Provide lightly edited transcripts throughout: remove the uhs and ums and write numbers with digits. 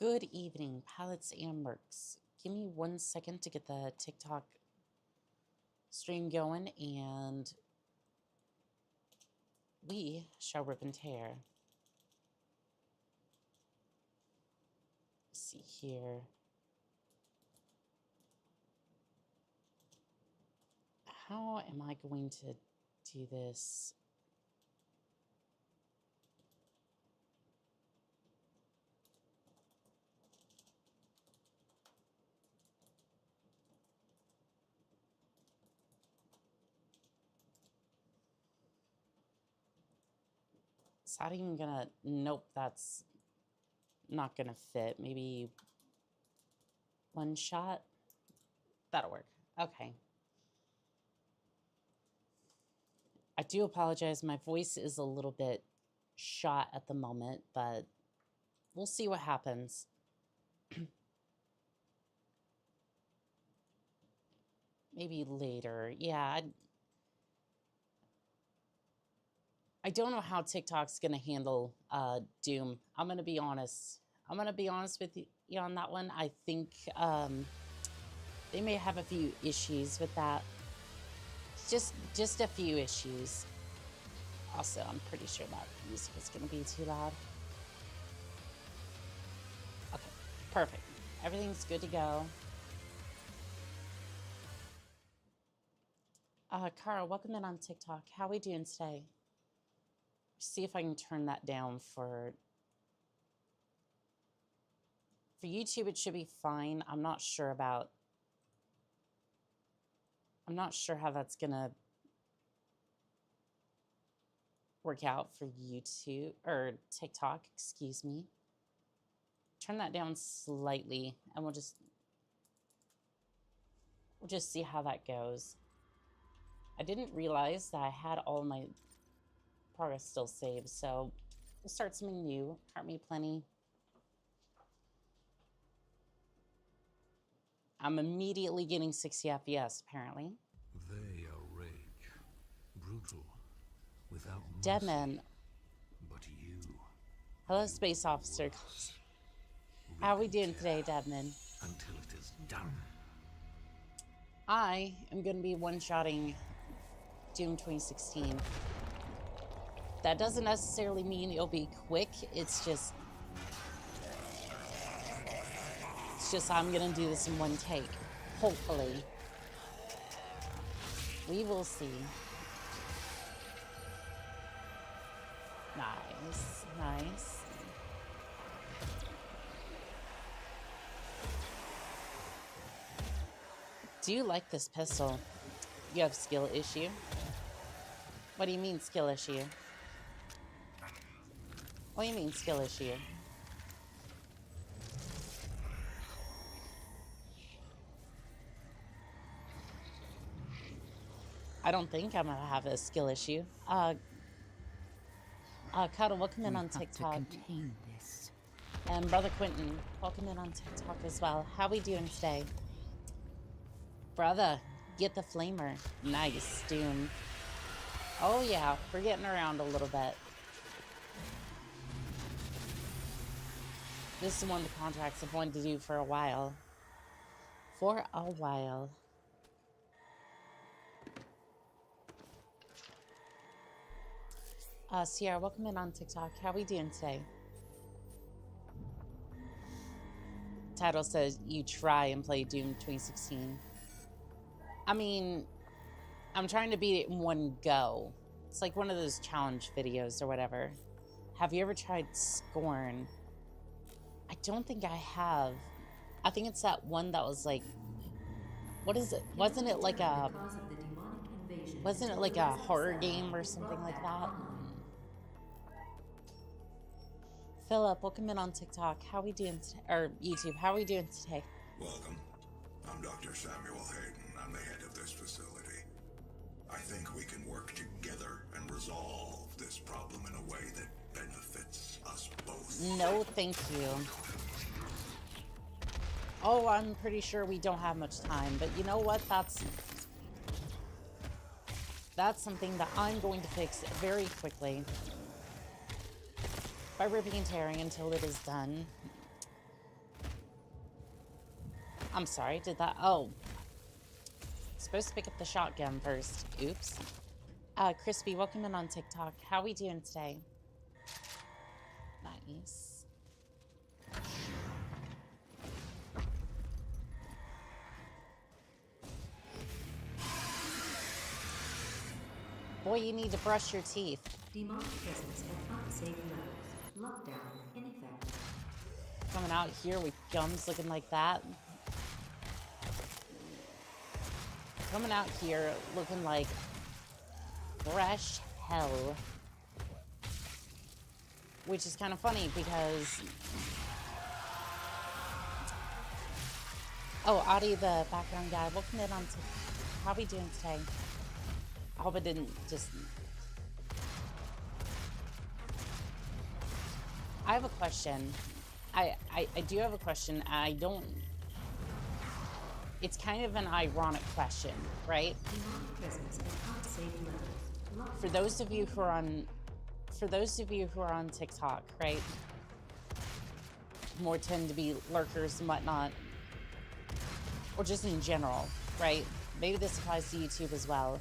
Good evening, palettes and mercs. Give me 1 second to get the TikTok stream going, and we shall rip and tear. Let's see here. How am I going to do this? Is that even gonna, nope, that's not gonna fit. Maybe one shot? That'll work. Okay. I do apologize. My voice is a little bit shot at the moment, but we'll see what happens. Maybe later. Yeah, I don't know how TikTok's going to handle Doom. I'm going to be honest. I'm going to be honest with you on that one. I think they may have a few issues with that. Just a few issues. Also, I'm pretty sure that music is going to be too loud. Okay, perfect. Everything's good to go. Kara, welcome in on TikTok. How are we doing today? See if I can turn that down for YouTube. It should be fine. I'm not sure how that's gonna work out for YouTube or TikTok, excuse me. Turn that down slightly and we'll just see how that goes. I didn't realize that I had all my progress still saved, so we'll start something new. Heart me plenty. I'm immediately getting 60 FPS, apparently. They are rage, brutal, without mercy. Deadman. But you. Hello, Space Officer. How are we doing today, Deadman? Until it is done. I am going to be one-shotting Doom 2016. That doesn't necessarily mean it'll be quick. It's just I'm gonna do this in one take. Hopefully. We will see. Nice, nice. Do you like this pistol? You have skill issue? What do you mean skill issue? What do you mean skill issue? I don't think I'm gonna have a skill issue. Cuddle, welcome in on TikTok. And Brother Quentin, welcome in on TikTok as well. How we doing today? Brother, get the flamer. Nice, Doom. Oh yeah, we're getting around a little bit. This is one of the contracts I've wanted to do for a while. Sierra, welcome in on TikTok. How we doing today? Title says you try and play Doom 2016. I mean, I'm trying to beat it in one go. It's like one of those challenge videos or whatever. Have you ever tried Scorn? I don't think I have. I think it's that one that was like, what is it? Wasn't it like a horror game or something like that? Philip, welcome in on TikTok. How we doing today? Or YouTube, how are we doing today? Welcome. I'm Dr. Samuel Hayden. I'm the head of this facility. I think we can work together and resolve this problem in a way that benefits us both. No, thank you. Oh, I'm pretty sure we don't have much time, but you know what? That's something that I'm going to fix very quickly. By ripping and tearing until it is done. I'm sorry, did that? Oh. Supposed to pick up the shotgun first. Oops. Crispy, welcome in on TikTok. How we doing today? Nice. Boy, you need to brush your teeth. Demonic presence at unsafe levels. Lockdown in effect. Coming out here with gums looking like that. Coming out here looking like fresh hell. Which is kind of funny because... Oh, Adi, the background guy, welcome in on how we doing today? I hope it didn't just... I have a question. I do have a question. I don't... It's kind of an ironic question, right? For those of you who are on TikTok, right? More tend to be lurkers and whatnot. Or just in general, right? Maybe this applies to YouTube as well.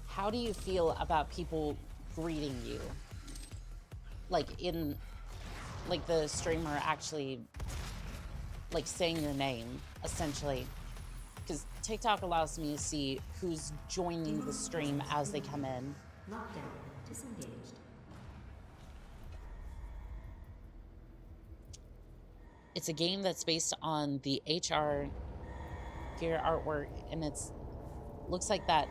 How do you feel about people greeting you? Like the streamer actually, like, saying your name, essentially. Because TikTok allows me to see who's joining the stream as they come in. Lockdown disengaged. It's a game that's based on the HR gear artwork, and looks like that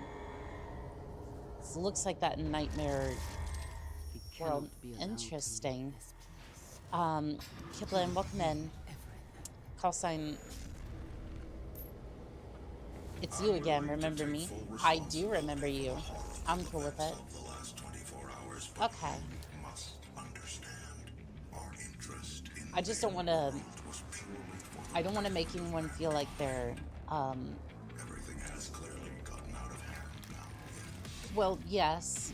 nightmare world. Interesting. Kiplin, welcome in. Call sign. It's you again, remember me? I do remember you. I'm cool with it. Okay. I just don't want to... I don't want to make anyone feel like they're... Everything has clearly gotten out of hand now. Well, yes.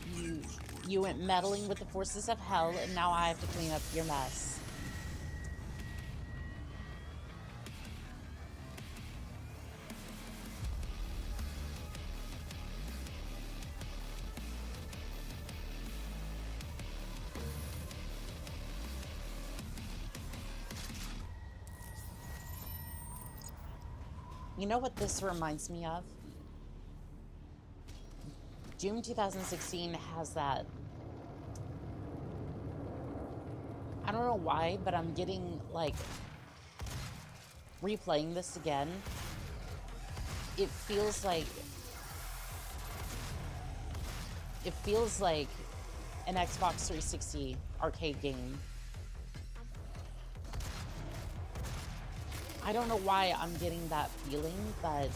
You went meddling with the forces of hell, and now I have to clean up your mess. You know what this reminds me of? Doom 2016 has that... I don't know why, but I'm getting, like... replaying this again. It feels like... It feels like an Xbox 360 arcade game. I don't know why I'm getting that feeling, but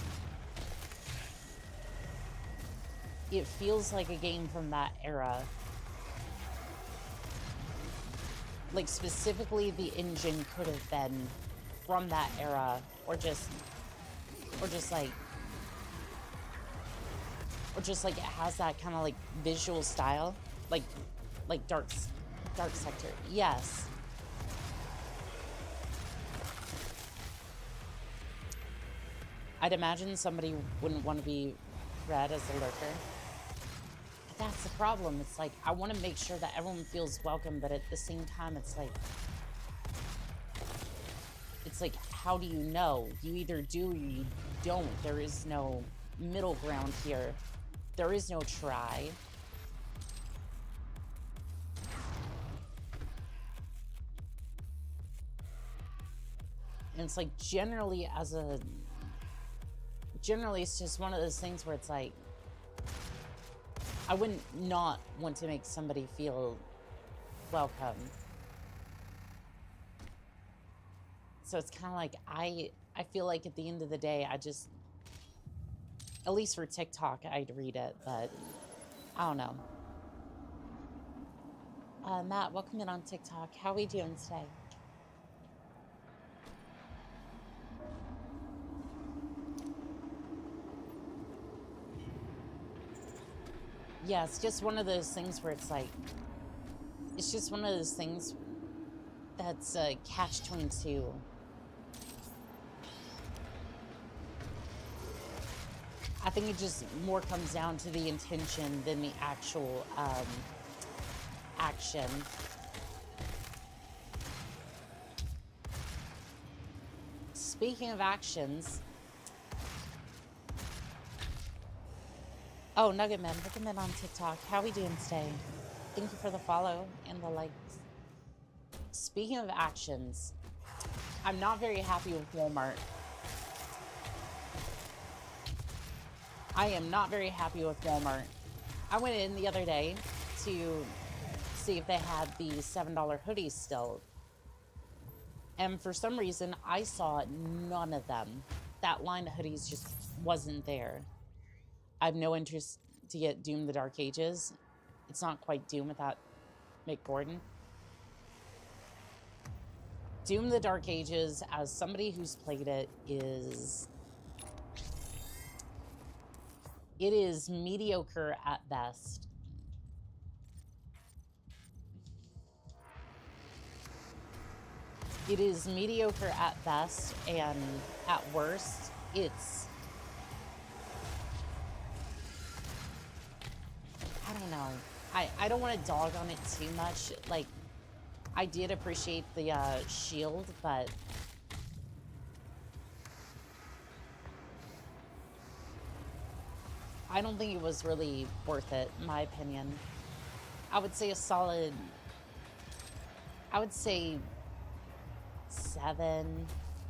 it feels like a game from that era. Like, specifically the engine could have been from that era, or just like it has that kind of like visual style, like Dark Sector. Yes. I'd imagine somebody wouldn't want to be read as a lurker. But that's the problem. It's like, I want to make sure that everyone feels welcome, but at the same time, it's like, how do you know? You either do or you don't. There is no middle ground here. There is no try. And it's like, generally it's just one of those things where it's like, I wouldn't not want to make somebody feel welcome. So it's kind of like, I feel like at the end of the day, I just, at least for TikTok, I'd read it, but I don't know. Matt, welcome in on TikTok. How are we doing today? Yeah, it's just one of those things where it's like, It's just one of those things that's a catch-22. I think it just more comes down to the intention than the actual action. Speaking of actions, oh, Nugget Man, look at men on TikTok. How we doing today? Thank you for the follow and the likes. Speaking of actions, I'm not very happy with Walmart. I am not very happy with Walmart. I went in the other day to see if they had the $7 hoodies still. And for some reason, I saw none of them. That line of hoodies just wasn't there. I have no interest to get Doom the Dark Ages. It's not quite Doom without Mick Gordon. Doom the Dark Ages, as somebody who's played it, is mediocre at best. It is mediocre at best, and at worst, it's... I don't know. I don't want to dog on it too much. Like, I did appreciate the shield, but... I don't think it was really worth it, in my opinion. I would say a solid... I would say 7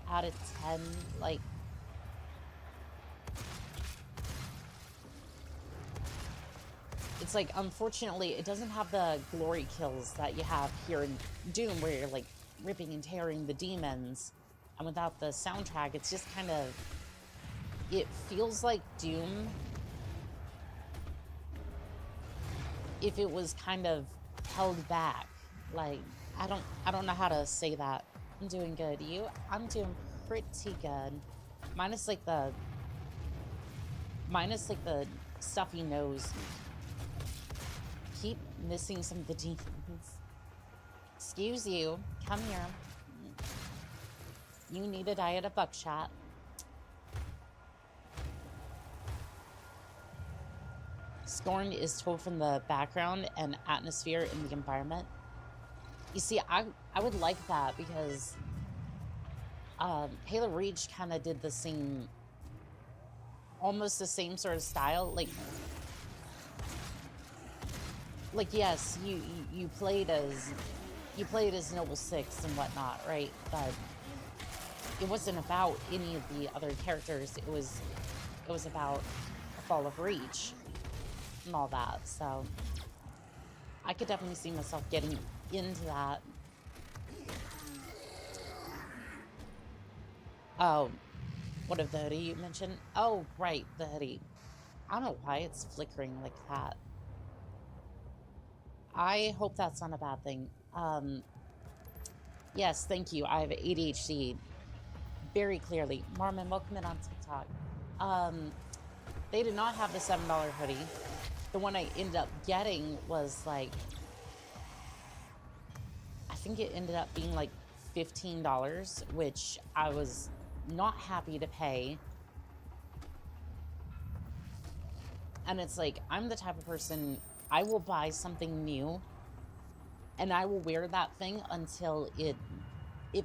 out of 10. Like... It's like, unfortunately, it doesn't have the glory kills that you have here in Doom, where you're, like, ripping and tearing the demons. And without the soundtrack, it's just kind of... It feels like Doom... if it was kind of held back. Like, I don't know how to say that. I'm doing good. You? I'm doing pretty good. Minus like the stuffy nose. Keep missing some of the demons. Excuse you. Come here. You need a diet of buckshot. Scorn is told from the background and atmosphere in the environment. You see, I would like that because Halo Reach kind of did the same, almost the same sort of style. Like yes, you played as Noble Six and whatnot, right? But it wasn't about any of the other characters. It was about the fall of Reach and all that. So I could definitely see myself getting into that. Oh, what of the hoodie you mentioned? Oh, right, the hoodie. I don't know why it's flickering like that. I hope that's not a bad thing. Yes, thank you. I have ADHD very clearly. Marmon, welcome in on TikTok. They did not have the $7 hoodie. The one I ended up getting was like, I think it ended up being like $15, which I was not happy to pay. And it's like, I'm the type of person, I will buy something new and I will wear that thing until it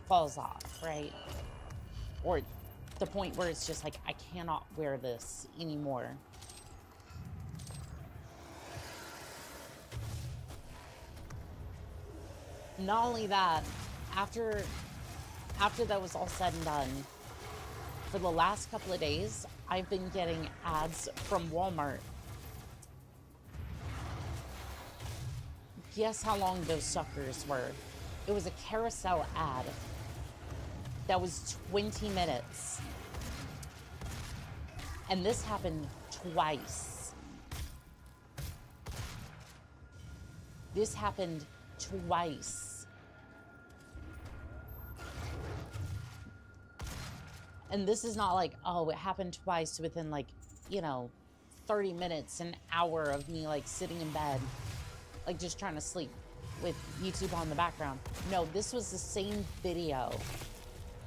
falls off, right? Or the point where it's just like, I cannot wear this anymore. Not only that, after that was all said and done, for the last couple of days, I've been getting ads from Walmart. Guess how long those suckers were? It was a carousel ad that was 20 minutes. And this happened twice. This happened twice. And this is not like, oh, it happened twice within like, 30 minutes, an hour of me like sitting in bed, like just trying to sleep. with YouTube on the background. No, this was the same video.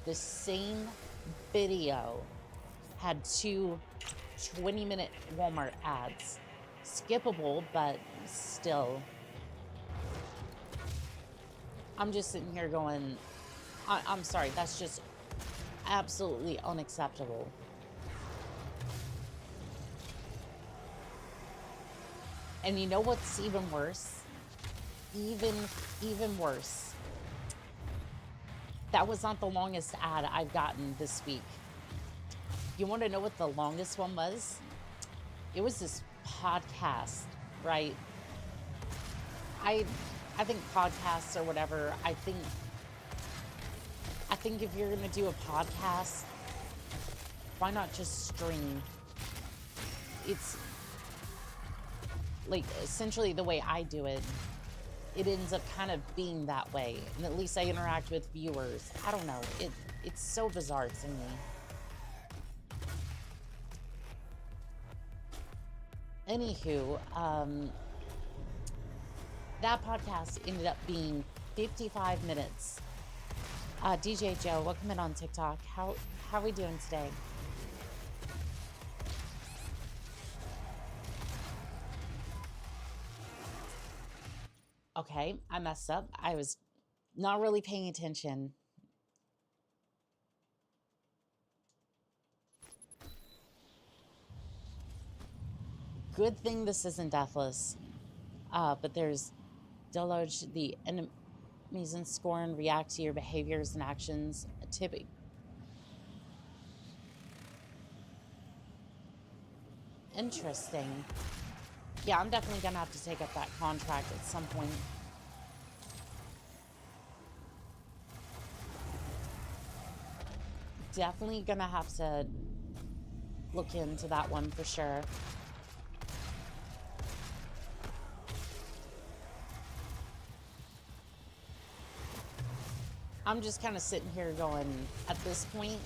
The same video had two 20-minute Walmart ads. Skippable, but still. I'm just sitting here going, I'm sorry, that's just absolutely unacceptable. And you know what's even worse? Even worse. That was not the longest ad I've gotten this week. You want to know what the longest one was? It was this podcast, right? I think podcasts or whatever, I think if you're gonna do a podcast, why not just stream? It's like essentially the way I do it, it ends up kind of being that way. And at least I interact with viewers. I don't know. It's so bizarre to me. Anywho, that podcast ended up being 55 minutes. DJ Joe, welcome in on TikTok. How are we doing today? Okay, I messed up. I was not really paying attention. Good thing this isn't deathless. But there's deluge the enemies in scorn react to your behaviors and actions. Tipping. Interesting. Yeah, I'm definitely gonna have to take up that contract at some point. Definitely gonna have to look into that one for sure. I'm just kind of sitting here going, at this point,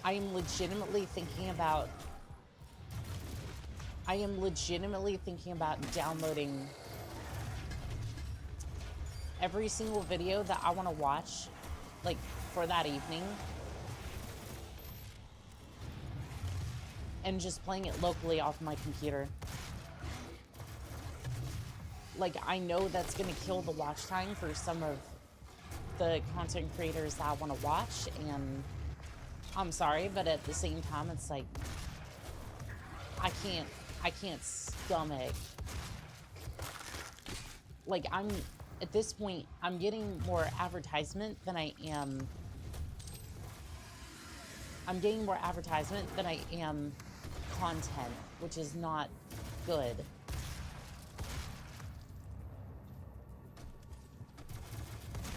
I am legitimately thinking about downloading every single video that I want to watch, like, for that evening, and just playing it locally off my computer. Like, I know that's going to kill the watch time for some of the content creators that I want to watch, and I'm sorry, but at the same time, it's like, I can't stomach. Like, at this point, I'm getting more advertisement than I am. I'm getting more advertisement than I am content, which is not good.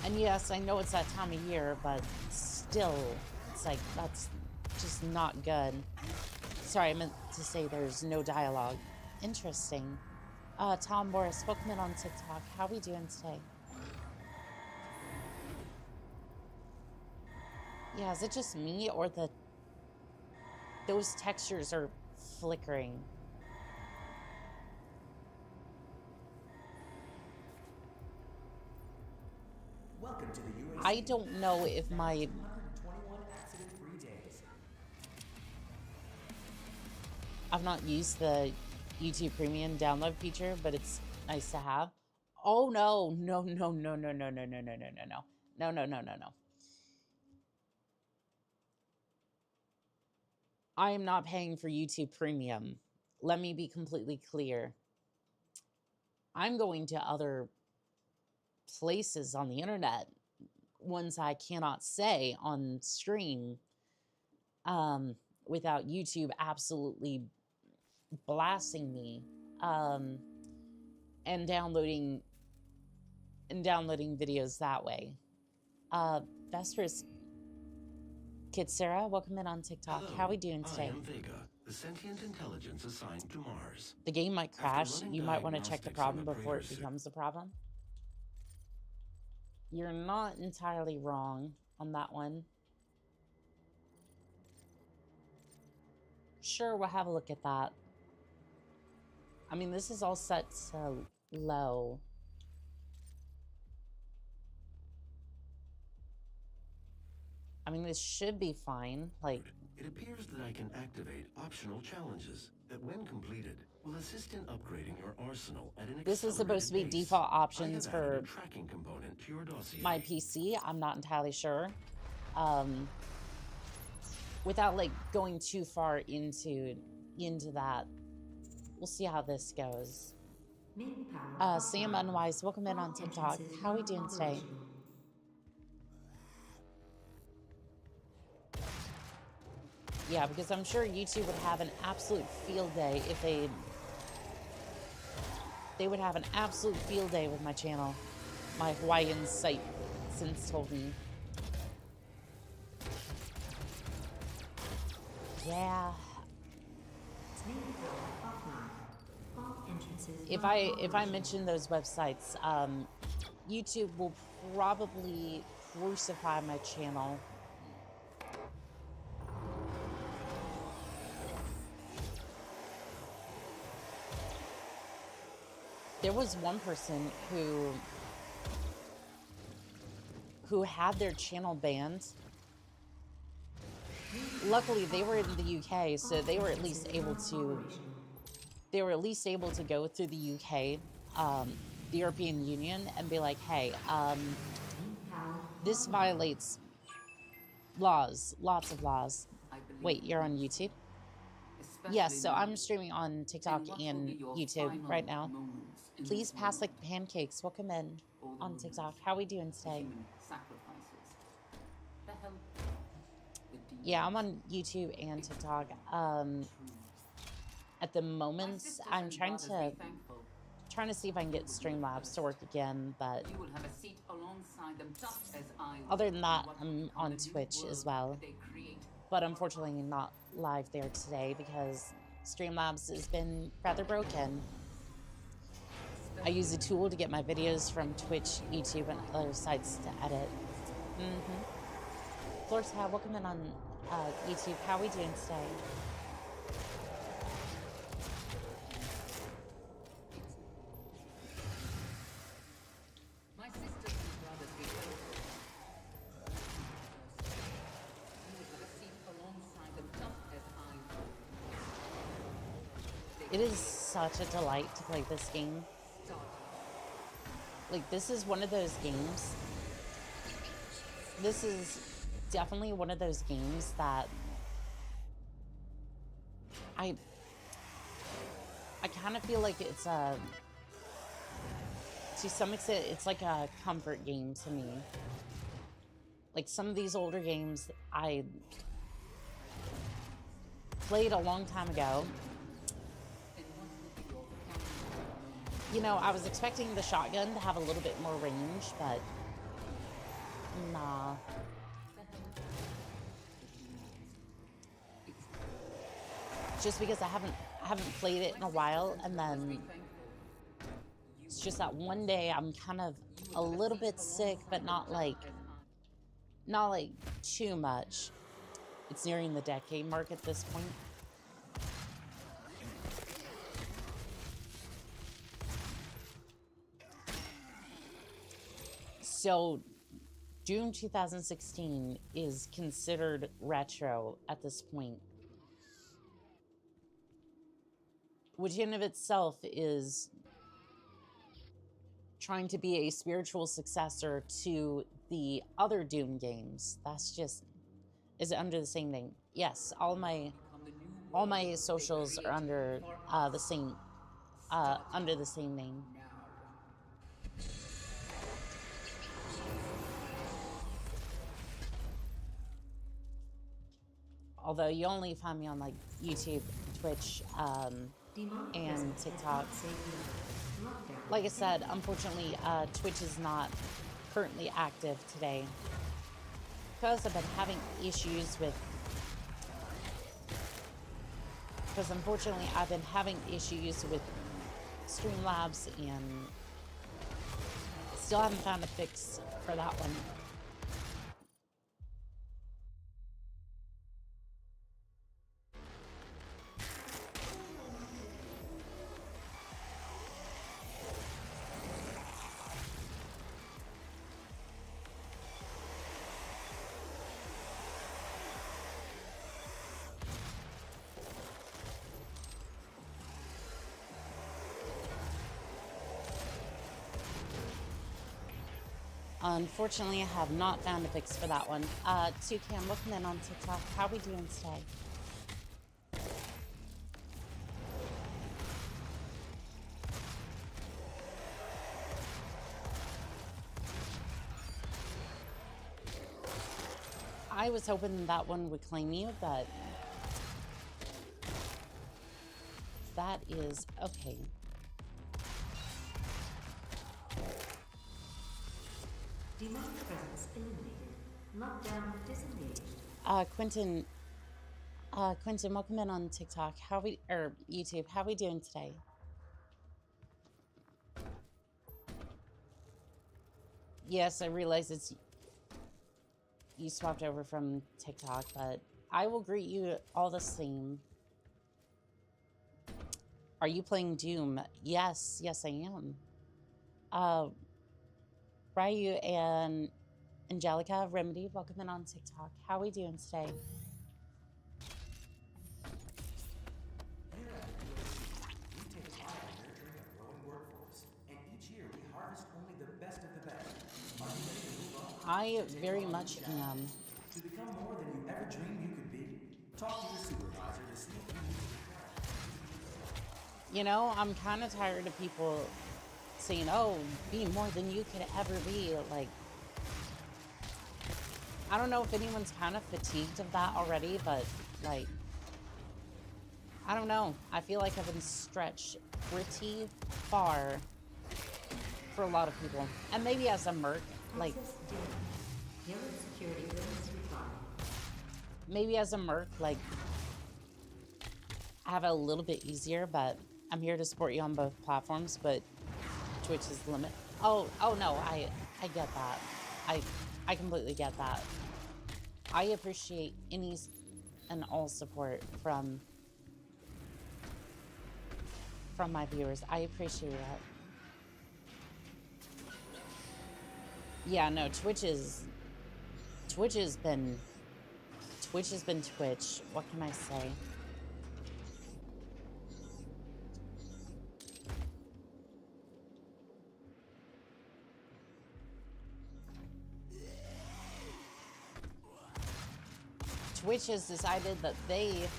And yes, I know it's that time of year, but still, it's like, that's just not good. Sorry, I meant to say there's no dialogue. Interesting. Tom Morris, welcome in on TikTok. How are we doing today? Yeah, is it just me or those textures are flickering? Welcome to the UAC. I don't know if my 121 accident-free days. I've not used the YouTube Premium download feature, but it's nice to have. Oh no, no, no, no, no, no, no, no, no, no, no, no. No, no, no, no, no. I am not paying for YouTube Premium. Let me be completely clear. I'm going to other places on the internet, ones I cannot say on stream, without YouTube absolutely blasting me, and downloading videos that way. Vespers Kid Sarah, welcome in on TikTok. Hello, how are we doing today? I am Vega, the sentient intelligence assigned to Mars. The game might crash. running You might want to check the diagnostics problem on a before it previous- becomes a problem. You're not entirely wrong on that one. Sure, we'll have a look at that. I mean, this is all set to low. I mean, this should be fine. Like, It appears that I can activate optional challenges that, when completed, will assist in upgrading your arsenal at an this is supposed to be accelerated pace. default I options have added for a tracking component to your dossier. my PC. I'm not entirely sure. Without like going too far into that, we'll see how this goes. Main power Sam offline. Unwise, welcome in All on TikTok. entrances How are we doing today? non-operational. Yeah, because I'm sure YouTube would have an absolute field day if they would have an absolute field day with my channel. My Hawaiian site since told me. Yeah. Main power offline. All entrances If I non-operational. mention those websites, YouTube will probably crucify my channel. There was one person who had their channel banned. Luckily, they were in the UK, so they were at least able to. They were at least able to go through the UK, the European Union, and be like, "Hey, this violates laws, lots of laws." Wait, you're on YouTube? Yes, so I'm streaming on TikTok and YouTube right now. Please pass like pancakes. Welcome in on TikTok. How are we doing today? Yeah, I'm on YouTube and TikTok. At the moment, I'm trying to see if I can get Streamlabs to work again, but other than that, I'm on Twitch as well. But unfortunately not live there today because Streamlabs has been rather broken. I use a tool to get my videos from Twitch, YouTube, and other sites to edit. Florsa, welcome in on YouTube. How are we doing today? It is such a delight to play this game. Like, this is one of those games. This is definitely one of those games that I kind of feel like it's a, to some extent, it's like a comfort game to me. Like, some of these older games I played a long time ago. You know, I was expecting the shotgun to have a little bit more range, but nah. Just because I haven't played it in a while, and then it's just that one day I'm kind of a little bit sick, but not like too much. It's nearing the decade mark at this point. So, Doom 2016 is considered retro at this point, which in of itself is trying to be a spiritual successor to the other Doom games. That's just, is it under the same name? Yes, all my socials are under the same name. Although you only find me on like YouTube, Twitch, and TikTok. Like I said, unfortunately, Twitch is not currently active today because I've been having issues with. Because unfortunately, I've been having issues with Streamlabs and still haven't found a fix for that one. Unfortunately, I have not found a fix for that one. Toucan, welcome in on TikTok. How we doing today? I was hoping that one would claim you, but that is okay. Demonic presence eliminated. Lockdown disengaged. Quentin, welcome in on TikTok. How we or YouTube? How we doing today? Yes, I realize you swapped over from TikTok, but I will greet you all the same. Are you playing Doom? Yes, I am. Ryu and Angelica, Remedy, welcome in on TikTok. How are we doing today? Here at the UAC, we take pride in nurturing a growing workforce, and each year we harvest only the best of the best. Are you ready to move on? I very much am. To become more than you ever dreamed you could be? Talk to your supervisor to see if you need to prepare. You know, I'm kind of tired of people saying, oh, be more than you could ever be. Like, I don't know if anyone's kind of fatigued of that already, but, like, I don't know. I feel like I've been stretched pretty far for a lot of people. And maybe as a merc, like, maybe as a merc, like, I have it a little bit easier, but I'm here to support you on both platforms, but Twitch is the limit. Oh no, I get that. I completely get that. I appreciate any and all support from my viewers. I appreciate that. Yeah, no, Twitch has been Twitch. What can I say? Twitch has decided that they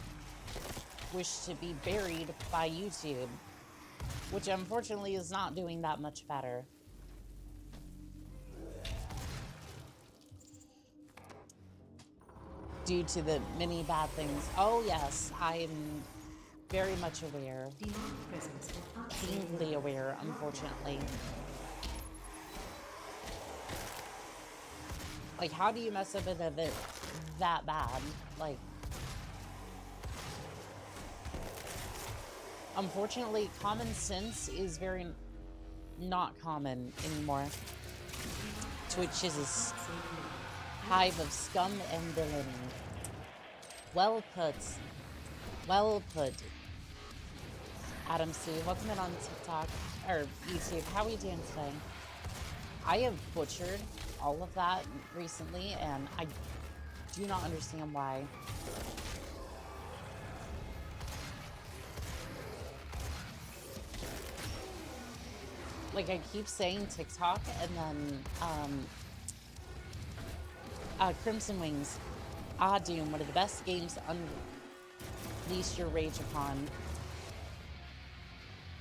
wish to be buried by YouTube, which unfortunately is not doing that much better. Due to the many bad things. Oh yes, I'm very much aware. Painfully aware, unfortunately. Like, how do you mess up an event that bad? Like, unfortunately, common sense is very not common anymore. Twitch is a hive of scum and villainy. Well put. Well put. Adam C, welcome in on TikTok, or YouTube. How are we doing today? I have butchered all of that recently, and I do not understand why. Like, I keep saying TikTok, and then, Crimson Wings. Doom, one of the best games to unleash your rage upon.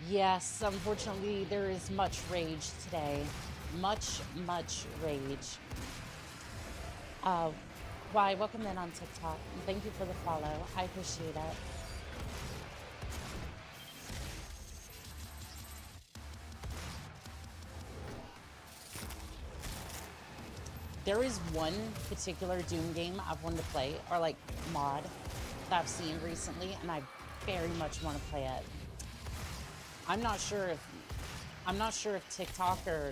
Yes, unfortunately, there is much rage today. Much rage. Why, welcome in on TikTok. And thank you for the follow. I appreciate it. There is one particular Doom game I've wanted to play, or like mod, that I've seen recently, and I very much want to play it. I'm not sure if TikTok or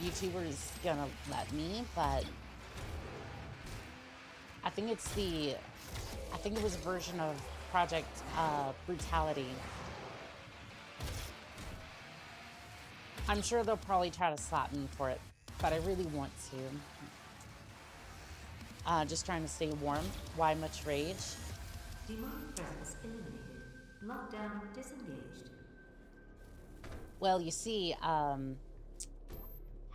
YouTuber is gonna let me, but I think it was a version of Project Brutality. I'm sure they'll probably try to slap me for it, but I really want to. Just trying to stay warm. Why much rage? Demonic presence eliminated. Lockdown disengaged. Well, you see,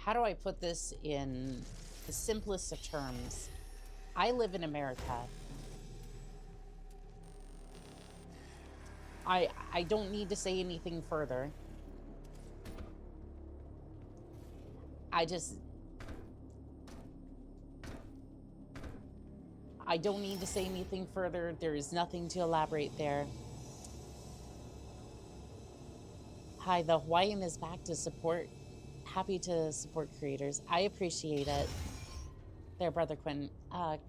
how do I put this in the simplest of terms? I live in America. I don't need to say anything further. I don't need to say anything further. There is nothing to elaborate there. Hi, the Hawaiian is back to support. Happy to support creators. I appreciate it. There, Brother Quinn.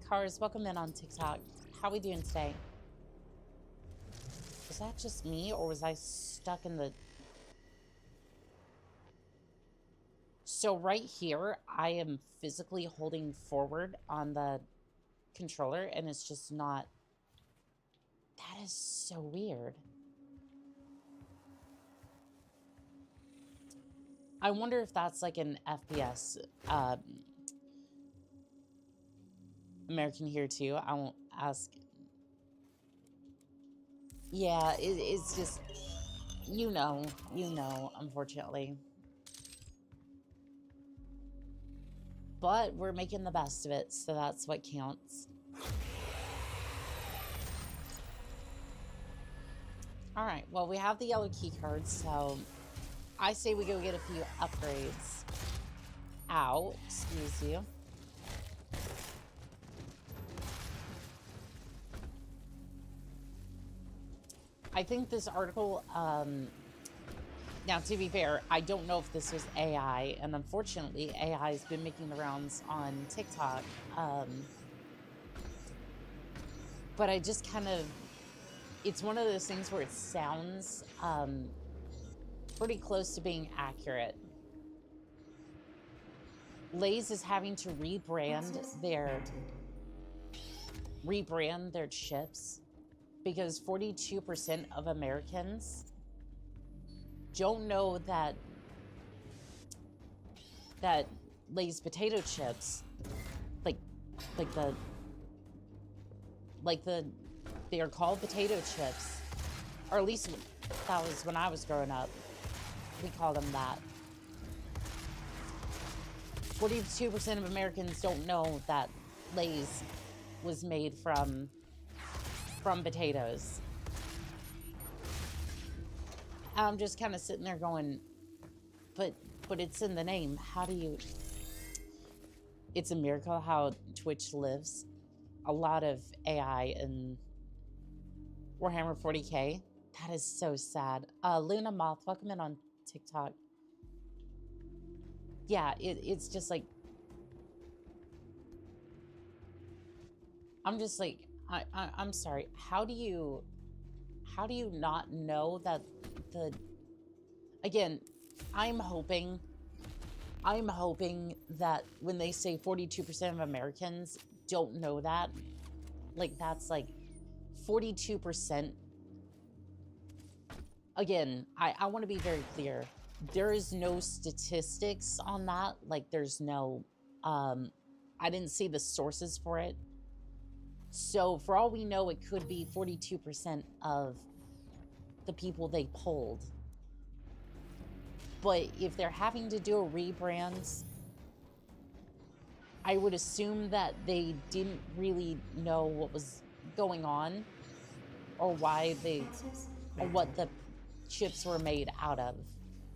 Cars, welcome in on TikTok. How we doing today? Was that just me, or was I stuck in the... So right here, I am physically holding forward on the controller, and it's just not... That is so weird. I wonder if that's like an FPS. American here too. I won't ask. Yeah, it's just, you know, unfortunately. But we're making the best of it, so that's what counts. All right, well, we have the yellow key cards, so I say we go get a few upgrades. Ow, excuse you. I think this article, now to be fair, I don't know if this was AI, and unfortunately AI has been making the rounds on TikTok. But I just kind of, it's one of those things where it sounds pretty close to being accurate. Lay's is having to rebrand their chips because 42% of Americans don't know that Lay's potato chips, they are called potato chips, or at least that was when I was growing up. We called them that. 42% of Americans don't know that Lay's was made from potatoes. I'm just kind of sitting there going, but it's in the name. How do you... It's a miracle how Twitch lives. A lot of AI in Warhammer 40K. That is so sad. Luna Moth, welcome in on TikTok. Yeah, it's just like... I'm just like... I'm sorry. How do you not know that the... Again, I'm hoping that when they say 42% of Americans don't know that, like that's like 42%. Again, I want to be very clear. There is no statistics on that. Like there's no, I didn't see the sources for it. So for all we know, it could be 42% of the people they polled. But if they're having to do a rebrand, I would assume that they didn't really know what was going on or why or what the chips were made out of.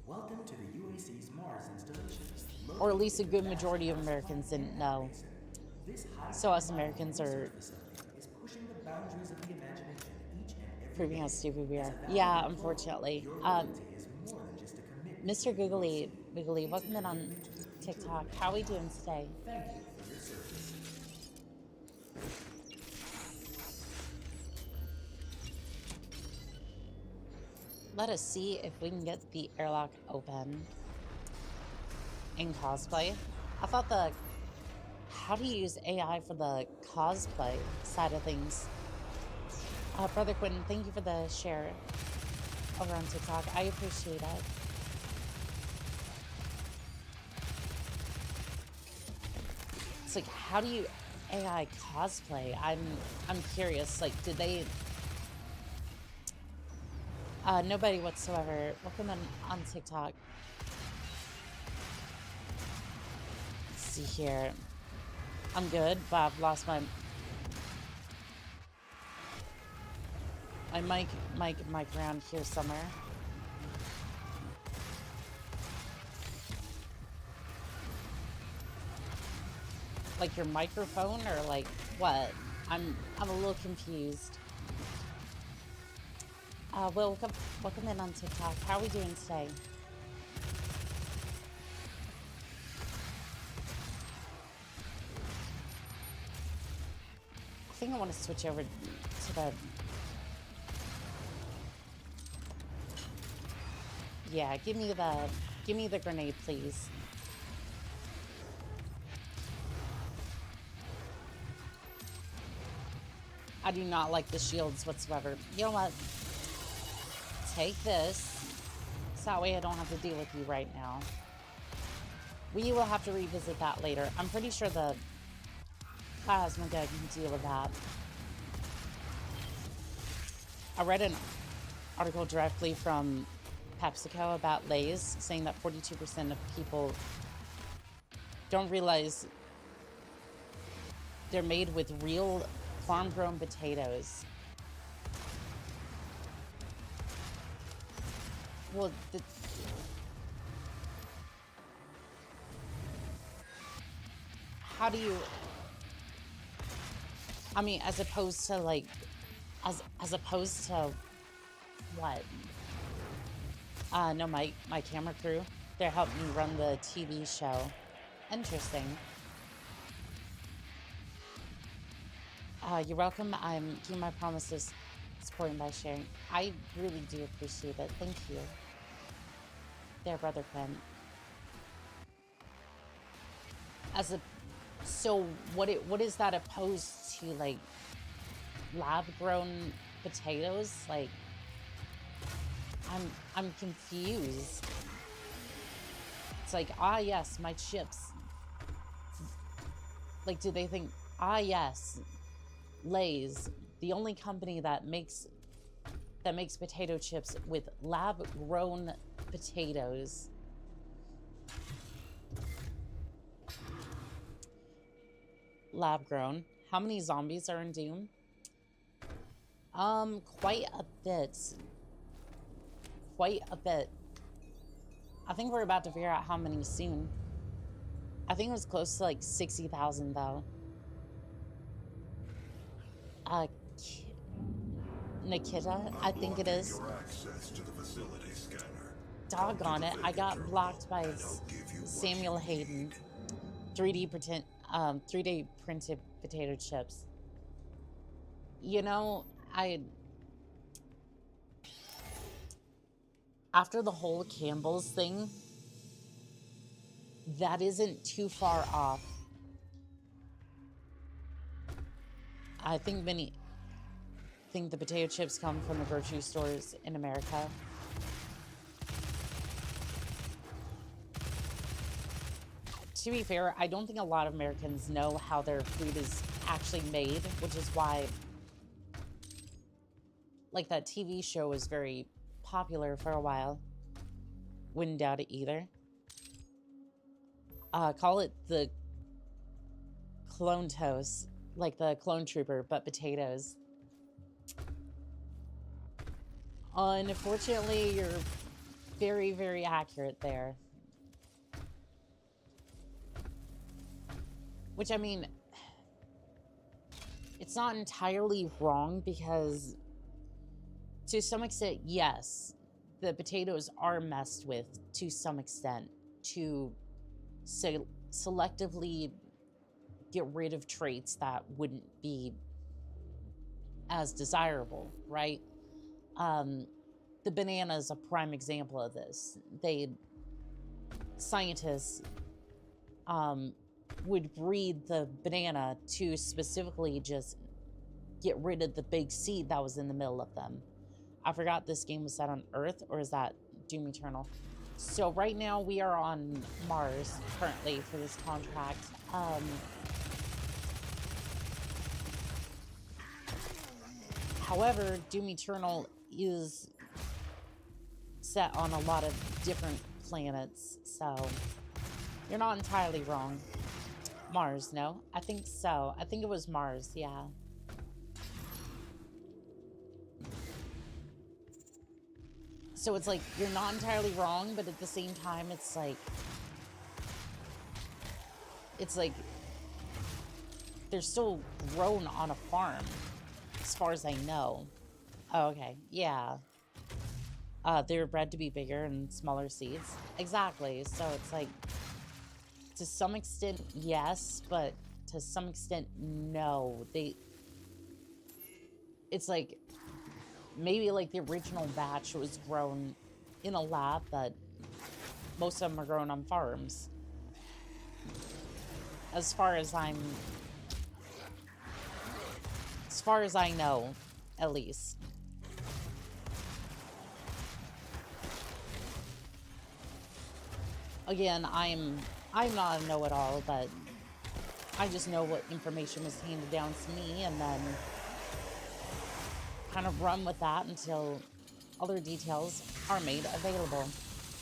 Welcome to the UAC's Mars installations. Or at least a good majority of Americans didn't know. So us Americans are is pushing the boundaries of the imagination each and every proving how day. stupid we are. Yeah, unfortunately. Mr. Googly, welcome in on TikTok. How are we doing today? Thank you for your service. Let us see if we can get the airlock open in cosplay. I thought how do you use AI for the cosplay side of things? Brother Quinn, thank you for the share over on TikTok. I appreciate it. It's like, how do you AI cosplay? I'm curious. Like, did they... nobody whatsoever. Welcome on TikTok. see here. I'm good, but I've lost my mic around here somewhere. Like your microphone or like what? I'm a little confused. Welcome in on TikTok. How are we doing today? I think I want to switch over to the... Yeah, give me the grenade, please. I do not like the shields whatsoever. You know what? Take this. So that way I don't have to deal with you right now. We will have to revisit that later. I'm pretty sure the plasma gun can deal with that. I read an article directly from PepsiCo about Lay's saying that 42% of people don't realize they're made with real farm-grown potatoes. Well, how do you... I mean, as opposed to, like... As opposed to... What? No, my camera crew. They're helping me run the TV show. Interesting. You're welcome. I'm keeping my promises, supporting by sharing. I really do appreciate it. Thank you. There, Brother Quinn. So what is that opposed to, like, lab-grown potatoes? Like, I'm confused. It's like, ah, yes, my chips. Like, do they think, ah, yes, Lay's, the only company that makes potato chips with lab-grown potatoes. Lab-grown. How many zombies are in Doom? Quite a bit. Quite a bit. I think we're about to figure out how many soon. I think it was close to like 60,000 though. Nikita, I think it is. Doggone it, I got blocked by Samuel Hayden. 3D printed potato chips. You know, after the whole Campbell's thing, that isn't too far off. I think the potato chips come from the grocery stores in America. To be fair, I don't think a lot of Americans know how their food is actually made, which is why, like, that TV show was very popular for a while. Wouldn't doubt it either. Call it the clone toast, like the clone trooper, but potatoes. Unfortunately, you're very, very accurate there. Which, I mean, it's not entirely wrong because to some extent, yes, the potatoes are messed with to some extent to selectively get rid of traits that wouldn't be as desirable, right? The banana is a prime example of this. Scientists would breed the banana to specifically just get rid of the big seed that was in the middle of them. I forgot this game was set on Earth, or is that Doom Eternal? So right now we are on Mars currently for this contract. However, Doom Eternal is set on a lot of different planets, so you're not entirely wrong. Mars, no? I think so. I think it was Mars, yeah. So it's like, you're not entirely wrong, but at the same time, it's like they're still grown on a farm, as far as I know. Oh, okay, yeah. They were bred to be bigger and smaller seeds. Exactly, so it's like, to some extent, yes, but to some extent, no. It's like, maybe like the original batch was grown in a lab, but most of them are grown on farms. As far as I know, at least. Again, I'm not a know-it-all, but I just know what information was handed down to me, and then kind of run with that until other details are made available.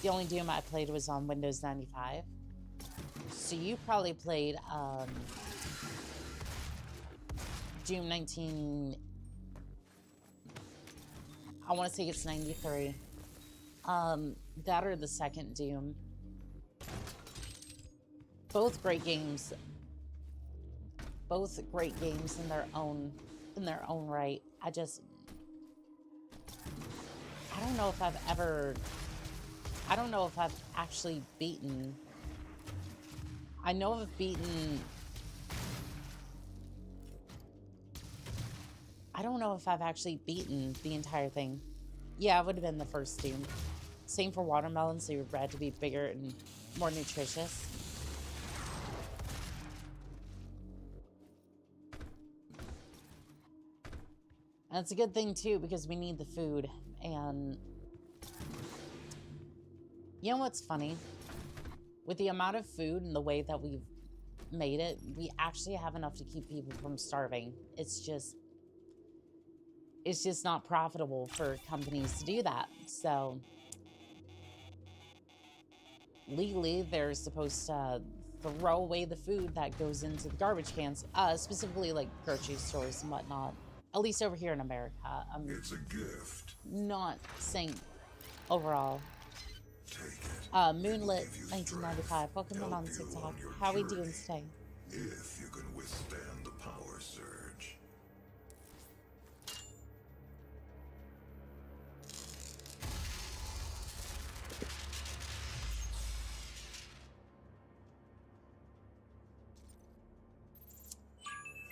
The only Doom I played was on Windows 95. So you probably played Doom 19... I want to say it's 93. That or the second Doom. Both great games. Both great games in their own right. I don't know if I've actually beaten. I know I've beaten. I don't know if I've actually beaten the entire thing. Yeah, it would have been the first Doom. Same for watermelons, they were bred to be bigger and more nutritious. And it's a good thing too, because we need the food. And you know what's funny? With the amount of food and the way that we've made it, we actually have enough to keep people from starving. It's just not profitable for companies to do that. So legally, they're supposed to throw away the food that goes into the garbage cans, specifically like grocery stores and whatnot. At least over here in America. It's a gift. Not saying overall. Take it. Moonlit 1995. Welcome in on TikTok. How are we doing today? If you can withstand the power surge.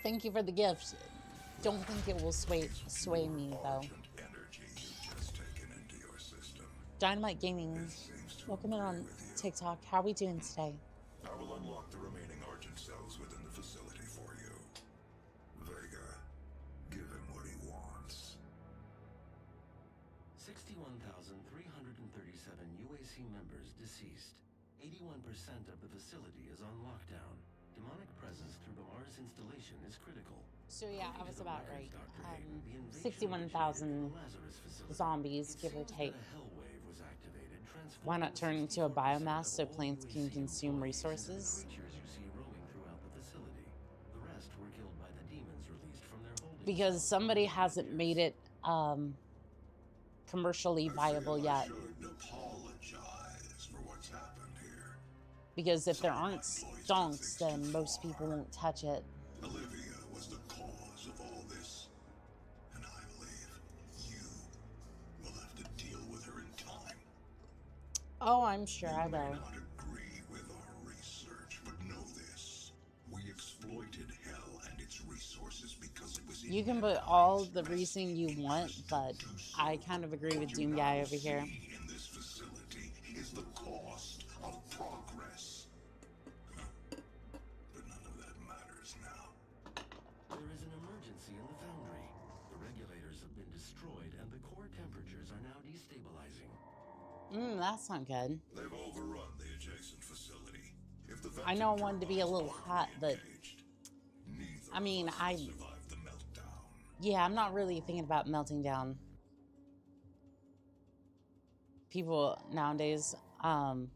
Thank you for the gift. Don't think it will sway me though. Energy you've just taken into your system. Dynamite Gaming. Welcome in on TikTok. How are we doing today? I will unlock the remaining Argent cells within the facility for you. Vega, give him what he wants. 61,337 UAC members deceased. 81% of the facility is on lockdown. Demonic presence through the Mars installation is critical. So yeah, I was about right. 61,000 zombies, give or take. Why not turn into a biomass so plants can consume resources? Because somebody hasn't made it commercially viable yet. Apologize for what's happened here. Because if there aren't stonks, then most people won't touch it. Olivia was the cause of all this, and I believe you will have to deal with her in time. Oh, I'm sure I You may will. not agree with our research, but know this: we exploited hell and its resources because it was. You can put all the reasoning you want, but I kind of agree with Doom Guy over here. In this facility is the cost of progress. But none of that matters now. There is an emergency in the foundry. The regulators have been destroyed and the core temperatures are now destabilizing. That's not good. They've overrun the adjacent facility. If the I know I wanted to be a little hot, but neither I mean, survived the meltdown. yeah, I'm not really thinking about melting down. People nowadays, for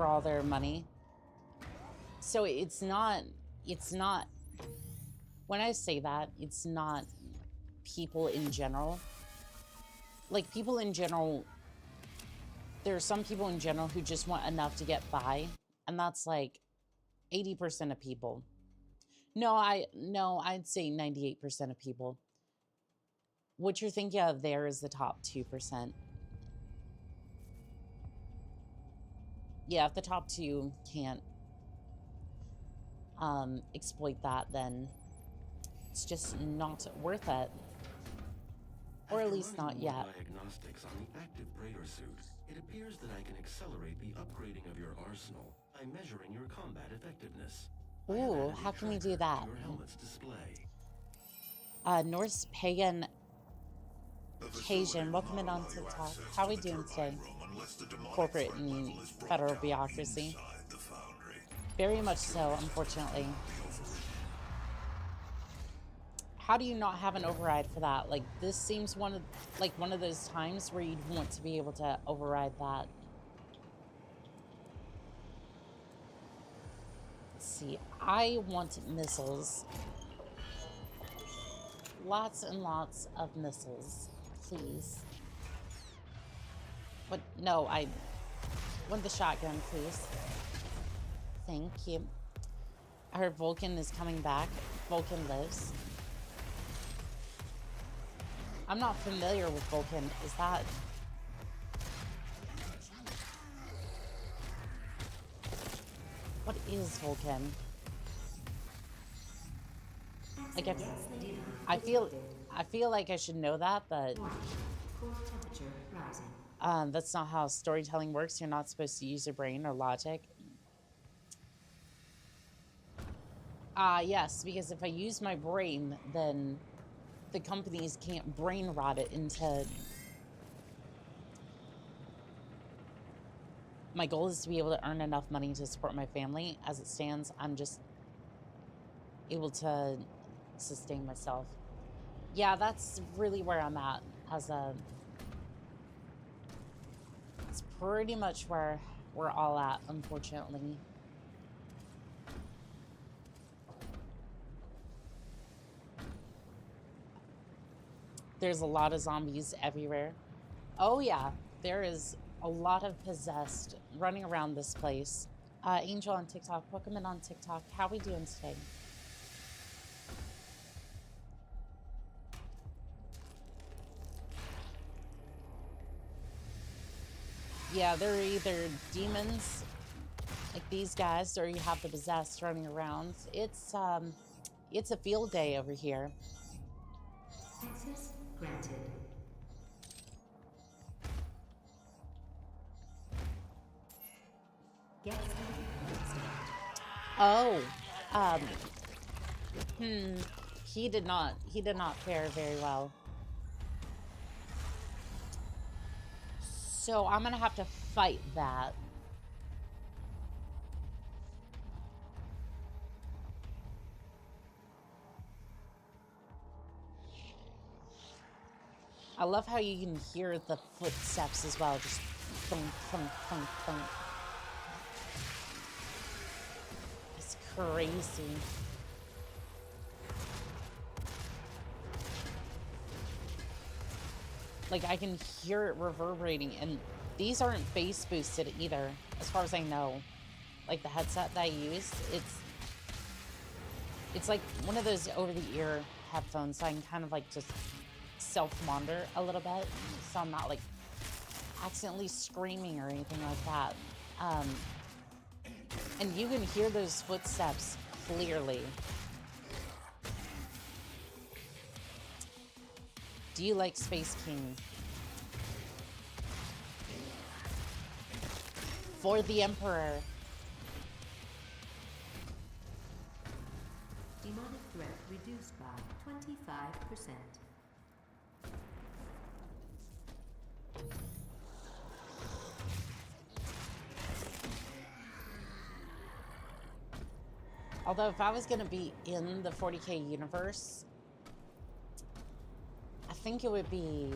all their money, So it's not, when I say that, it's not people in general. Like, people in general, there are some people in general who just want enough to get by, and that's like 80% of people. No, I'd say 98% of people. What you're thinking of there is the top 2%. Yeah, if the top 2 can't exploit that, then it's just not worth it. Or at least not yet. Diagnostics on the active Praetor suit, it appears that I can accelerate the upgrading of your arsenal by measuring your combat effectiveness. Ooh, how can we do that? Your helmet's display. Norse Pagan Cajun, welcome in on TikTok. How are we doing today? Corporate and federal bureaucracy. Very much so, unfortunately. How do you not have an override for that? Like, this seems one of those times where you'd want to be able to override that. Let's see. I want missiles. Lots and lots of missiles, please. But no, I want the shotgun, please. Thank you. I heard Vulcan is coming back. Vulcan lives. I'm not familiar with Vulcan. Is that... What is Vulcan? Like, I feel like I should know that, but that's not how storytelling works. You're not supposed to use your brain or logic. Yes, because if I use my brain, then the companies can't brain rot it into... My goal is to be able to earn enough money to support my family. As it stands, I'm just able to sustain myself. Yeah, that's really where I'm at as a... It's pretty much where we're all at, unfortunately. There's a lot of zombies everywhere. Oh yeah, there is a lot of possessed running around this place. Angel on TikTok, welcome in on TikTok. How we doing today? Yeah, they're either demons, like these guys, or you have the possessed running around. It's a field day over here. Access granted. Get Oh, he did not fare very well. So I'm gonna have to fight that. I love how you can hear the footsteps as well, just thunk, thunk, thunk, thunk. It's crazy. Like, I can hear it reverberating, and these aren't bass boosted either, as far as I know. Like, the headset that I used, it's like one of those over-the-ear headphones, so I can kind of like just self-monitor a little bit, so I'm not like accidentally screaming or anything like that. And you can hear those footsteps clearly. Do you like Space King? For the Emperor. demonic threat reduced by 25%. Although if I was gonna be in the 40K universe, I think I would be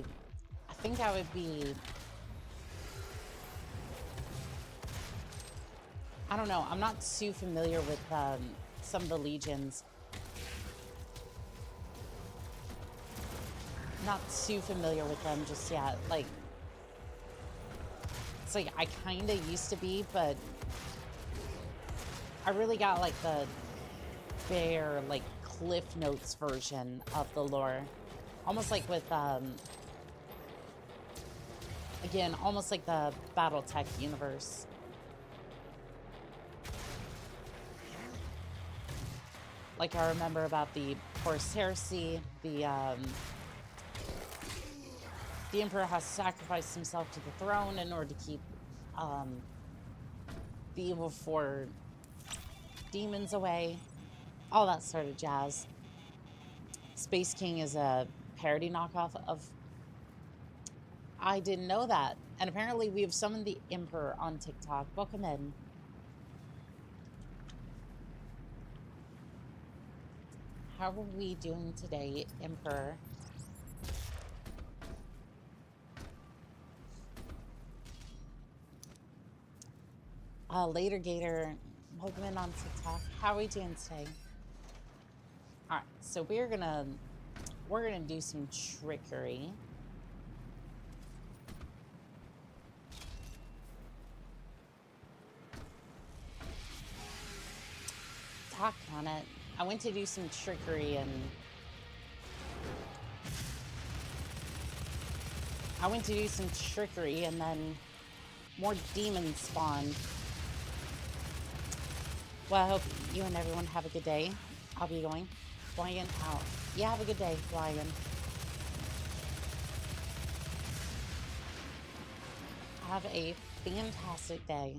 I don't know. I'm not too familiar with some of the legions. Not too familiar with them just yet. Like, it's like I kind of used to be, but I really got like the bare, like, Cliff Notes version of the lore. Almost like with, again, almost like the Battletech universe. Like I remember about the Horus Heresy, the Emperor has sacrificed himself to the throne in order to keep the evil four demons away. All that sort of jazz. Space King is a parody knockoff of... I didn't know that. And apparently we have summoned the Emperor on TikTok. Welcome in. How are we doing today, Emperor? Later Gator, welcome in on TikTok. How are we doing today? All right, so we're gonna do some trickery. Talk on it. I went to do some trickery and then more demons spawned. Well, I hope you and everyone have a good day. I'll be going. Flying out. Yeah, have a good day, flying. Have a fantastic day.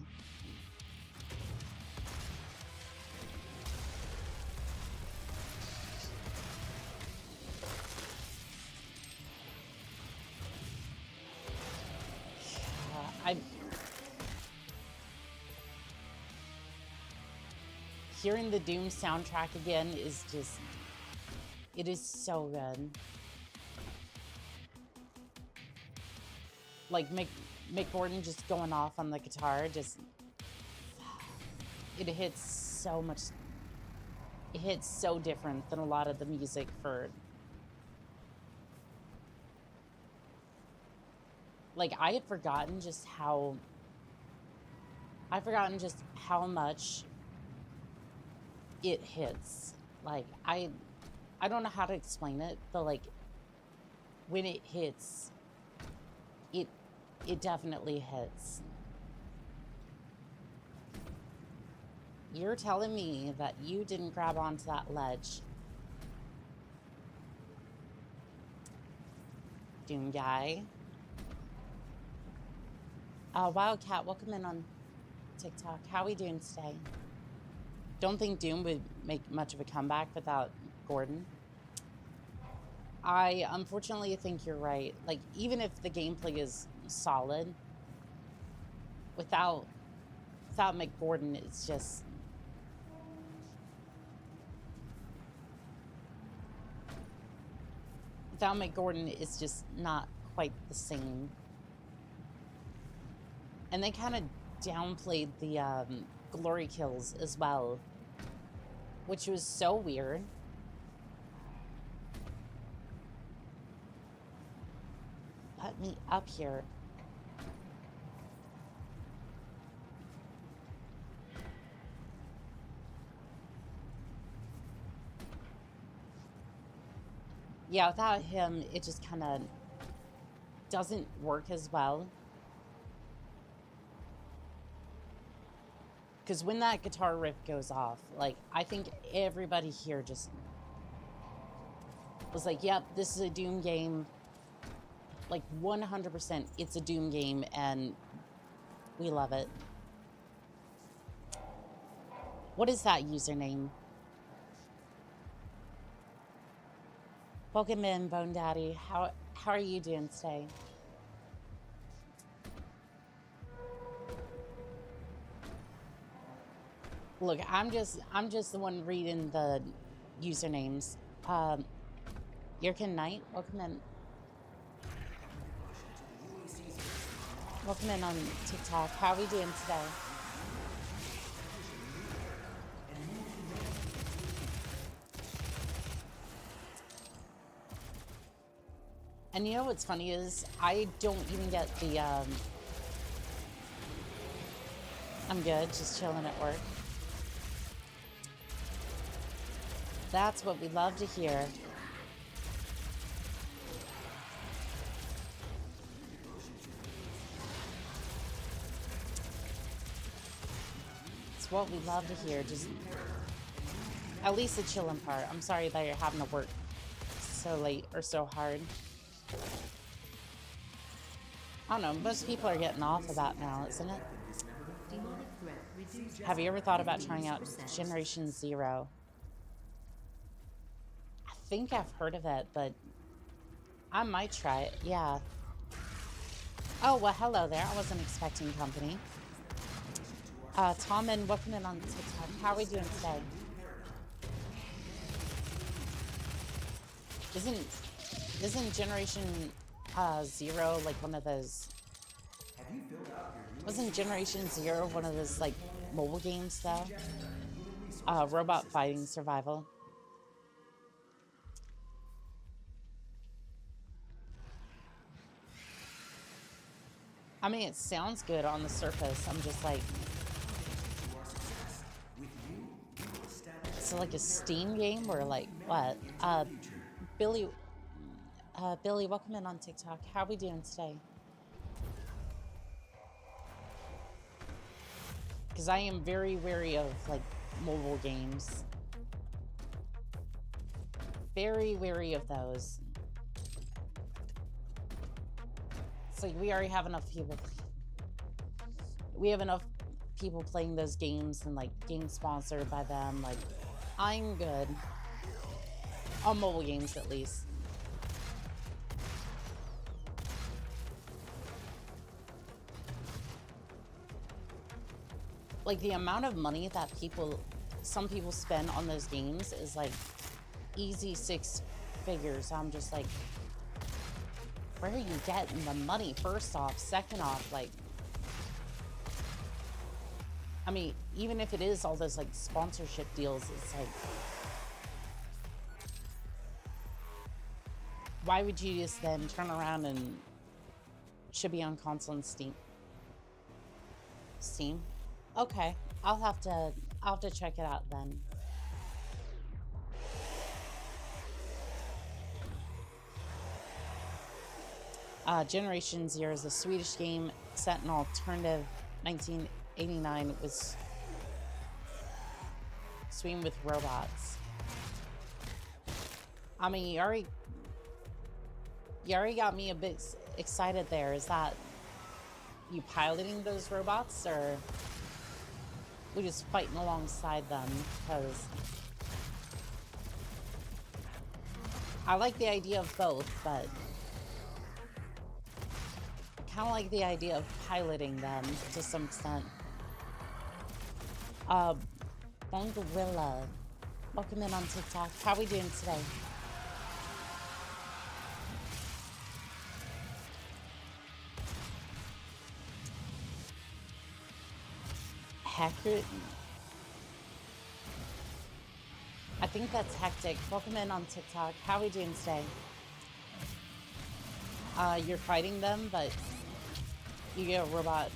Hearing the Doom soundtrack again is just... It is so good. Like, Mick Gordon just going off on the guitar, just... It hits so much... It hits so different than a lot of the music for... Like, I had forgotten just how... I've forgotten just how much it hits. Like, I don't know how to explain it, but like when it hits, it definitely hits. You're telling me that you didn't grab onto that ledge. Doom guy. Wildcat, welcome in on TikTok. How are we doing today? Don't think Doom would make much of a comeback without Gordon. I unfortunately think you're right. Like, even if the gameplay is solid, without Mick Gordon, it's just... Without Mick Gordon, it's just not quite the same. And they kind of downplayed the glory kills as well, which was so weird. Let me up here. Yeah, without him, it just kind of doesn't work as well. Because when that guitar riff goes off, like, I think everybody here just was like, yep, this is a Doom game. Like, 100%, it's a Doom game, and we love it. What is that username? Welcome in, Bone Daddy. How are you doing today? Look, I'm just the one reading the usernames. Yerkin Knight, welcome in. Welcome in on TikTok. How are we doing today? And you know what's funny is I don't even get the, I'm good, just chilling at work. That's what we love to hear. It's what we love to hear, just at least the chilling part. I'm sorry that you're having to work so late or so hard. I don't know, most people are getting off of that now, isn't it? Demonic threat reduced. Have you ever thought about trying out Generation Zero? I think I've heard of it, but I might try it, yeah. Oh, well, hello there. I wasn't expecting company. Tom and welcome in on TikTok. How are we doing today? Isn't Generation Zero like one of those? Wasn't Generation Zero one of those like mobile games though? Robot fighting survival. I mean, it sounds good on the surface. I'm just like, so like a Steam game or like what? Billy, welcome in on TikTok. How are we doing today? Because I am very wary of like mobile games. Very wary of those. It's like we already have enough people. We have enough people playing those games and like games sponsored by them. Like, I'm good. On mobile games, at least. Like, the amount of money that some people spend on those games is like easy 6 figures. I'm just like, where are you getting the money? First off, second off, like, I mean, even if it is all those like sponsorship deals, it's like, why would you just then turn around and should be on console and Steam? Steam? Okay, I'll have to check it out then. Generation Zero is a Swedish game set in alternative 1989. It was Sweden with robots. I mean, you already got me a bit excited there. Is that you piloting those robots, or we just fighting alongside them? Because I like the idea of both, but kind of like the idea of piloting them to some extent. Bongorilla, welcome in on TikTok. How are we doing today? Hacker, I think that's Hectic. Welcome in on TikTok. How are we doing today? You're fighting them, but you get a robot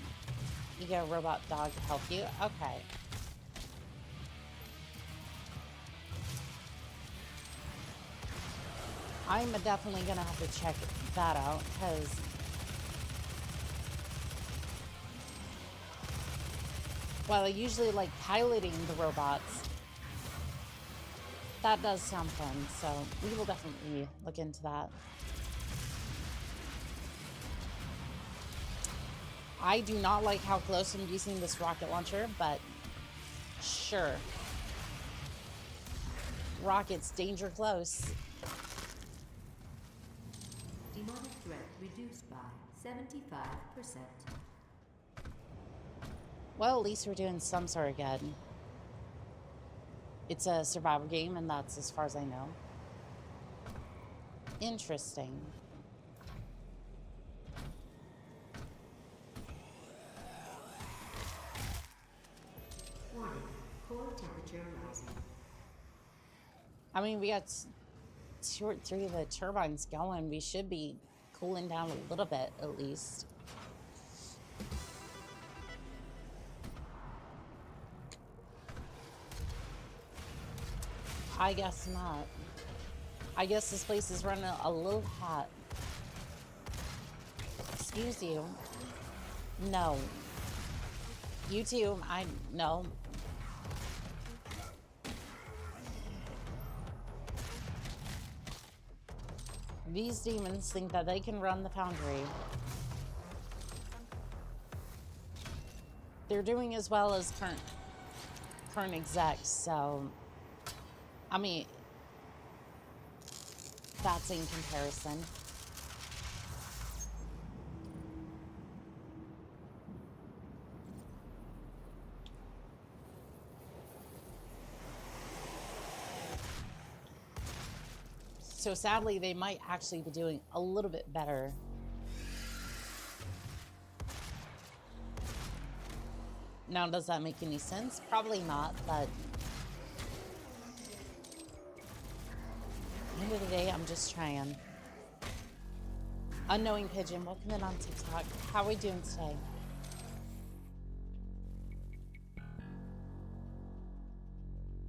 dog to help you? Okay. I'm definitely gonna have to check that out, because while I usually like piloting the robots, that does sound fun, so we will definitely look into that. I do not like how close I'm using this rocket launcher, but sure. Rockets, danger close. Demonic threat reduced by 75%. Well, at least we're doing some sort of good. It's a survival game, and that's as far as I know. Interesting. Warning, core temperature rising. I mean, we got 2 or 3 of the turbines going. We should be cooling down a little bit, at least. I guess not. I guess this place is running a little hot. Excuse you. No. You too. No. These demons think that they can run the foundry. They're doing as well as current execs, so I mean, that's in comparison. So sadly, they might actually be doing a little bit better. Now, does that make any sense? Probably not, but at the end of the day, I'm just trying. Unknowing Pigeon, welcome in on TikTok. How are we doing today?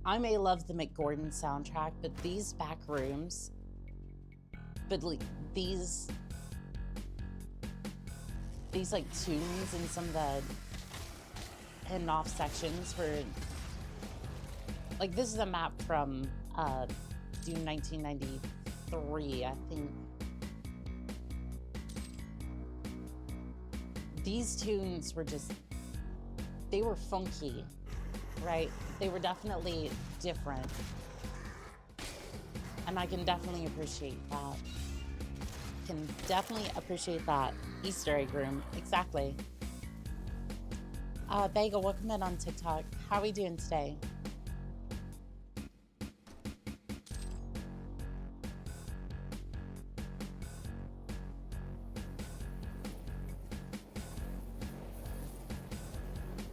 I may love the McGordon soundtrack, but these back rooms, these like tunes in some of the hidden off sections were like, this is a map from Dune 1993, I think. These tunes were just, they were funky, right? They were definitely different. And I can definitely appreciate that. Can definitely appreciate that. Easter egg room, exactly. Bagel, welcome in on TikTok. How are we doing today?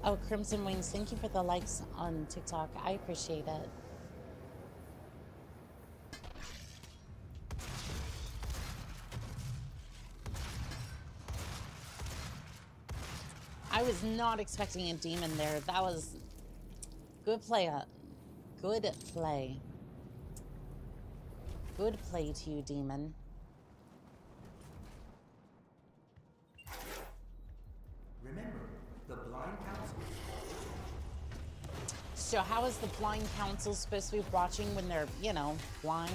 Oh, Crimson Wings, thank you for the likes on TikTok. I appreciate it. I was not expecting a demon there. That was good play. Good play. Good play to you, demon. Remember, the blind council. So how is the blind council supposed to be watching when they're, you know, blind?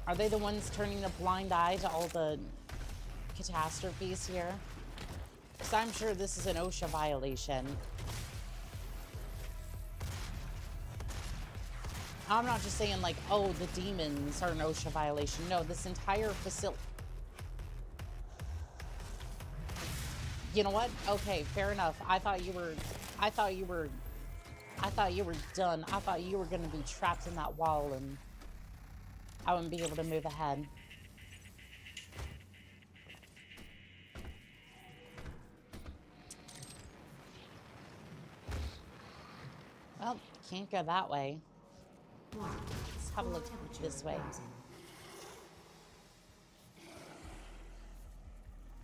Are they the ones turning a blind eye to all the catastrophes here? Because I'm sure this is an OSHA violation. I'm not just saying like, oh, the demons are an OSHA violation. No, this entire facility. You know what? Okay, fair enough. I thought you were done. I thought you were going to be trapped in that wall and I wouldn't be able to move ahead. Well, can't go that way. Let's have a look this way.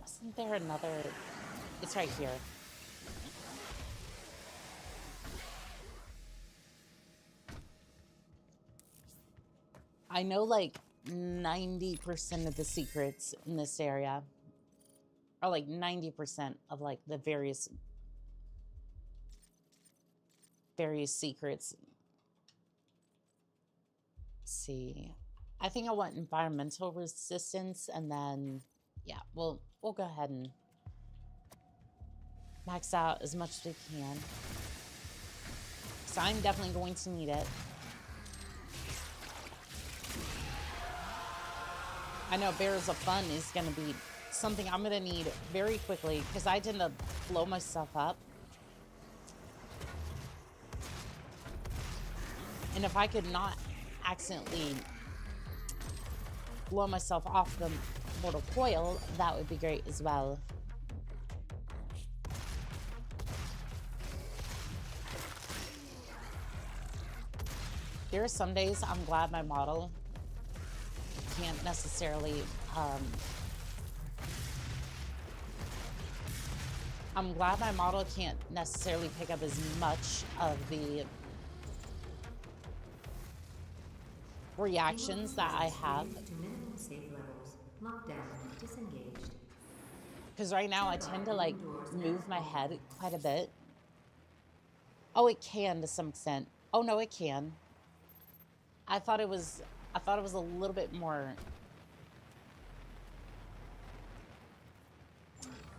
Wasn't there another? It's right here. I know like 90% of the secrets in this area are like 90% of like the various secrets. Let's see. I think I want environmental resistance and then yeah, we'll go ahead and max out as much as we can. So I'm definitely going to need it. I know Barrels of Fun is going to be something I'm going to need very quickly because I tend to blow myself up. And if I could not accidentally blow myself off the mortal coil, that would be great as well. There are some days I'm glad my model can't necessarily, I'm glad my model can't necessarily pick up as much of the reactions that I have. To minimum safe levels. Lockdown disengaged. Because right now I tend to like move my head quite a bit. Oh, it can to some extent. Oh no, it can. I thought it was a little bit more.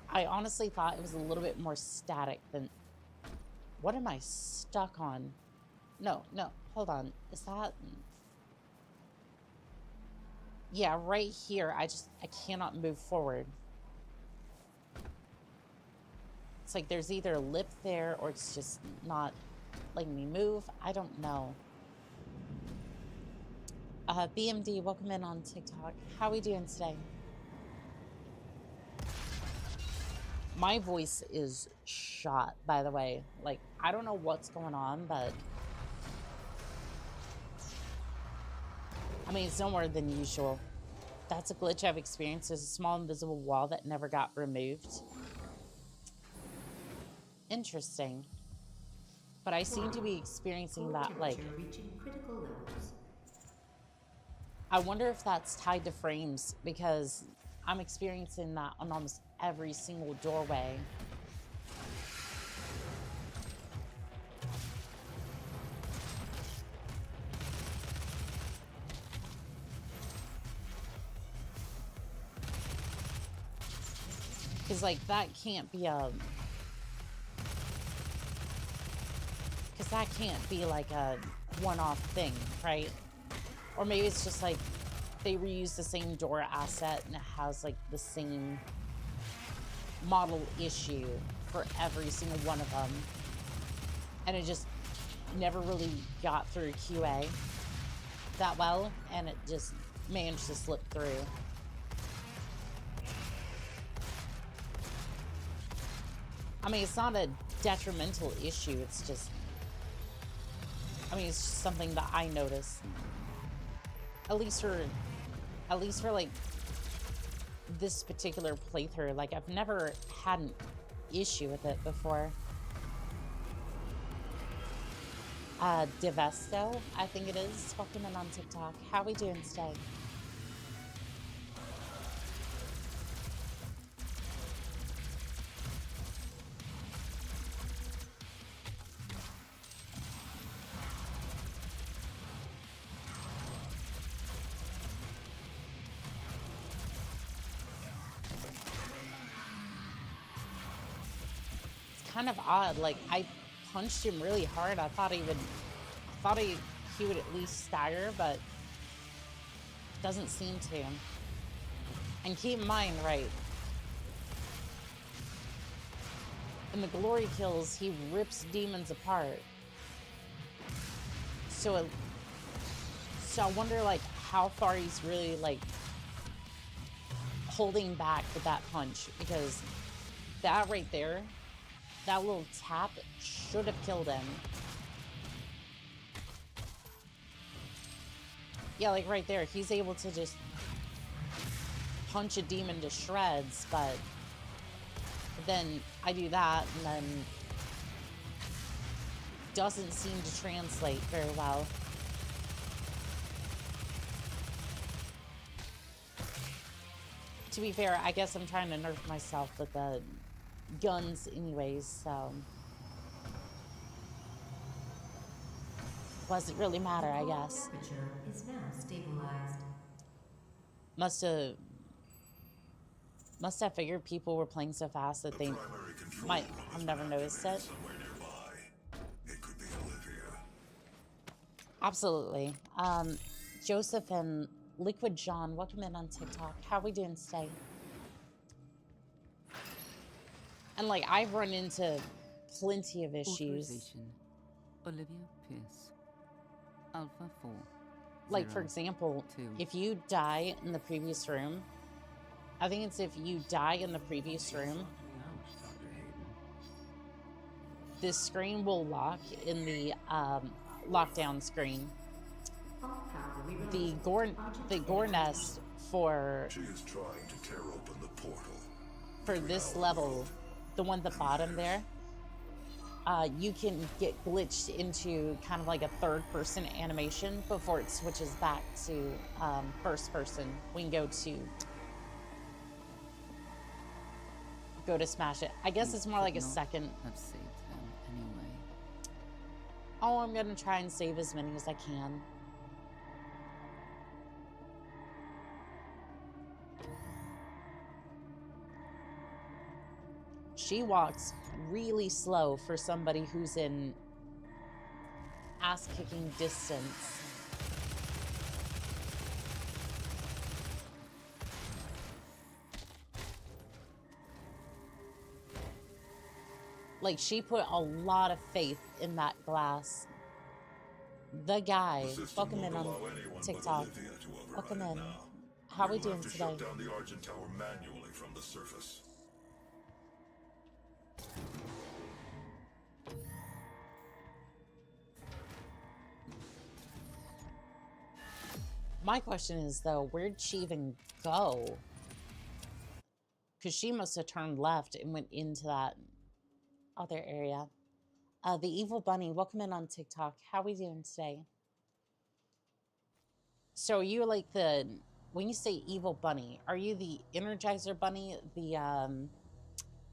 I honestly thought it was a little bit more static than. What am I stuck on? No, hold on. Is that? Yeah, right here. I cannot move forward. It's like there's either a lip there or it's just not letting me move. I don't know. BMD, welcome in on TikTok. How are we doing today? My voice is shot, by the way. Like, I don't know what's going on, but I mean, it's no more than usual. That's a glitch I've experienced. There's a small invisible wall that never got removed. Interesting. But I seem to be experiencing that, like, reaching critical levels. I wonder if that's tied to frames, because I'm experiencing that on almost every single doorway. Because, like, that can't be a... Because that can't be, like, a one-off thing, right? Or maybe it's just, like, they reuse the same door asset and it has, like, the same model issue for every single one of them. And it just never really got through QA that well, and it just managed to slip through. I mean, it's not a detrimental issue, it's just... I mean, it's just something that I noticed. At least for like this particular playthrough. Like, I've never had an issue with it before. Devesto, I think it is. Welcome in on TikTok. How are we doing today? Kind of odd. Like, I punched him really hard. I thought he would at least stagger, but doesn't seem to. And keep in mind, right, in the glory kills, he rips demons apart. So I wonder, like, how far he's really, like, holding back with that punch, because that right there, that little tap should have killed him. Yeah, like right there, he's able to just punch a demon to shreds, but then I do that, and then doesn't seem to translate very well. To be fair, I guess I'm trying to nerf myself with the guns anyways, so doesn't really matter, I guess. Temperature is now stabilized. Must have figured people were playing so fast that they might have never noticed it. Somewhere nearby. It could be Olivia. Absolutely. Joseph and Liquid John, welcome in on TikTok. How are we doing today? And, like, I've run into plenty of issues. Authorization. Olivia Pierce. Alpha 4. Like, for example, 2. if you die in the previous room, I think it's if you die in the previous room, this screen will lock in the lockdown screen. Compound the reloaded. gore nest for She is trying to tear open the portal. this level, the one at the bottom there, you can get glitched into kind of like a third-person animation before it switches back to first person. We can go to smash it. I guess it's more like a second. Have saved them anyway. Oh, I'm gonna try and save as many as I can. She walks really slow for somebody who's in ass-kicking distance. Like, she put a lot of faith in that glass. The guy, welcome in on TikTok. Welcome in. How we doing today? Shut down the Argent Tower manually from the surface. My question is, though, where'd she even go? Because she must have turned left and went into that other area. The Evil Bunny, welcome in on TikTok. How we doing today? So are you like the, when you say Evil Bunny, are you the Energizer Bunny, the,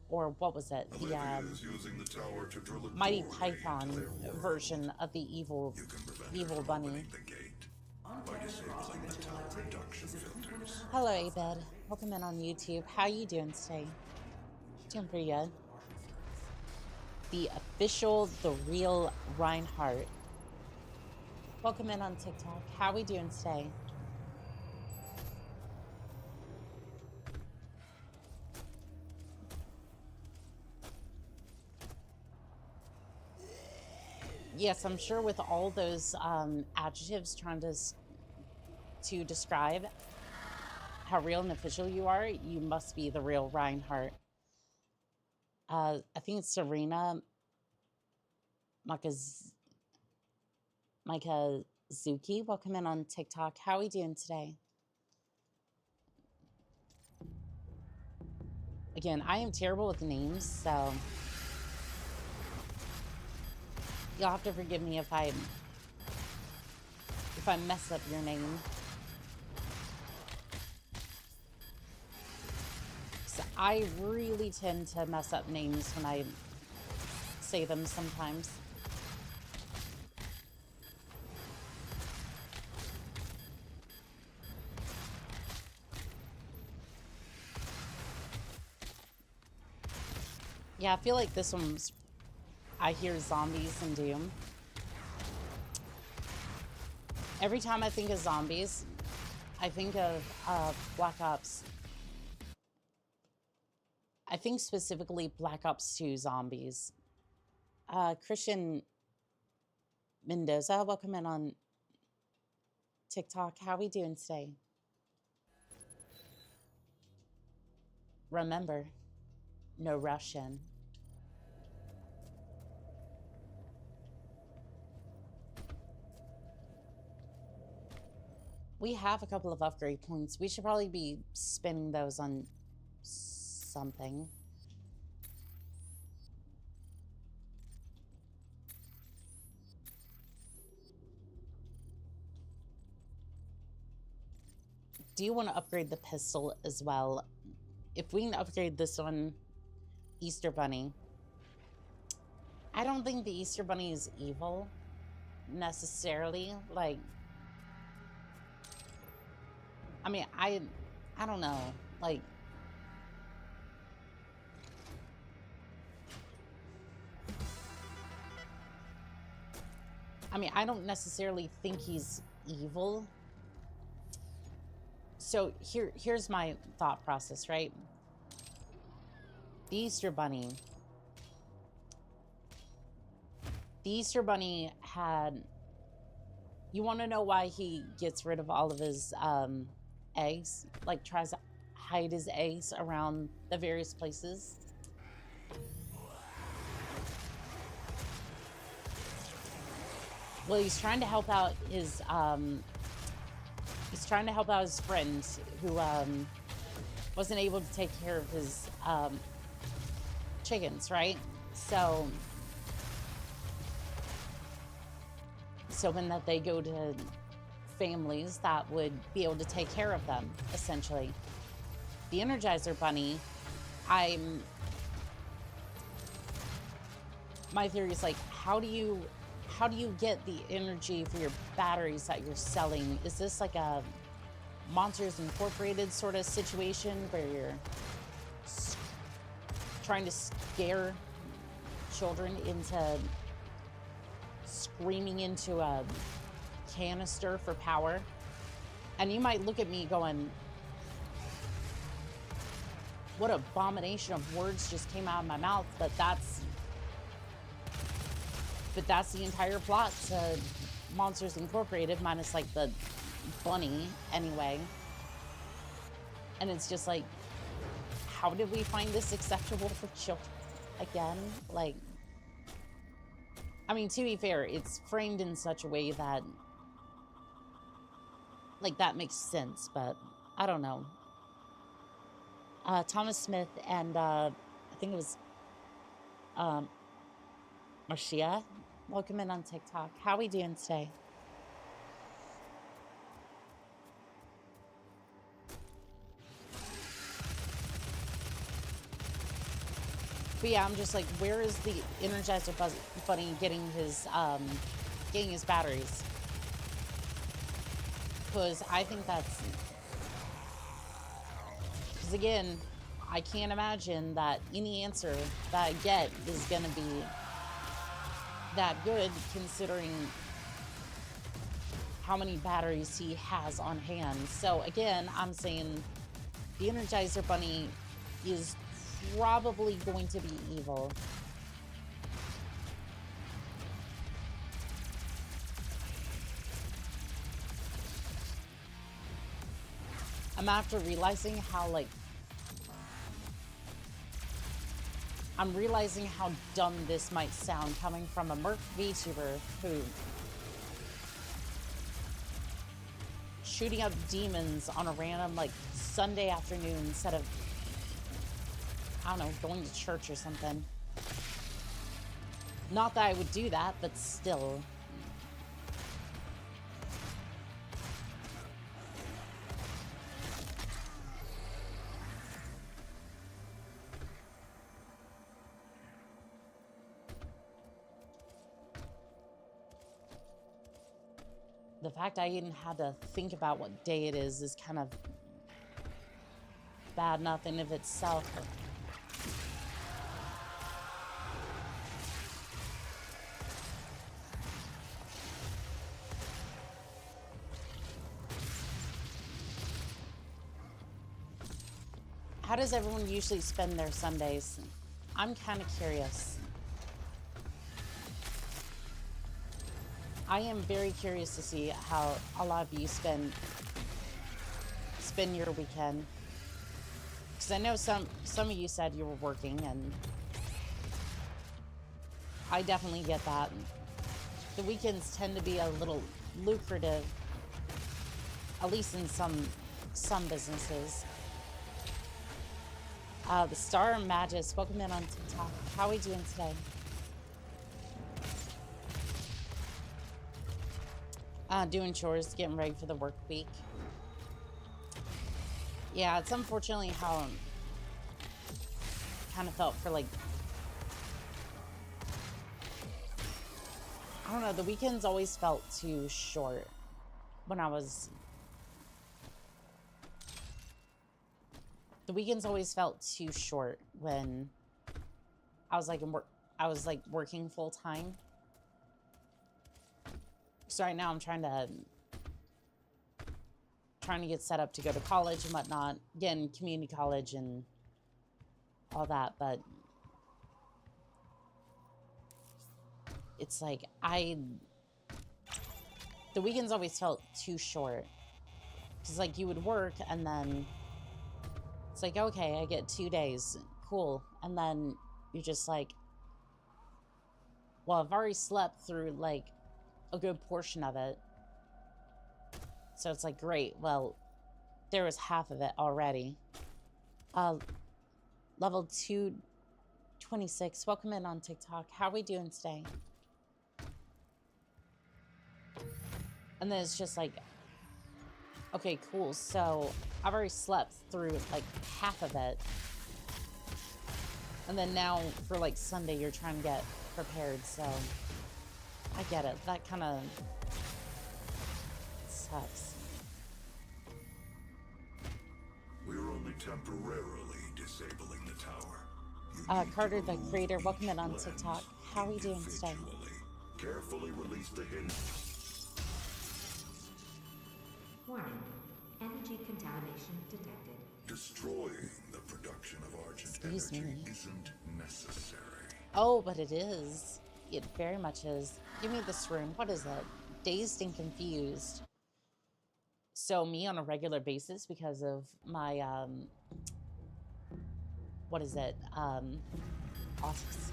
or what was it? The, Is using the tower to drill a Mighty doorway Python to their world. version of the Evil Bunny. Opening the gate by disabling the tower reduction filters. Hello, Abed. Welcome in on YouTube. How you doing today? Doing pretty good. The official, the real Reinhardt. Welcome in on TikTok. How we doing today? Yes, I'm sure with all those adjectives trying to describe how real and official you are, you must be the real Reinhardt. I think it's Serena Mikazuki. Welcome in on TikTok. How are we doing today? Again, I am terrible with names, so you'll have to forgive me if I mess up your name. So I really tend to mess up names when I say them sometimes. Yeah, I feel like this one's, I hear zombies and Doom. Every time I think of zombies, I think of Black Ops. I think specifically Black Ops 2 zombies. Christian Mendoza, welcome in on TikTok. How are we doing today? Remember, no Russian. We have a couple of upgrade points. We should probably be spending those on something. Do you want to upgrade the pistol as well? If we can upgrade this one, Easter Bunny. I don't think the Easter Bunny is evil, necessarily. Like, I mean, I don't know. Like, I mean, I don't necessarily think he's evil. So here's my thought process, right? The Easter Bunny had, you want to know why he gets rid of all of his eggs? Like, tries to hide his eggs around the various places? Well, he's trying to help out his friend who wasn't able to take care of his chickens, right? So when that they go to families that would be able to take care of them, essentially. The Energizer Bunny, my theory is like, how do you get the energy for your batteries that you're selling? Is this like a Monsters Incorporated sort of situation where you're trying to scare children into screaming into a canister for power? And you might look at me going, what abomination of words just came out of my mouth, but that's the entire plot to Monsters Incorporated, minus like the bunny anyway. And it's just like, how did we find this acceptable for children again? Like, I mean, to be fair, it's framed in such a way that like that makes sense, but I don't know. Thomas Smith and I think it was Marcia, welcome in on TikTok. How we doing today? But yeah, I'm just like, where is the Energizer Bunny getting his batteries? Because I think that's... Because again, I can't imagine that any answer that I get is going to be that good, considering how many batteries he has on hand. So again, I'm saying the Energizer Bunny is probably going to be evil. I'm after realizing how, like, I'm realizing how dumb this might sound coming from a Merc Vtuber who shooting up demons on a random, like, Sunday afternoon instead of, I don't know, going to church or something. Not that I would do that, but still. The fact I even had to think about what day it is kind of bad enough in of itself. How does everyone usually spend their Sundays? I'm kind of curious. I am very curious to see how a lot of you spend your weekend. Because I know some of you said you were working, and I definitely get that. The weekends tend to be a little lucrative, at least in some businesses. The Star Magis, welcome in on TikTok. How are we doing today? Doing chores, getting ready for the work week. Yeah, it's unfortunately how I kind of felt for, like, I don't know, the weekends always felt too short when I was... The weekends always felt too short when I was like working full time. So right now I'm trying to get set up to go to college and whatnot, again, community college and all that, but it's like the weekends always felt too short. Because like you would work and then it's like, okay, I get 2 days, cool, and then you're just like, well, I've already slept through like a good portion of it. So it's like, great, well, there was half of it already. Level 226, welcome in on TikTok. How are we doing today? And then it's just like, okay, cool. So I've already slept through like half of it. And then now for like Sunday, you're trying to get prepared. So I get it. That kind of sucks. We're only temporarily disabling the tower. Carter, the creator, welcome in on TikTok. How are you doing today? Carefully release the hinge. Warning. Energy contamination detected. Destroying the production of Argent Excuse energy me. isn't necessary. Oh, but it is. It very much is. Give me this room. What is it? Dazed and confused. So me on a regular basis because of my, what is it? Autism.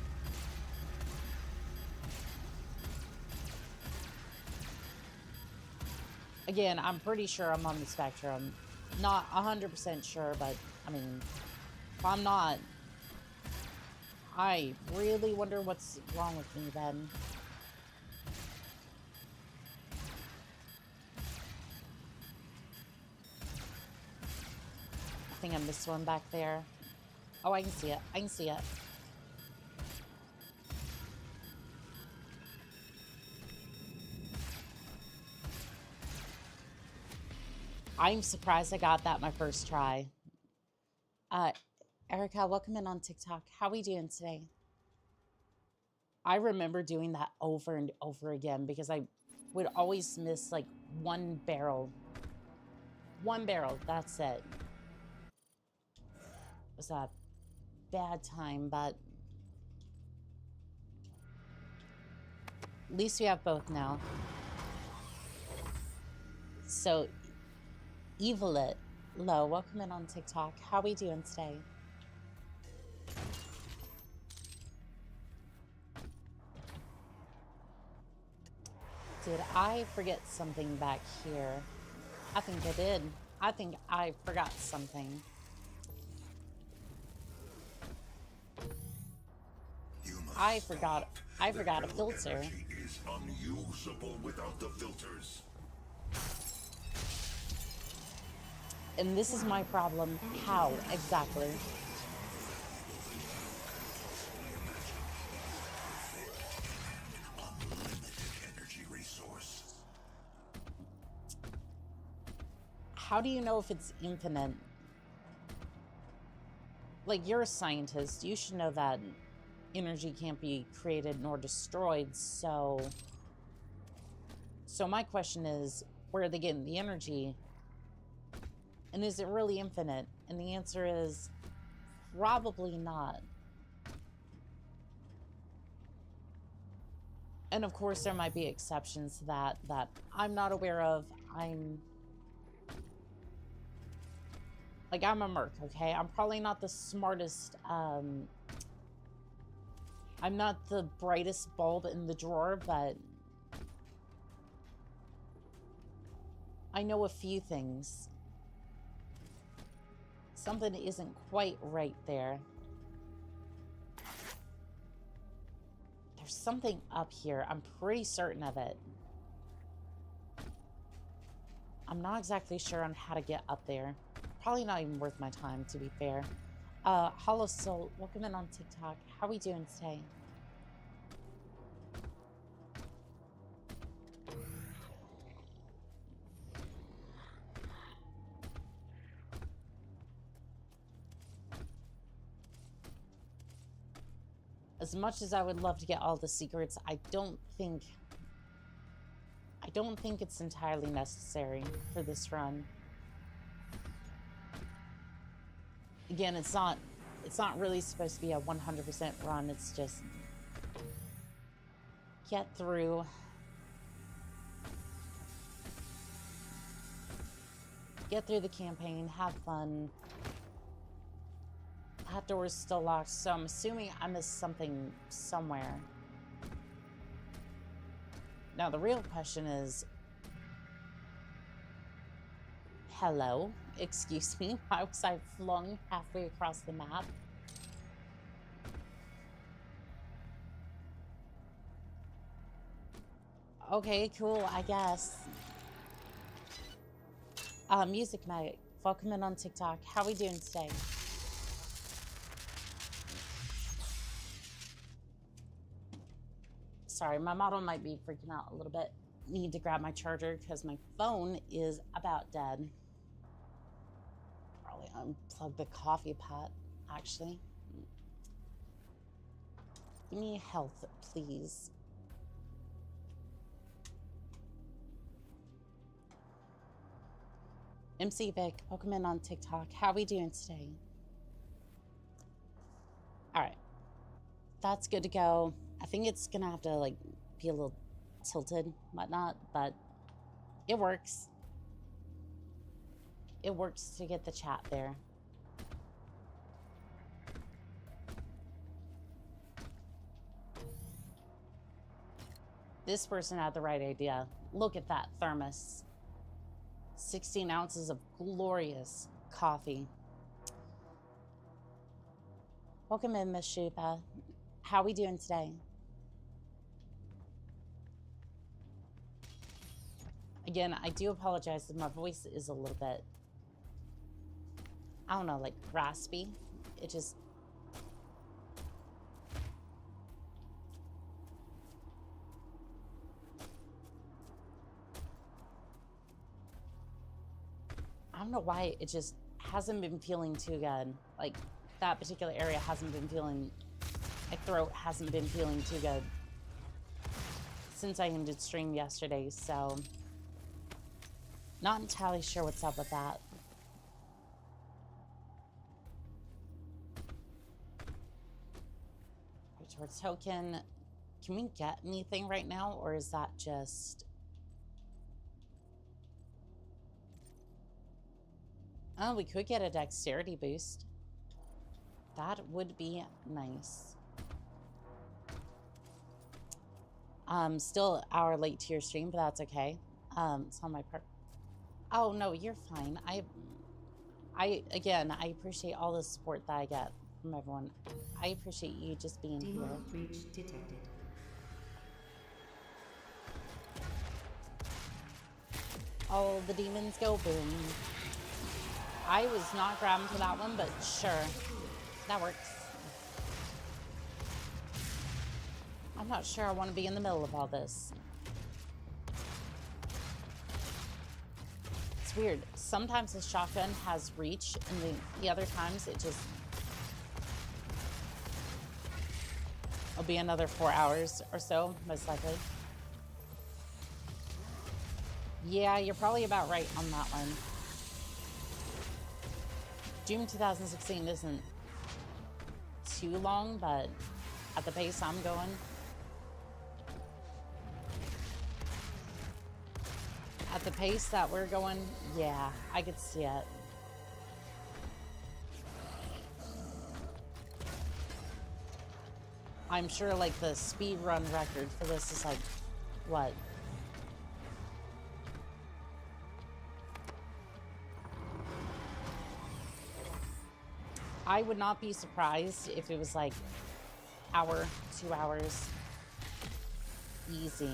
Again, I'm pretty sure I'm on the spectrum. Not 100% sure, but I mean, if I'm not, I really wonder what's wrong with me then. I think I missed one back there. Oh, I can see it. I can see it. I'm surprised I got that my first try. Erica, welcome in on TikTok. How are we doing today? I remember doing that over and over again because I would always miss like one barrel. One barrel, that's it. It was a bad time, but at least we have both now. So, Evilit, Low, welcome in on TikTok. How are we doing today? Did I forget something back here? I think I did. I think I forgot something. I forgot a filter. Energy is unusable without the filters. And this is my problem. How exactly? Energy resource. How do you know if it's infinite? Like, you're a scientist. You should know that energy can't be created nor destroyed. So my question is, where are they getting the energy? And is it really infinite? And the answer is probably not. And of course, there might be exceptions to that I'm not aware of. I'm a merc, okay? I'm probably not the smartest, I'm not the brightest bulb in the drawer, but I know a few things. Something isn't quite right there. There's something up here. I'm pretty certain of it. I'm not exactly sure on how to get up there. Probably not even worth my time, to be fair. Hollow Soul, welcome in on TikTok. How are we doing today? As much as I would love to get all the secrets, I don't think it's entirely necessary for this run. Again, it's not really supposed to be a 100% run. It's just get through. Get through the campaign, have fun. That door's still locked, so I'm assuming I missed something somewhere. Now, the real question is, hello, excuse me, why was I flung halfway across the map? Okay, cool, I guess. Music Mag, welcome in on TikTok. How we doing today? Sorry, my model might be freaking out a little bit. Need to grab my charger because my phone is about dead. Probably unplug the coffee pot, actually. Give me health, please. MC Vic, welcome in on TikTok. How we doing today? All right, that's good to go. I think it's gonna have to like be a little tilted, whatnot, but it works. It works to get the chat there. This person had the right idea. Look at that thermos. 16 ounces of glorious coffee. Welcome in, Miss Shupa. How we doing today? Again, I do apologize that my voice is a little bit, I don't know, like raspy. It just... I don't know why it just hasn't been feeling too good. Like, that particular area hasn't been feeling... My throat hasn't been feeling too good since I ended stream yesterday, so... Not entirely sure what's up with that. Retort token. Can we get anything right now, or is that just... Oh, we could get a dexterity boost. That would be nice. Still an hour late to your stream, but that's okay. It's on my part. Oh no, you're fine. Again, I appreciate all the support that I get from everyone. I appreciate you just being here. Demon breach detected. All the demons go boom. I was not grabbing for that one, but sure. That works. I'm not sure I want to be in the middle of all this. It's weird. Sometimes the shotgun has reach, and the other times it just... It'll be another 4 hours or so, most likely. Yeah, you're probably about right on that one. June 2016 isn't too long, but at the pace I'm going... At the pace that we're going, yeah, I could see it. I'm sure, like, the speed run record for this is, like, what? I would not be surprised if it was, like, hour, 2 hours. Easy.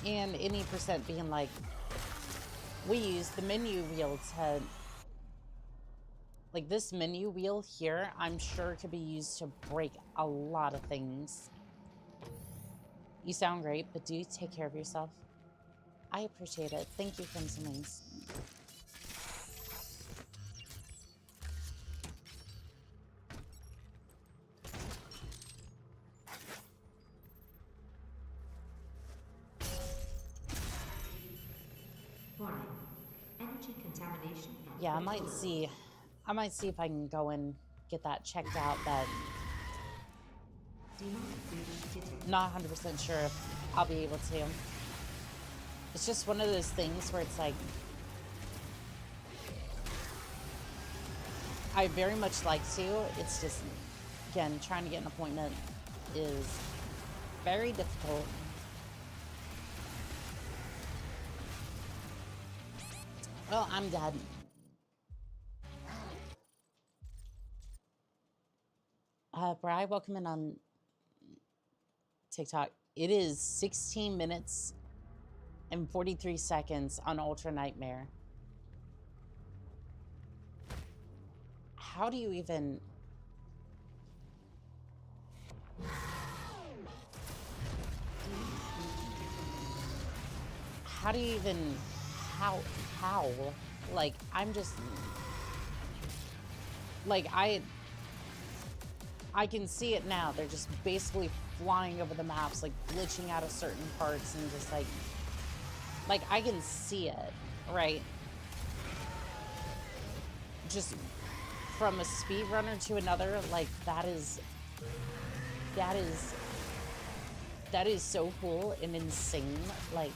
And any percent being like, we use the menu wheel to, like this menu wheel here, I'm sure could be used to break a lot of things. You sound great, but do take care of yourself. I appreciate it. Thank you, Crimson Wings. Warning. Energy contamination. Yeah, I might see if I can go and get that checked out, but not 100% sure if I'll be able to. It's just one of those things where it's like, I very much like to. It's just, again, trying to get an appointment is very difficult. Well, I'm dead. Bri, welcome in on TikTok. It is 16 minutes and 43 seconds on Ultra Nightmare. How do you even... How do you even... How? Like, I'm just... Like, I can see it now. They're just basically flying over the maps, like glitching out of certain parts and just like I can see it, right? Just from a speedrunner to another, like that is so cool and insane. Like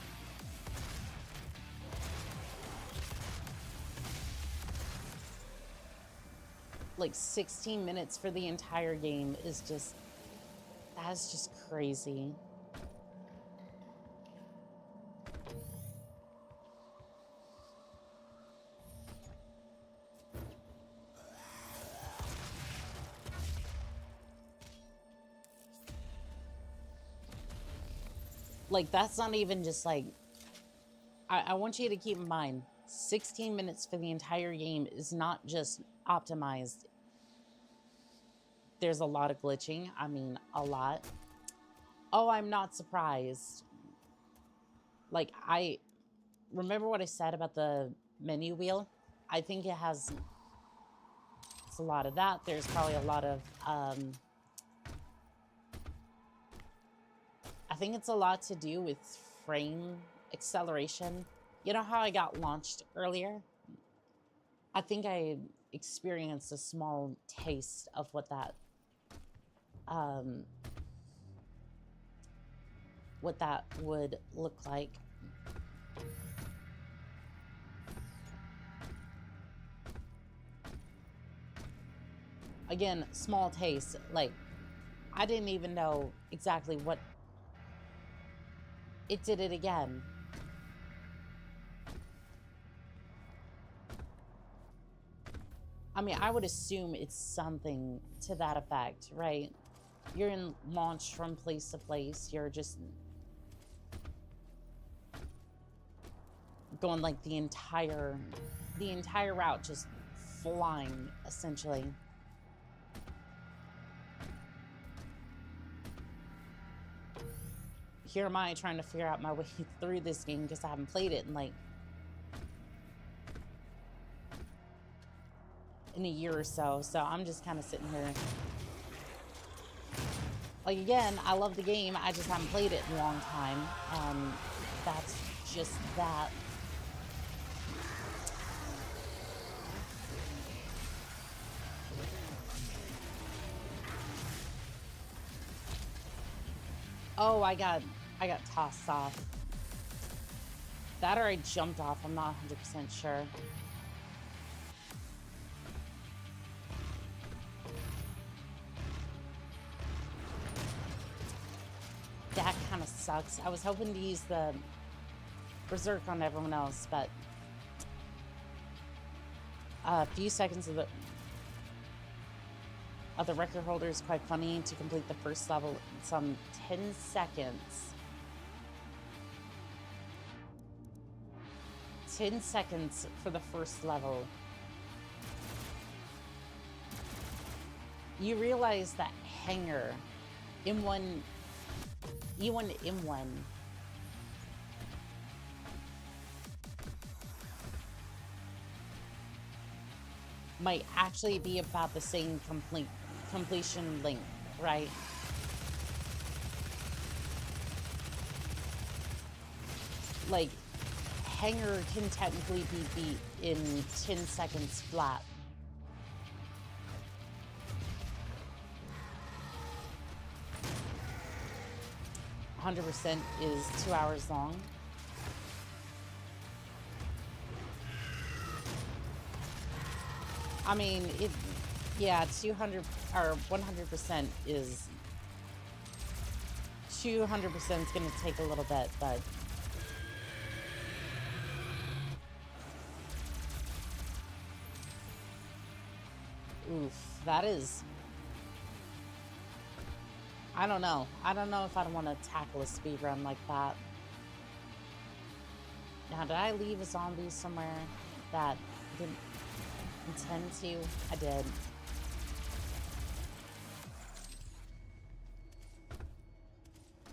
16 minutes for the entire game is just, that's just crazy. Like, that's not even just like, I want you to keep in mind, 16 minutes for the entire game is not just optimized. There's a lot of glitching. I mean, a lot. Oh, I'm not surprised. Like, I remember what I said about the menu wheel. I think it has, it's a lot of that. There's probably a lot of, I think it's a lot to do with frame acceleration. You know how I got launched earlier? I think I experienced a small taste of what that would look like. Again, small taste. Like, I didn't even know exactly what it did it again. I mean, I would assume it's something to that effect, right? You're in launch from place to place. You're just going like the entire route, just flying, essentially. Here am I trying to figure out my way through this game because I haven't played it in like in a year or so. So I'm just kind of sitting here. Like, again, I love the game. I just haven't played it in a long time. That's just that. Oh, I got tossed off. That or I jumped off. I'm not 100% sure. That kind of sucks. I was hoping to use the Berserk on everyone else, but a few seconds of the record holder is quite funny. To complete the first level, some 10 seconds. 10 seconds for the first level. You realize that hanger, M1, E1 to M1, might actually be about the same completion length, right? Like, hanger can technically be beat in 10 seconds flat. %, is 2 hours long. I mean, yeah, 200 or 100% is 200% is going to take a little bit, but oof, that is, I don't know. I don't know if I'd want to tackle a speedrun like that. Now, did I leave a zombie somewhere that I didn't intend to? I did.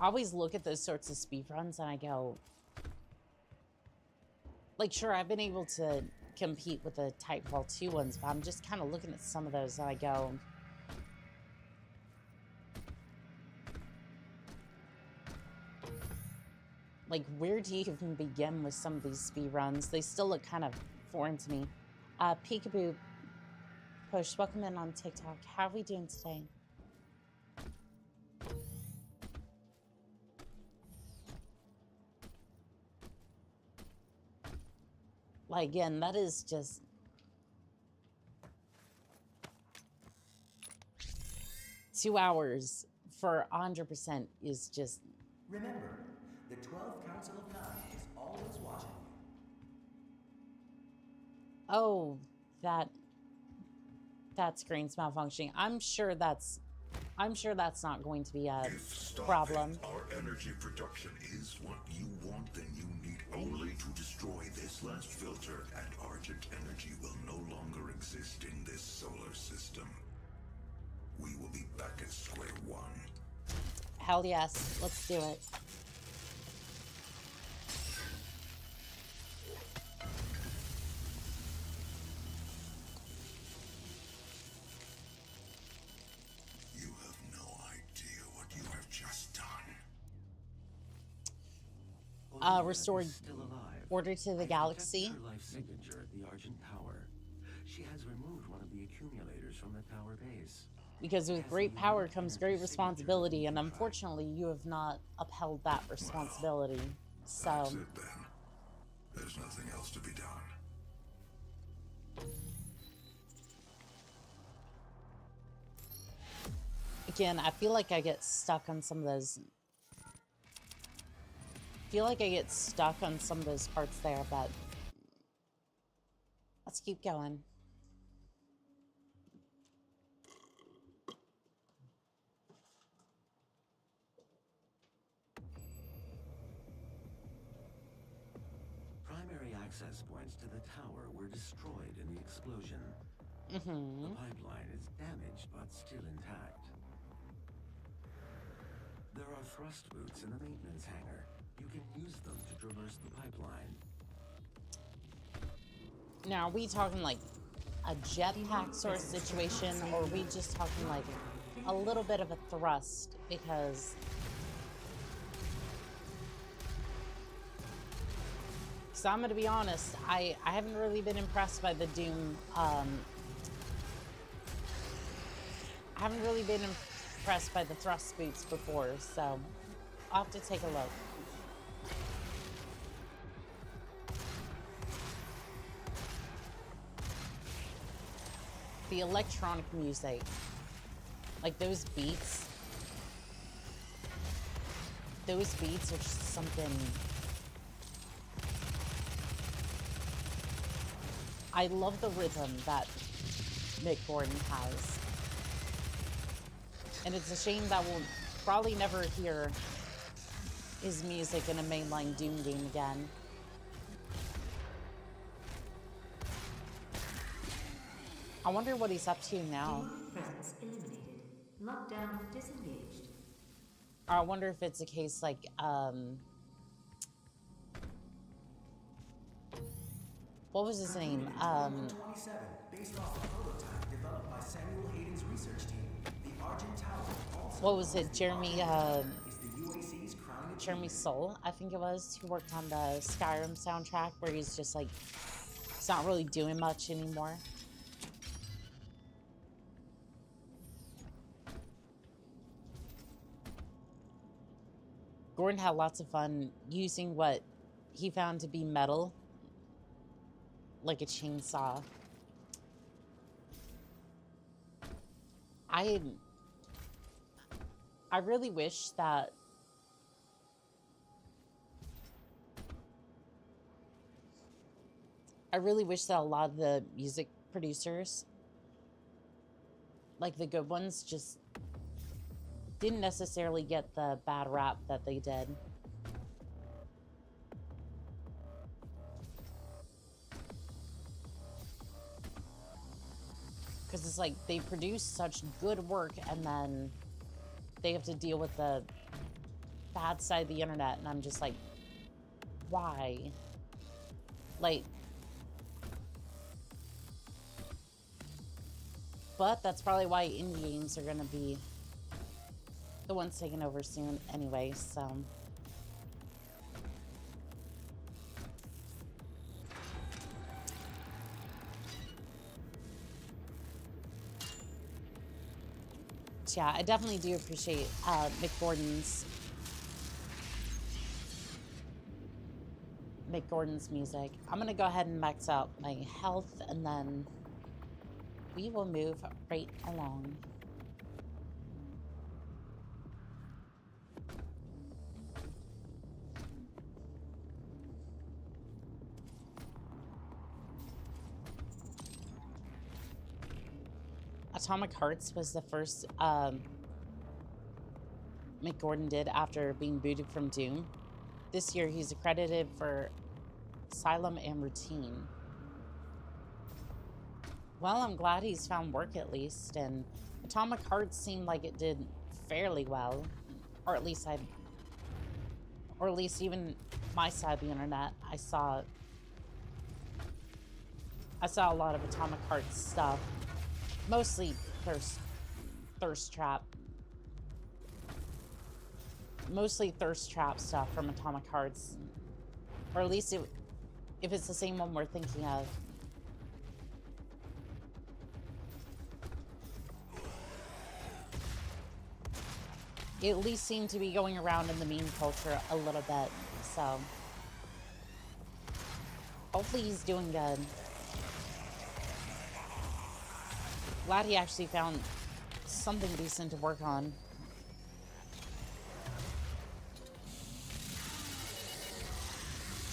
I always look at those sorts of speedruns and I go, like, sure, I've been able to compete with the Titanfall 2 ones, but I'm just kind of looking at some of those and I go, like, where do you even begin with some of these speedruns? They still look kind of foreign to me. Peekaboo Push, welcome in on TikTok. How are we doing today? Like, again, that is just... $2 hours for 100% is just... Remember, the 12 Council of Nine is always watching you. Oh, that screen's malfunctioning. I'm sure that's not going to be a problem. Our energy production is what you want, then you need only to destroy this last filter, and Argent energy will no longer exist in this solar system. We will be back at square one. Hell yes, let's do it. You have no idea what you have just done. Restored Still alive. order to the galaxy. Her life signature at the Argent Tower. She has removed one of the accumulators from the tower base. Because with great power comes great responsibility, and unfortunately, you have not upheld that responsibility. That's So, it then. There's nothing else to be done. again, I feel like I get stuck on some of those. I feel like I get stuck on some of those parts there, but let's keep going. Primary access points to the tower were destroyed in the explosion. The pipeline is damaged but still intact. There are thrust boots in the maintenance hangar. You can use them to traverse the pipeline. Now, are we talking like a jetpack sort of situation, or are we just talking like a little bit of a thrust? Because I'm going to be honest, I haven't really been impressed by the Doom. I haven't really been impressed by the thrust boots before, so I'll have to take a look. The electronic music, like those beats are just something. I love the rhythm that Mick Gordon has. And it's a shame that we'll probably never hear his music in a mainline Doom game again. I wonder what he's up to now. Presence eliminated. Lockdown disengaged. I wonder if it's a case like, what was his name? 27, based off a prototype developed by Samuel Hayden's research team. The Argent Tower, also What was it? Jeremy, is the UAC's crowning Jeremy Soule, I think it was, who worked on the Skyrim soundtrack, where he's just like, he's not really doing much anymore. Gordon had lots of fun using what he found to be metal, like a chainsaw, I really wish that a lot of the music producers, like the good ones, just didn't necessarily get the bad rap that they did. Because it's like they produce such good work and then they have to deal with the bad side of the internet, and I'm just like, why? Like, but that's probably why indie games are gonna be the ones taking over soon anyway, so. Yeah, I definitely do appreciate Mick Gordon's music. I'm gonna go ahead and max out my health, and then we will move right along. Atomic Hearts was the first Mick Gordon did after being booted from Doom. This year, he's accredited for Asylum and Routine. Well, I'm glad he's found work at least, and Atomic Hearts seemed like it did fairly well, or at least even my side of the internet. I saw a lot of Atomic Hearts stuff, mostly thirst trap. Mostly thirst trap stuff from Atomic Hearts, or at least if it's the same one we're thinking of. It at least seemed to be going around in the meme culture a little bit, so hopefully he's doing good. Glad he actually found something decent to work on.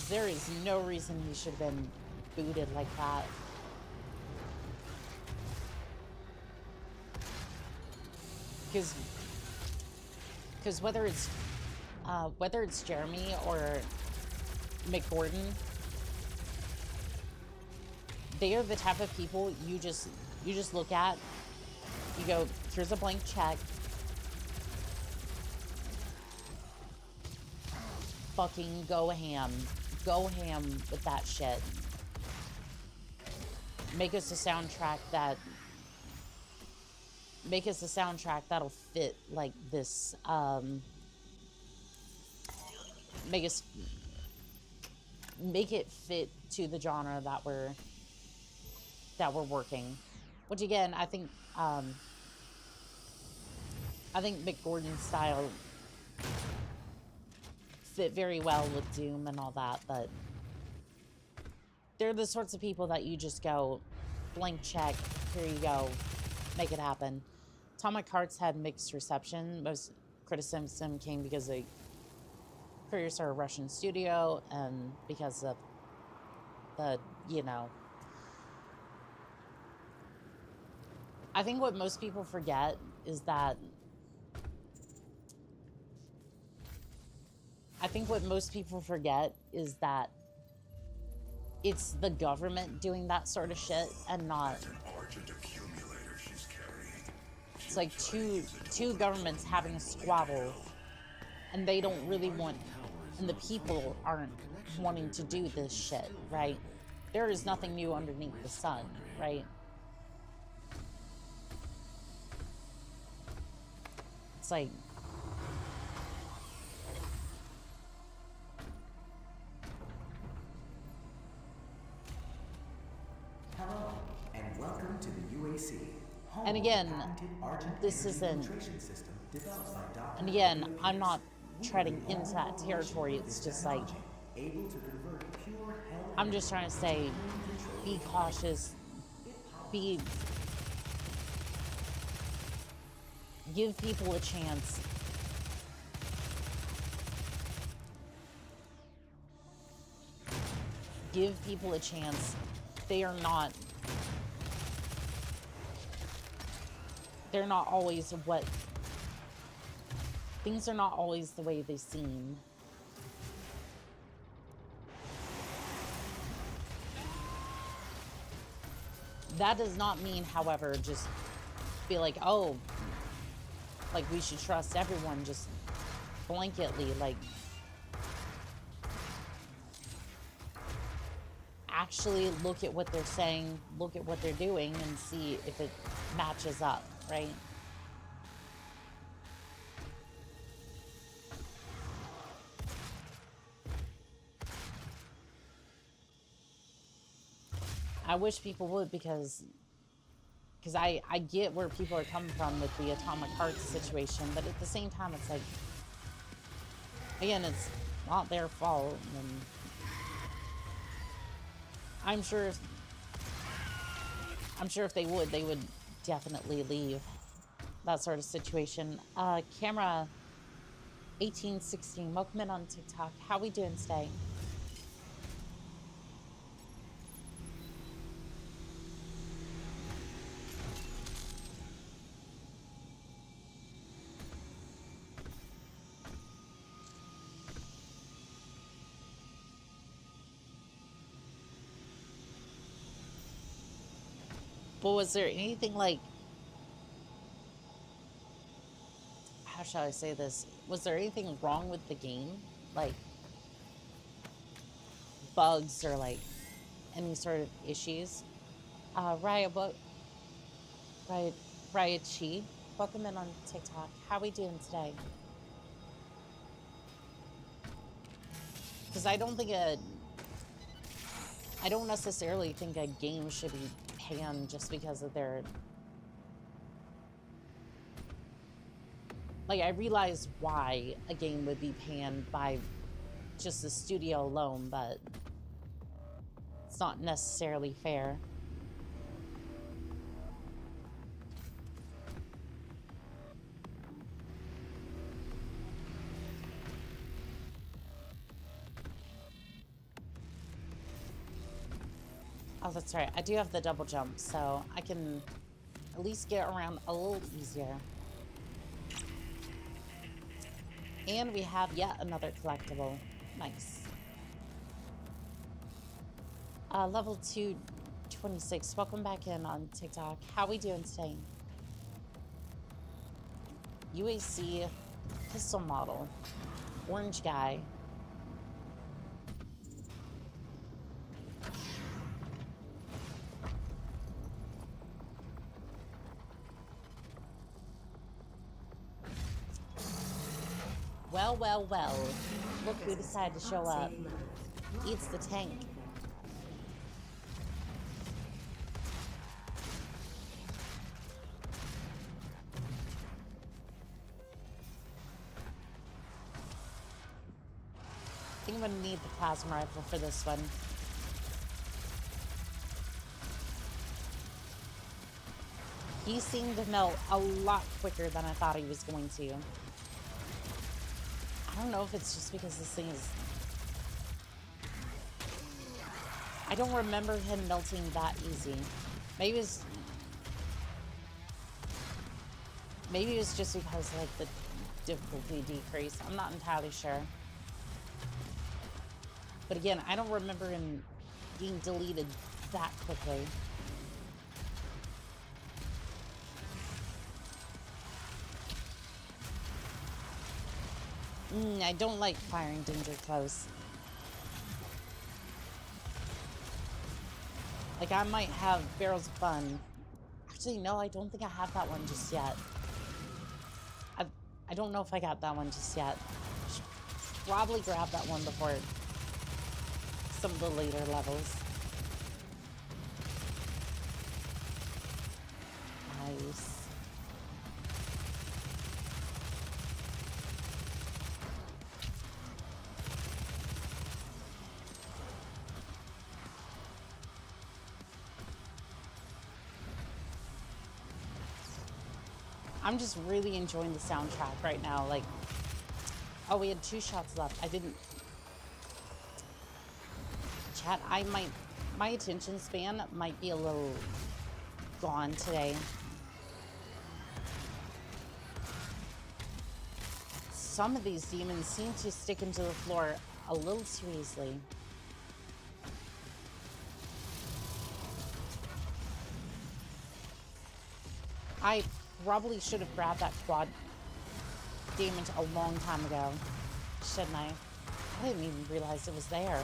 There is no reason he should have been booted like that. Because whether it's Jeremy or Mick Gordon, they are the type of people you just look at, you go, here's a blank check, fucking go ham with that shit. Make us a soundtrack that'll fit like this, make it fit to the genre that we're working. Which again, I think Mick Gordon's style fit very well with Doom and all that, but they're the sorts of people that you just go, blank check, here you go, make it happen. Atomic Hearts had mixed reception. Most criticism came because they produced a Russian studio and because of the, I think what most people forget is that it's the government doing that sort of shit and not. It's like two governments having a squabble, and they don't really want, and the people aren't wanting to do this shit, right? There is nothing new underneath the sun, right? It's like, Hello, and welcome to the UAC. and again, this isn't, and again, I'm not treading into that territory. It's just like, I'm just trying to say, be cautious, be Give people a chance. Give people a chance. They are not... They're not always what... Things are not always the way they seem. That does not mean, however, just be like, oh, like we should trust everyone just blanketly, like actually look at what they're saying, look at what they're doing, and see if it matches up, right? I wish people would, because I get where people are coming from with the Atomic Hearts situation, but at the same time, it's like, again, it's not their fault, and I'm sure if they would definitely leave that sort of situation. Camera 1816, welcome in on TikTok. How we doing today? But was there anything like, how shall I say this? Was there anything wrong with the game? Like bugs or like any sort of issues? Riot Chi, welcome in on TikTok. How we doing today? Because I don't necessarily think a game should be panned just because of their... Like, I realize why a game would be panned by just the studio alone, but it's not necessarily fair. Oh, that's right. I do have the double jump, so I can at least get around a little easier. And we have yet another collectible. Nice. Level 226. Welcome back in on TikTok. How we doing today? UAC pistol model. Orange guy. Well. Look who decided to show up. It's the tank. I think I'm gonna need the plasma rifle for this one. He seemed to melt a lot quicker than I thought he was going to. I don't know if it's just because this thing is... I don't remember him melting that easy. Maybe it's just because, like, the difficulty decrease. I'm not entirely sure. But again, I don't remember him being deleted that quickly. I don't like firing danger close. Like, I might have barrels of fun. Actually, no, I don't think I have that one just yet. I don't know if I got that one just yet. I should probably grab that one before some of the later levels. Nice. I'm just really enjoying the soundtrack right now. Like, oh, we had 2 shots left. I didn't... Chat, my attention span might be a little gone today. Some of these demons seem to stick into the floor a little too easily. I probably should have grabbed that quad damage a long time ago, shouldn't I? I didn't even realize it was there.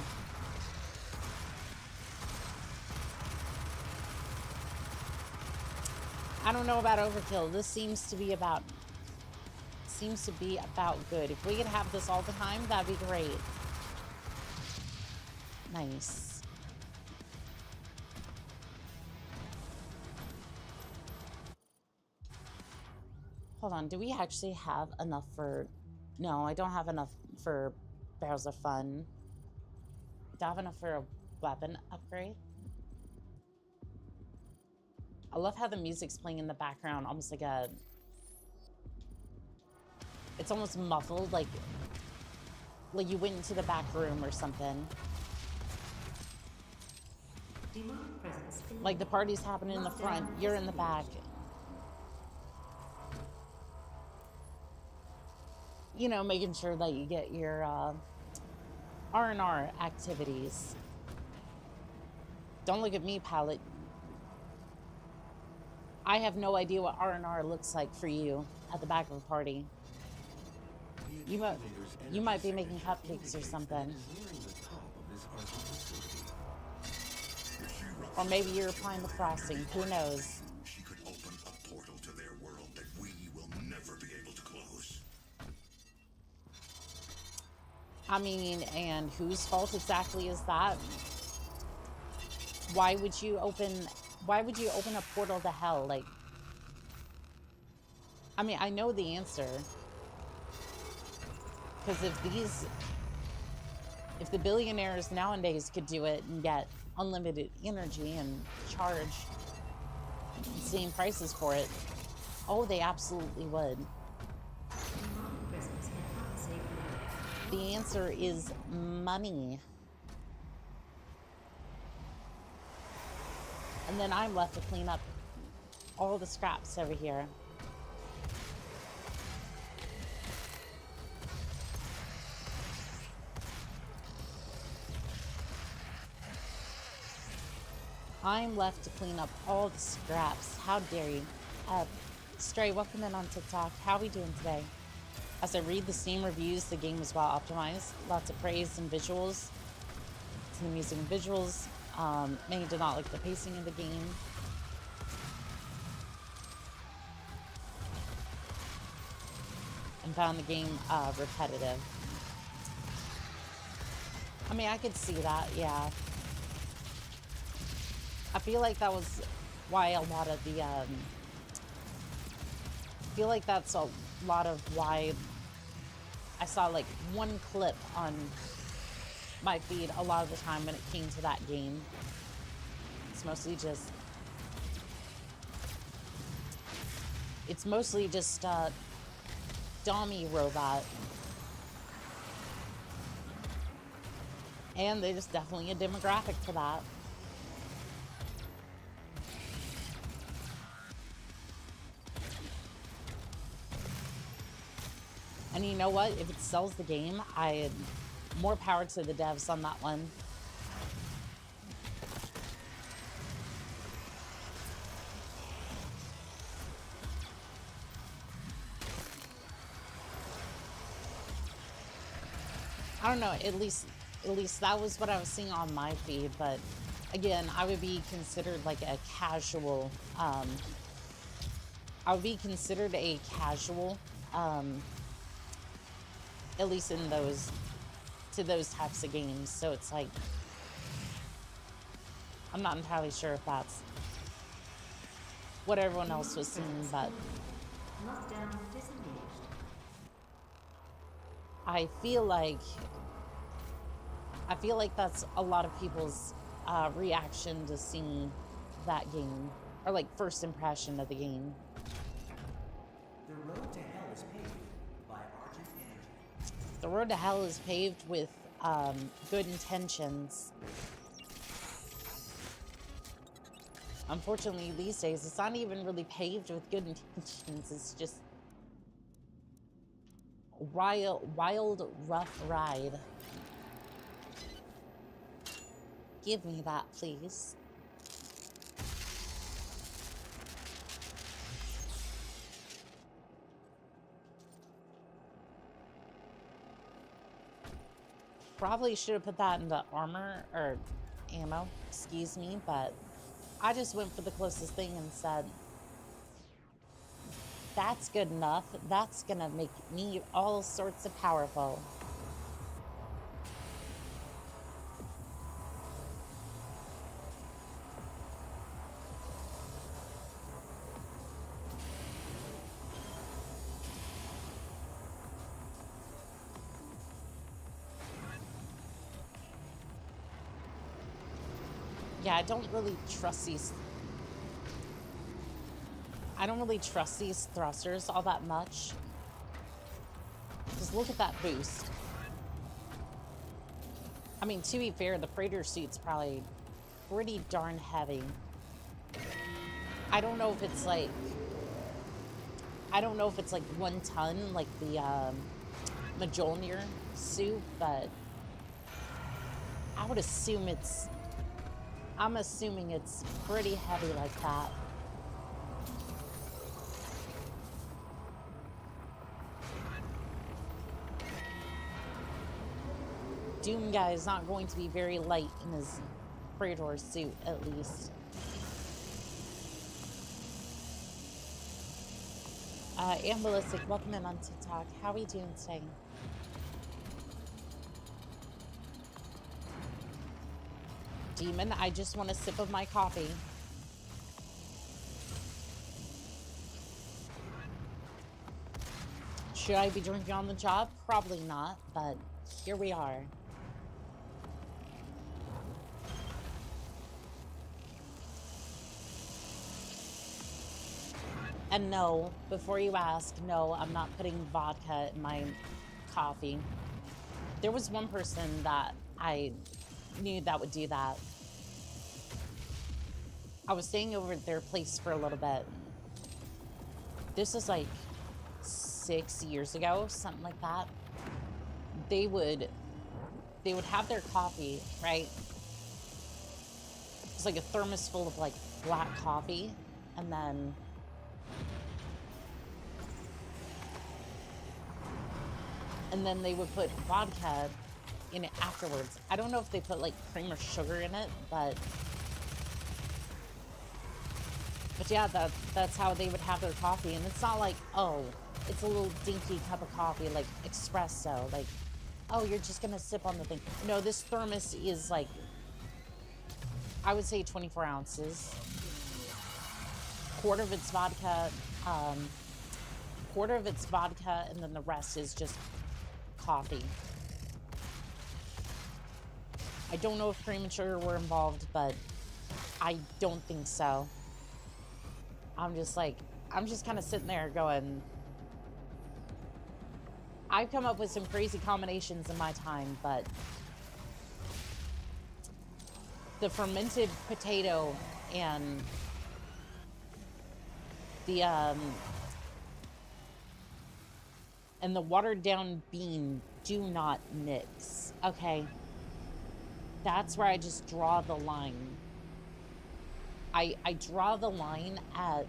I don't know about overkill. This seems to be about good. If we could have this all the time, that'd be great. Nice. Hold on, do we actually have enough for... No, I don't have enough for Barrels of Fun. Do I have enough for a weapon upgrade? I love how the music's playing in the background, almost like a... It's almost muffled, like you went into the back room or something. Like the party's happening in the front, you're in the back. You know, making sure that you get your R&R activities. Don't look at me, palette. I have no idea what R&R looks like for you at the back of a party. You might be making cupcakes or something. Or maybe you're applying the frosting. Who knows? She could open a portal to their world that we will never be able to close. I mean, and whose fault exactly is that? Why would you open a portal to hell? Like, I mean, I know the answer. Because if the billionaires nowadays could do it and get unlimited energy and charge insane prices for it, oh, they absolutely would. The answer is money. And then I'm left to clean up all the scraps over here. I'm left to clean up all the scraps. How dare you? Stray, welcome in on TikTok. How are we doing today? As I read the Steam reviews, the game was well optimized. Lots of praise and visuals. To the music and visuals. Many did not like the pacing of the game. And found the game repetitive. I mean, I could see that, yeah. I feel like that was why a lot of the, I feel like that's a lot of why I saw like one clip on my feed a lot of the time when it came to that game. It's mostly just dummy robot. And there's definitely a demographic for that. And you know what? If it sells the game, more power to the devs on that one. I don't know, at least that was what I was seeing on my feed, but again, I would be considered like a casual, I would be considered a casual, at least in those types of games. So it's like, I'm not entirely sure if that's what everyone else was seeing, but I feel like that's a lot of people's reaction to seeing that game, or like first impression of the game. The road to hell is paved by Argent Energy. The road to hell is paved with good intentions. Unfortunately, these days, it's not even really paved with good intentions. It's just wild, rough ride. Give me that, please. Probably should have put that in the armor or ammo, excuse me, but I just went for the closest thing and said, that's good enough. That's gonna make me all sorts of powerful. Yeah, I don't really trust these. I don't really trust these thrusters all that much. Just look at that boost. I mean, to be fair, the freighter suit's probably pretty darn heavy. I don't know if it's like... I don't know if it's like 1 ton, like the Mjolnir suit, but I would assume it's... I'm assuming it's pretty heavy like that. Doom guy is not going to be very light in his Praetor suit, at least. Ambullistic, welcome in on TikTok. How are we doing today? Demon, I just want a sip of my coffee. Should I be drinking on the job? Probably not, but here we are. And no, before you ask, no, I'm not putting vodka in my coffee. There was one person that I knew that would do that. I was staying over at their place for a little bit. This was like 6 years ago, something like that. They would have their coffee, right? It's like a thermos full of like black coffee, and then they would put vodka in it afterwards. I don't know if they put like cream or sugar in it, but yeah, that's how they would have their coffee. And it's not like, oh, it's a little dinky cup of coffee, like espresso, like, oh, you're just gonna sip on the thing. No, this thermos is like, I would say 24 ounces. Quarter of it's vodka, and then the rest is just coffee. I don't know if cream and sugar were involved, but I don't think so. I'm just kind of sitting there going, I've come up with some crazy combinations in my time, but the fermented potato and the watered down bean do not mix, okay? That's where I just draw the line. I draw the line at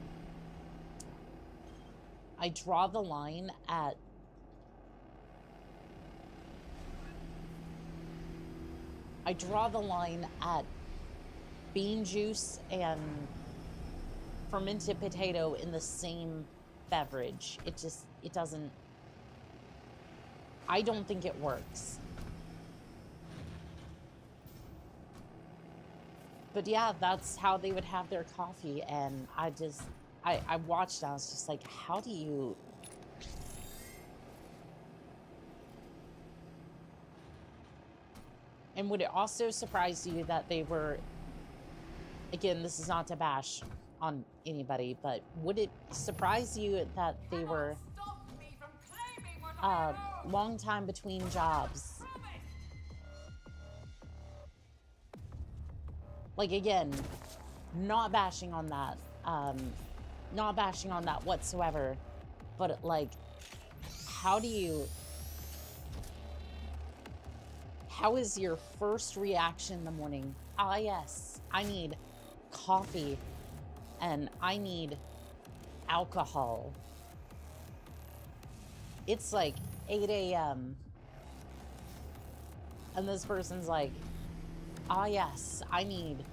bean juice and fermented potato in the same beverage. It doesn't, I don't think it works. But yeah, that's how they would have their coffee, and I watched it, I was just like, how do you... And would it also surprise you that they were, again, this is not to bash on anybody, but would it surprise you that they were long time between jobs? Like, again, not bashing on that, whatsoever, but like, how is your first reaction in the morning? Ah, yes, I need coffee and I need alcohol. It's like 8 a.m. and this person's like, ah, yes, I need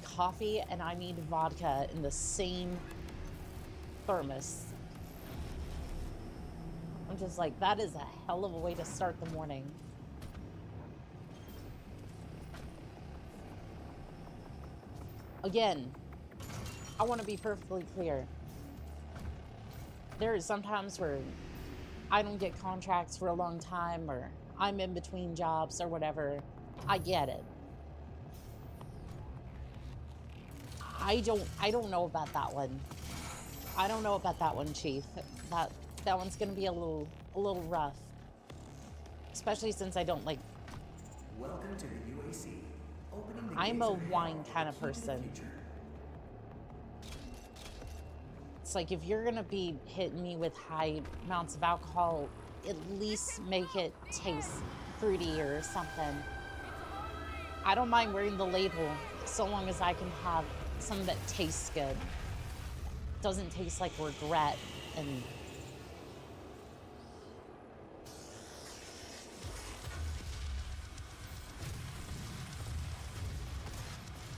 coffee and I need vodka in the same thermos. I'm just like, that is a hell of a way to start the morning. Again, I want to be perfectly clear. There are some times where I don't get contracts for a long time, or I'm in between jobs or whatever. I get it. I don't know about that one. I don't know about that one, Chief. That one's gonna be a little rough. Especially since I don't like. Welcome to the UAC. Opening the I'm gates a of hell wine to kind the of key to the person. future. It's like, if you're gonna be hitting me with high amounts of alcohol, at least make it taste fruity or something. I don't mind wearing the label so long as I can have something that tastes good. Doesn't taste like regret and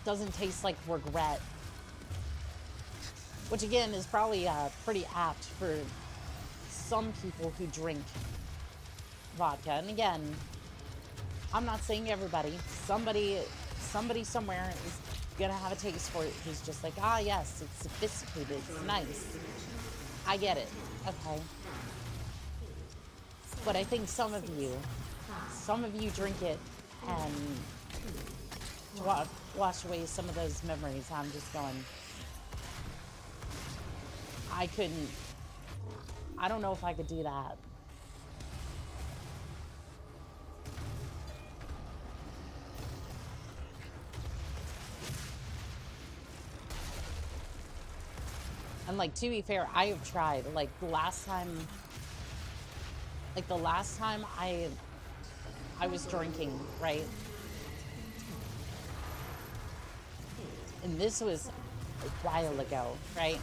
doesn't taste like regret. Which again is probably pretty apt for some people who drink vodka. And again, I'm not saying everybody. Somebody somewhere is gonna have a taste for it who's just like, ah, yes, it's sophisticated, it's nice. I get it, okay. But I think some of you drink it and to wash away some of those memories. I'm just going, I don't know if I could do that. And like, to be fair, I have tried. Like the last time I was drinking, right? And this was a while ago, right?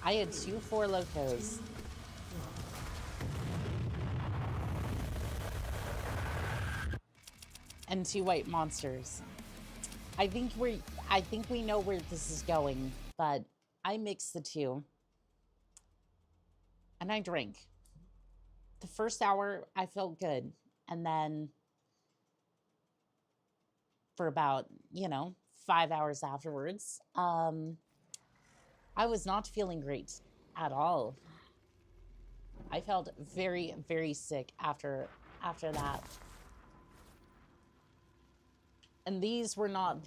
I had 2 Four Locos. And 2 White Monsters. I think we know where this is going, but I mix the 2. And I drink. The first hour, I felt good. And then for about, 5 hours afterwards, I was not feeling great at all. I felt very, very sick after that. And these were not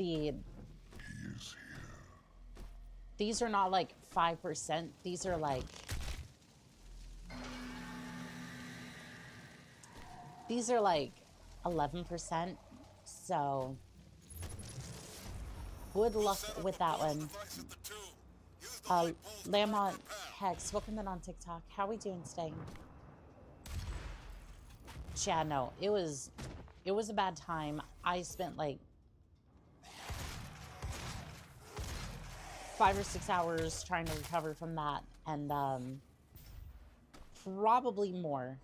these are not like 5%. These are like, these are like 11%. So good luck with that one. Lamont Hex, welcome in on TikTok. How are we doing today? Yeah, no, it was a bad time. I spent like 5 or 6 hours trying to recover from that, and probably more.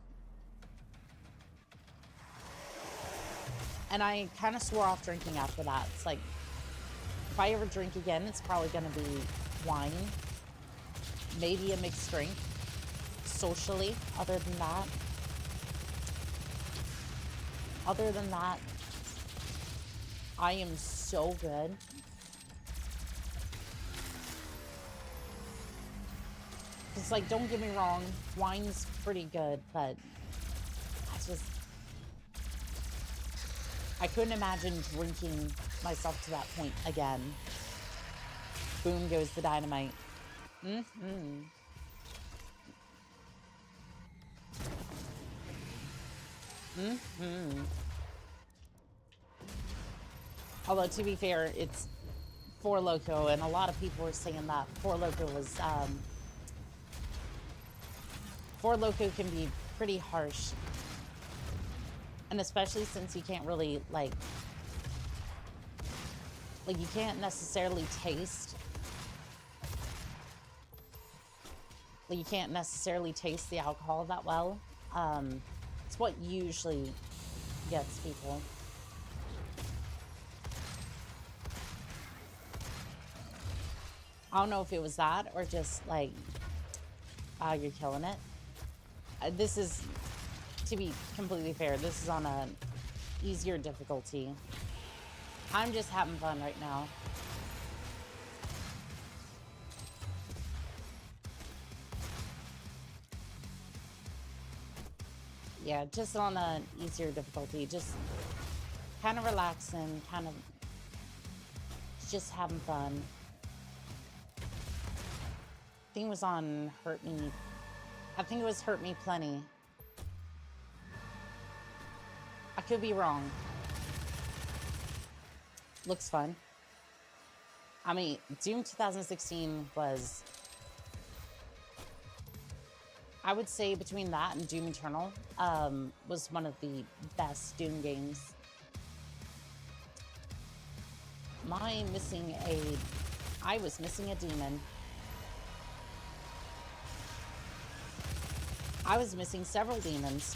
And I kind of swore off drinking after that. It's like, if I ever drink again, it's probably going to be wine, maybe a mixed drink, socially. Other than that, I am so good. It's like, don't get me wrong, wine's pretty good, but I couldn't imagine drinking myself to that point again. Boom goes the dynamite. Although, to be fair, it's Four Loko, and a lot of people were saying that Four Loko was, Four Loko can be pretty harsh. And especially since you can't really, like you can't necessarily taste. Like, you can't necessarily taste the alcohol that well. It's what usually gets people. I don't know if it was that or just like, you're killing it. This is, to be completely fair, this is on a easier difficulty. I'm just having fun right now. Yeah, just on an easier difficulty. Just kind of relaxing, kind of just having fun. I think it was on Hurt Me. I think it was Hurt Me Plenty. I could be wrong. Looks fun. I mean, Doom 2016 was, I would say between that and Doom Eternal, was one of the best Doom games. I was missing a demon. I was missing several demons.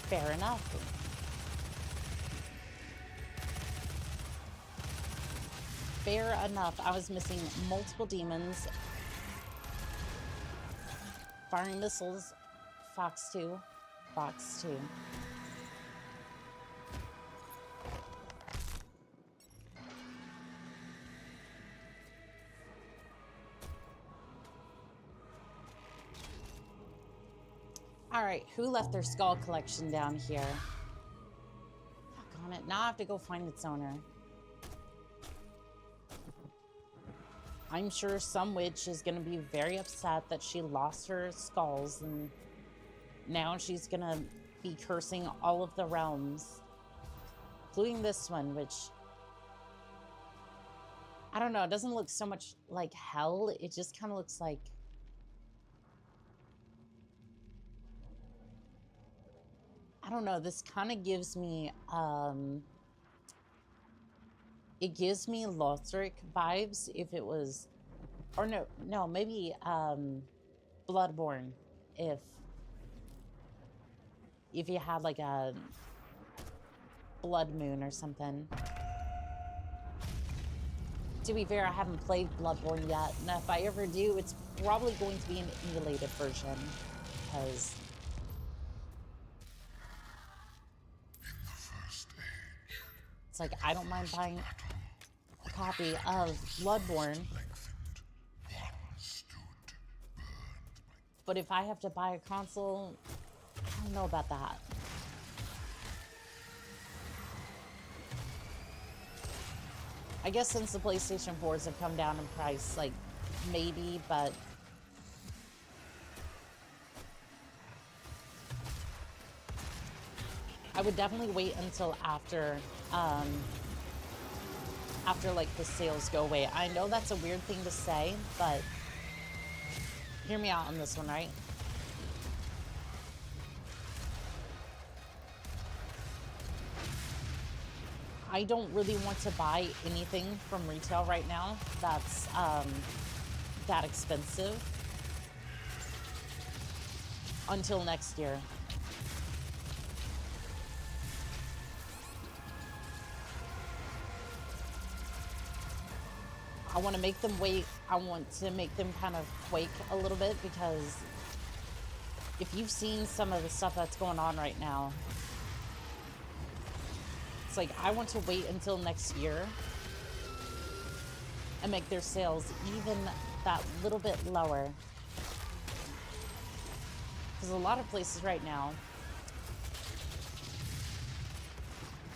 Fair enough. Fair enough. I was missing multiple demons. Firing missiles. Fox 2. Fox 2. Alright, who left their skull collection down here? Fuck on it. Now I have to go find its owner. I'm sure some witch is going to be very upset that she lost her skulls, and now she's going to be cursing all of the realms, including this one, which, I don't know, it doesn't look so much like hell. It just kind of looks like, I don't know, this kind of gives me, it gives me Lothric vibes if it was, or no, maybe Bloodborne, if you had like a Blood Moon or something. To be fair, I haven't played Bloodborne yet, and if I ever do, it's probably going to be an emulated version, because it's like, I don't mind buying a copy of Bloodborne, but if I have to buy a console, I don't know about that. I guess since the PlayStation 4s have come down in price, like, maybe, but I would definitely wait until after like the sales go away. I know that's a weird thing to say, but hear me out on this one, right? I don't really want to buy anything from retail right now that's that expensive until next year. I want to make them wait. I want to make them kind of quake a little bit, because if you've seen some of the stuff that's going on right now, it's like, I want to wait until next year and make their sales even that little bit lower. Because a lot of places right now,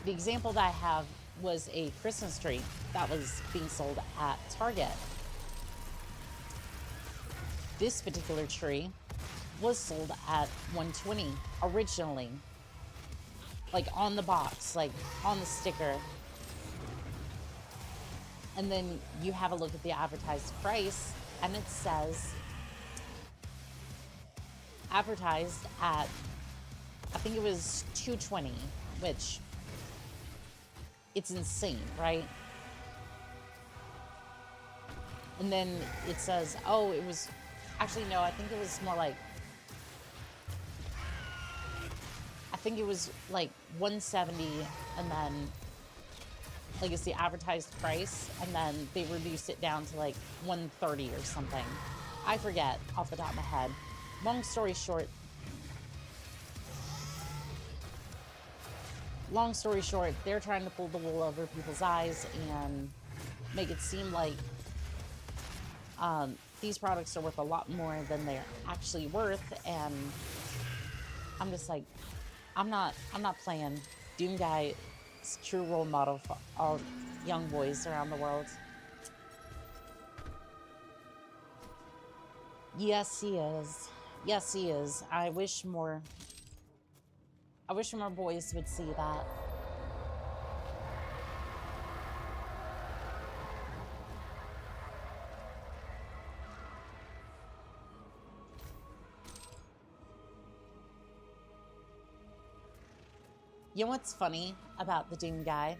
the example that I have was a Christmas tree. that was being sold at Target. This particular tree was sold at $120 originally. Like on the box, like on the sticker. And then you have a look at the advertised price and it says advertised at, I think it was $220, which it's insane, right? And then it says, oh, it was, actually no, I think it was more like, I think it was like $170 and then like it's the advertised price and then they reduced it down to like $130 or something. I forget off the top of my head. Long story short, they're trying to pull the wool over people's eyes and make it seem like these products are worth a lot more than they're actually worth, and I'm just like, I'm not playing. Doom Guy is a true role model for all young boys around the world. Yes, he is. Yes, he is. I wish more boys would see that. You know what's funny about the Doom Guy?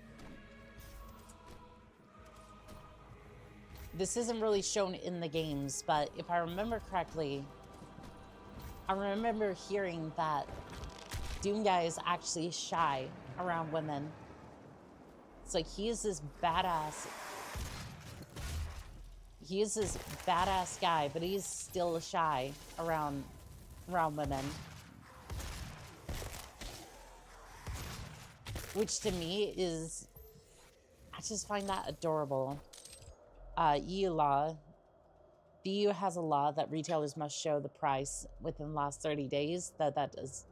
This isn't really shown in the games, but if I remember correctly, I remember hearing that Doom Guy is actually shy around women. It's like he is this badass guy, but he's still shy around women. Which to me is, I just find that adorable. EU law. The EU has a law that retailers must show the price within the last 30 days. That does,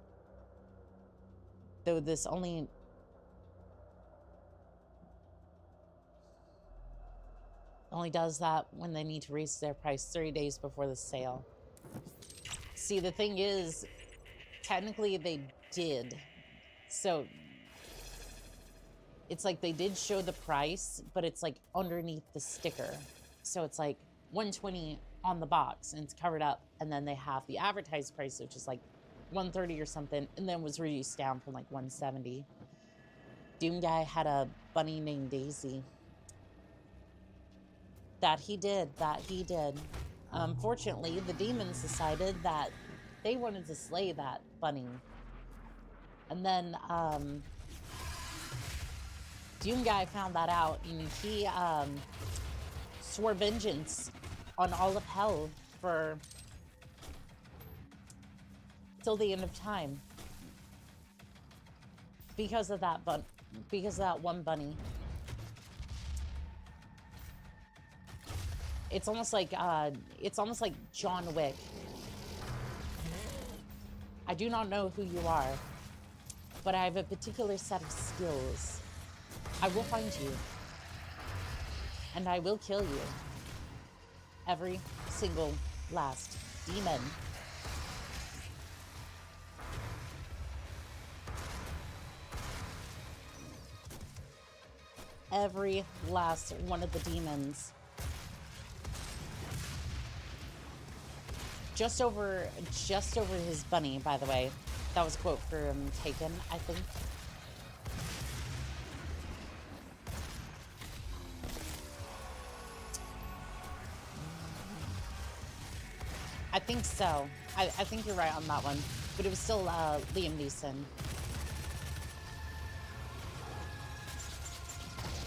though this only does that when they need to raise their price 30 days before the sale. See, the thing is, technically they did. So it's like they did show the price, but it's like underneath the sticker. So it's like $120 on the box and it's covered up. And then they have the advertised price, which is like $130 or something, and then was reduced down from like $170. Doom Guy had a bunny named Daisy. That he did. Unfortunately, the demons decided that they wanted to slay that bunny. And then, Doom Guy found that out, and he swore vengeance on all of hell for till the end of time because of that one bunny. It's almost like John Wick. I do not know who you are, but I have a particular set of skills. I will find you, and I will kill you. Every single last demon. Every last one of the demons. Just over his bunny, by the way. That was a quote from Taken, I think. I think so. I think you're right on that one. But it was still Liam Neeson.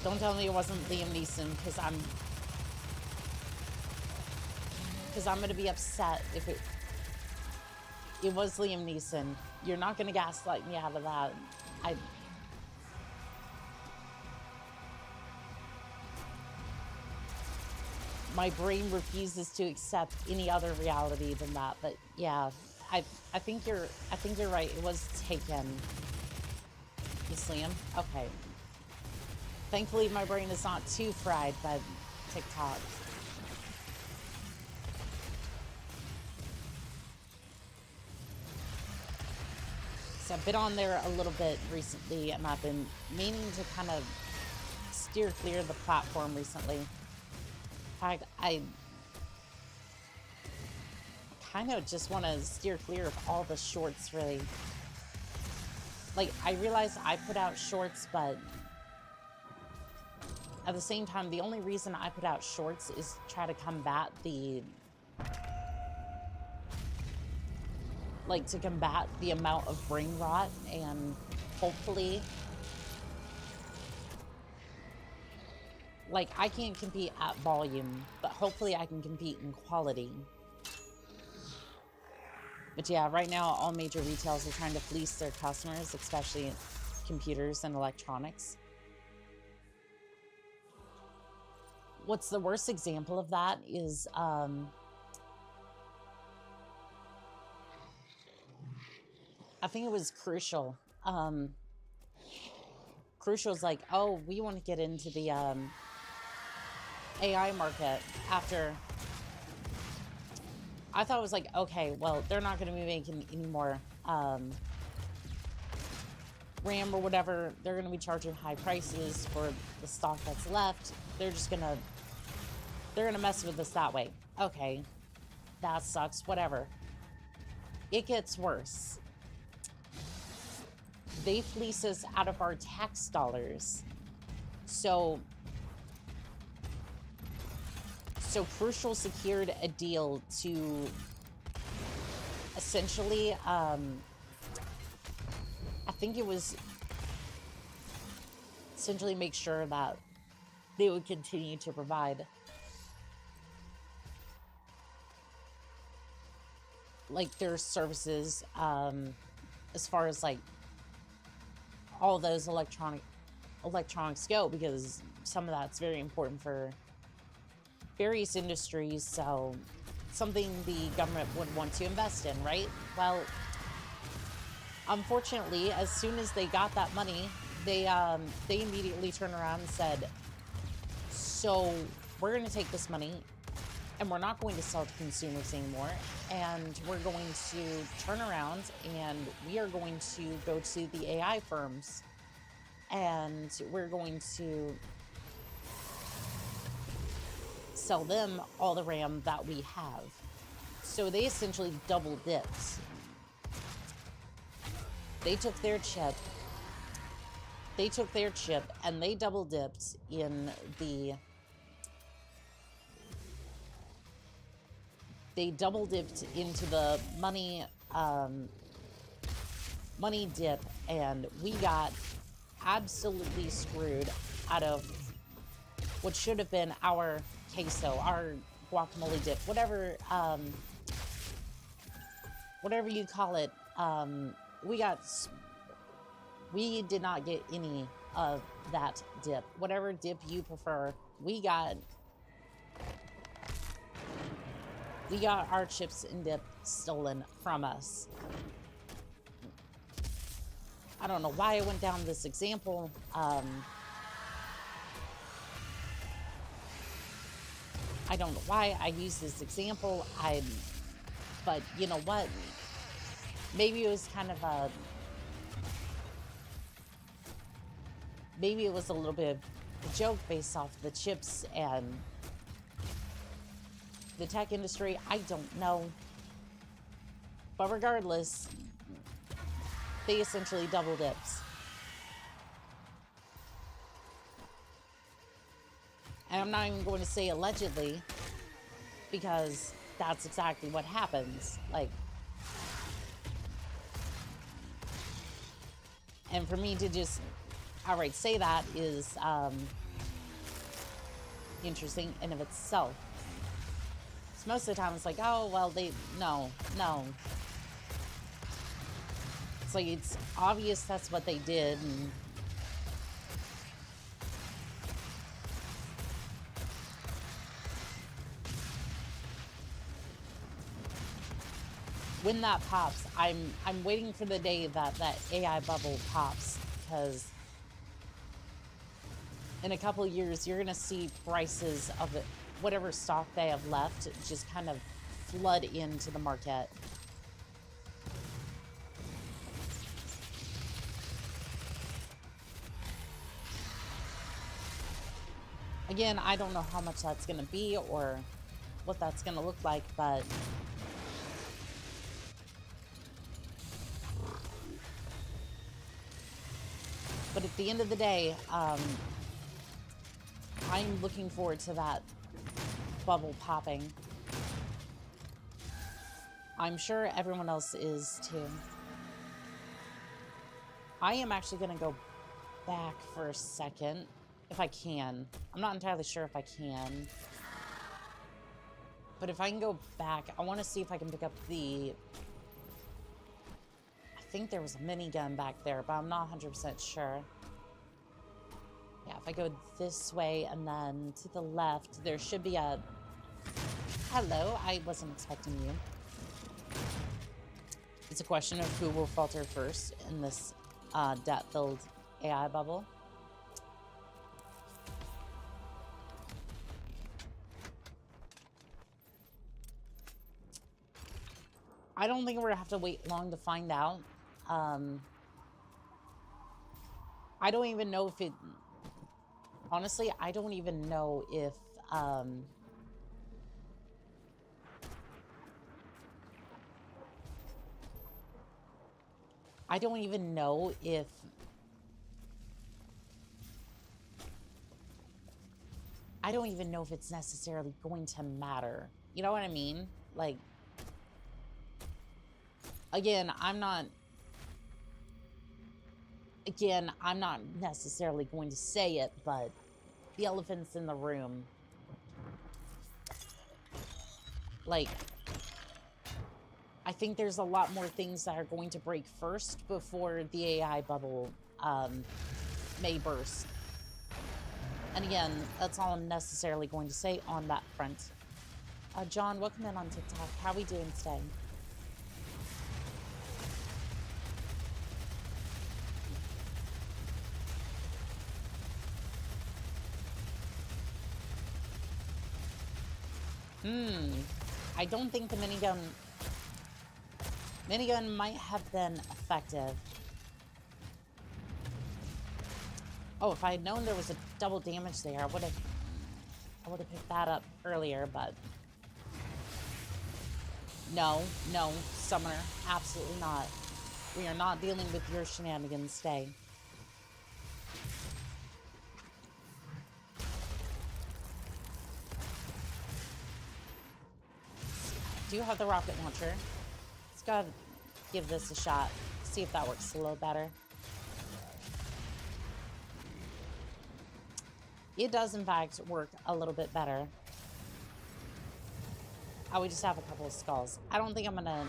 Don't tell me it wasn't Liam Neeson, because I'm going to be upset if it was Liam Neeson. You're not going to gaslight me out of that. My brain refuses to accept any other reality than that. But yeah, I think you're right. It was Taken. You see him? Okay. Thankfully, my brain is not too fried by TikTok. So I've been on there a little bit recently, and I've been meaning to kind of steer clear of the platform recently. In fact, I kind of just want to steer clear of all the shorts, really. Like, I realize I put out shorts, but at the same time, the only reason I put out shorts is to try to combat the, like, to combat the amount of brain rot, and hopefully, like, I can't compete at volume, but hopefully I can compete in quality. But yeah, right now, all major retailers are trying to fleece their customers, especially computers and electronics. What's the worst example of that is, I think it was Crucial. Crucial's like, oh, we want to get into the AI market after... I thought it was like, okay, well, they're not going to be making any more RAM or whatever. They're going to be charging high prices for the stock that's left. They're just going to... They're going to mess with us that way. Okay, that sucks, whatever. It gets worse. They fleece us out of our tax dollars. So Crucial secured a deal to essentially, I think it was essentially make sure that they would continue to provide like their services, as far as like all those electronics go, because some of that's very important for various industries, so something the government would want to invest in, right? Well, unfortunately, as soon as they got that money, they immediately turned around and said, so we're going to take this money and we're not going to sell to consumers anymore, and we're going to turn around and we are going to go to the AI firms, and we're going to sell them all the RAM that we have. So they essentially double dipped. They took their chip and they double dipped in the... They double dipped into the money dip, and we got absolutely screwed out of what should have been our queso, our guacamole dip, whatever you call it. We did not get any of that dip. Whatever dip you prefer, we got our chips and dip stolen from us. I don't know why I went down this example. I don't know why I used this example. But you know what? Maybe it was kind of maybe it was a little bit of a joke based off the chips and the tech industry. I don't know. But regardless, they essentially double dipped. And I'm not even going to say allegedly, because that's exactly what happens. Like, and for me to just outright say that is interesting in of itself. So most of the time it's like, oh, well, no. It's like, it's obvious that's what they did. And when that pops, I'm waiting for the day that AI bubble pops, because in a couple of years, you're gonna see prices of it, whatever stock they have left, just kind of flood into the market. Again, I don't know how much that's gonna be or what that's gonna look like, but at the end of the day, I'm looking forward to that bubble popping. I'm sure everyone else is too. I am actually going to go back for a second, if I can. I'm not entirely sure if I can. But if I can go back, I want to see if I can pick up the... I think there was a minigun back there, but I'm not 100% sure. Yeah, if I go this way and then to the left, there should be a... Hello, I wasn't expecting you. It's a question of who will falter first in this debt-filled AI bubble. I don't think we're gonna have to wait long to find out. I don't even know if it... Honestly, I don't even know if... I don't even know if... I don't even know if it's necessarily going to matter. You know what I mean? Like... Again, I'm not necessarily going to say it, but the elephant's in the room. Like, I think there's a lot more things that are going to break first before the AI bubble may burst. And again, that's all I'm necessarily going to say on that front. John, welcome in on TikTok. How we doing today? I don't think the minigun might have been effective. Oh, if I had known there was a double damage there, I would have picked that up earlier, but no, Summoner, absolutely not. We are not dealing with your shenanigans today. Do have the rocket launcher. Let's go give this a shot. See if that works a little better. It does, in fact, work a little bit better. Oh, we just have a couple of skulls. I don't think I'm gonna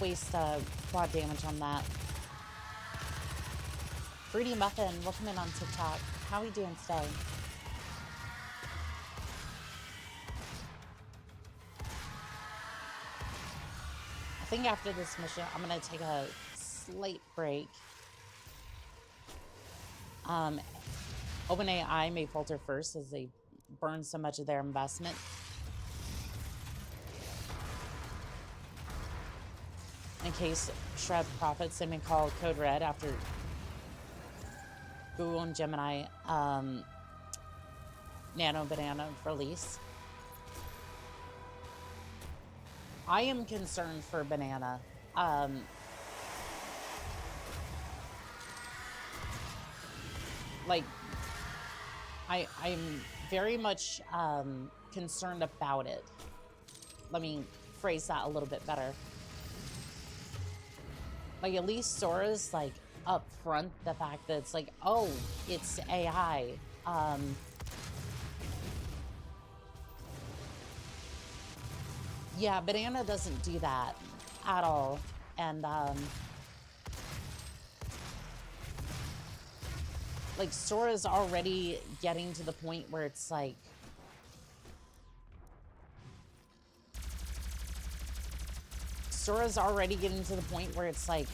waste quad damage on that. Fruity Muffin, welcome in on TikTok. How are we doing today? I think after this mission, I'm going to take a slight break. OpenAI may falter first as they burn so much of their investment. In case Shred profits, they may call Code Red after Google and Gemini Nano Banana release. I am concerned for Banana. Like, I'm very much concerned about it. Let me phrase that a little bit better. Like, at least Sora's like up front the fact that it's like, oh, it's AI. Yeah, Banana doesn't do that at all. And, like, Sora's already getting to the point where it's like... Sora's already getting to the point where it's like,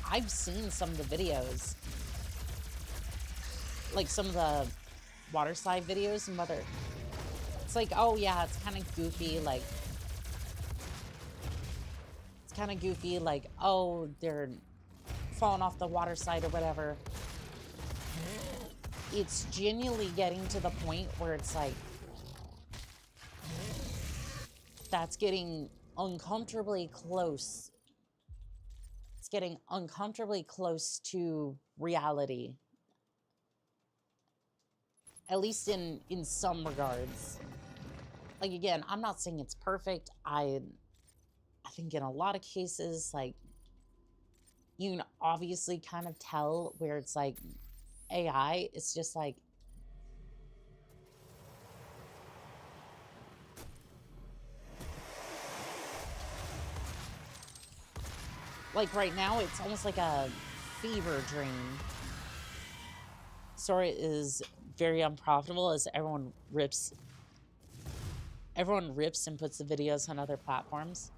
I've seen some of the videos. like some of the water slide videos and whether it's like, oh yeah, it's kind of goofy, like oh, they're falling off the water slide or whatever. It's genuinely getting to the point where it's like, that's getting uncomfortably close. It's getting uncomfortably close to reality. At least in some regards. Like, again, I'm not saying it's perfect. I think in a lot of cases, like, you can obviously kind of tell where it's like AI, it's just like, right now, it's almost like a fever dream. Sora is very unprofitable as everyone rips and puts the videos on other platforms.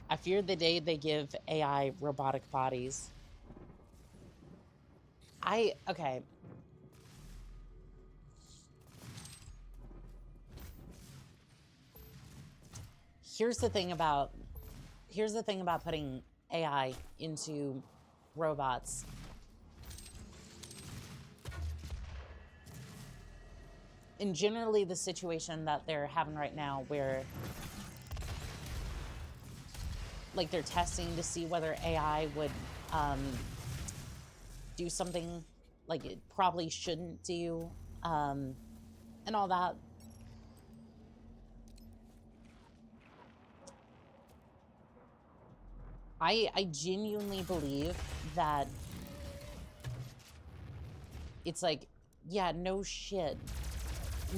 I fear the day they give AI robotic bodies. Okay. Here's the thing about putting AI into robots. And generally the situation that they're having right now where like they're testing to see whether AI would do something like it probably shouldn't do, and all that. I genuinely believe that it's like, yeah, no shit.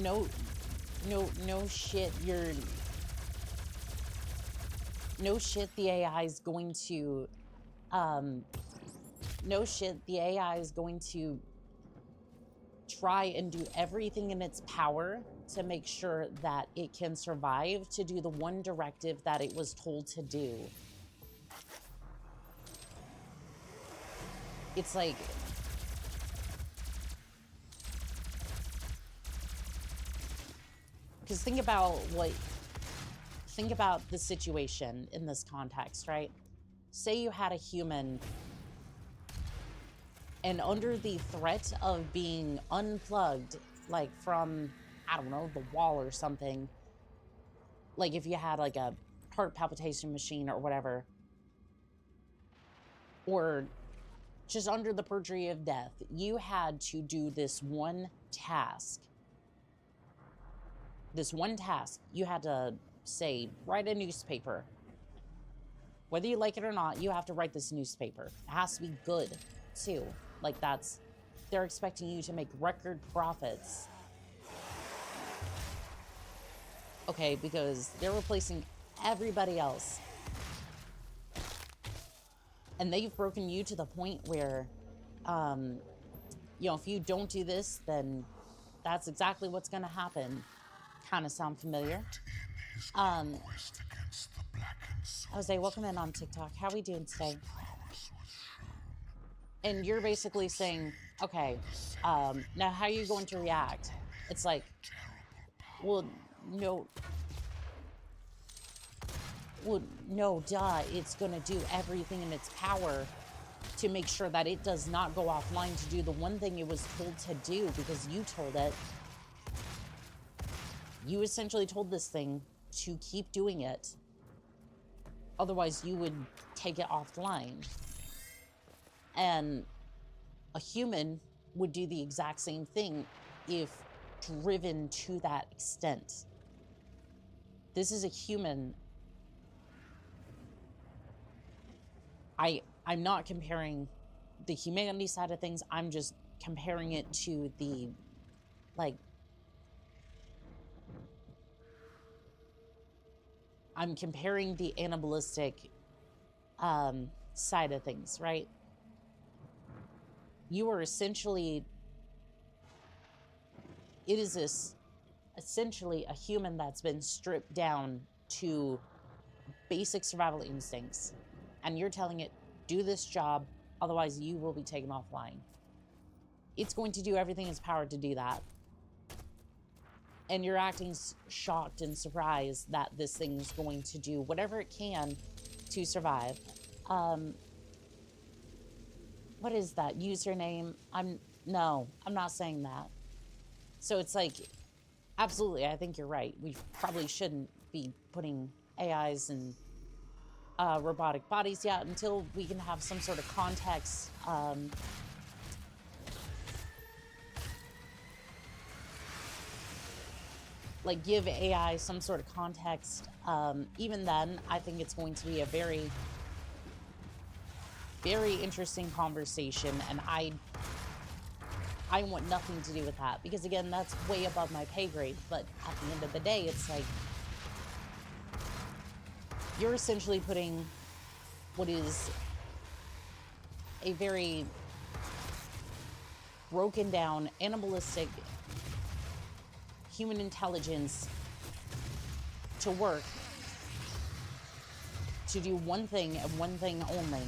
No shit, no shit the AI is going to, no shit the AI is going to try and do everything in its power to make sure that it can survive to do the one directive that it was told to do. It's like, because think about the situation in this context, right? Say you had a human and under the threat of being unplugged, like from, I don't know, the wall or something, like if you had like a heart palpitation machine or whatever, or just under the perjury of death, you had to do this one task. You had to, say, write a newspaper. Whether you like it or not, you have to write this newspaper. It has to be good, too. Like, they're expecting you to make record profits. Okay, because they're replacing everybody else. And they've broken you to the point where, you know, if you don't do this, then that's exactly what's going to happen. Kind of sound familiar? Jose, welcome in on TikTok. How are we doing today? And you're basically saying, okay, now how are you going to react? It's like, well, no, duh, it's going to do everything in its power to make sure that it does not go offline to do the one thing it was told to do because you told it. You essentially told this thing to keep doing it. Otherwise, you would take it offline. And a human would do the exact same thing if driven to that extent. This is a human. I'm not comparing the humanity side of things. I'm just comparing it to the, like, I'm comparing the animalistic side of things, right? You are essentially, it is this essentially a human that's been stripped down to basic survival instincts. And you're telling it, do this job, otherwise you will be taken offline. it's going to do everything in its power to do that. And you're acting shocked and surprised that this thing's going to do whatever it can to survive. What is that username? I'm not saying that. So it's like, absolutely, I think you're right. We probably shouldn't be putting AIs in robotic bodies yet until we can have some sort of context. Like give AI some sort of context. Even then, I think it's going to be a very, very interesting conversation, and I want nothing to do with that, because again, that's way above my pay grade. But at the end of the day, it's like you're essentially putting what is a very broken down, animalistic human intelligence to work to do one thing and one thing only,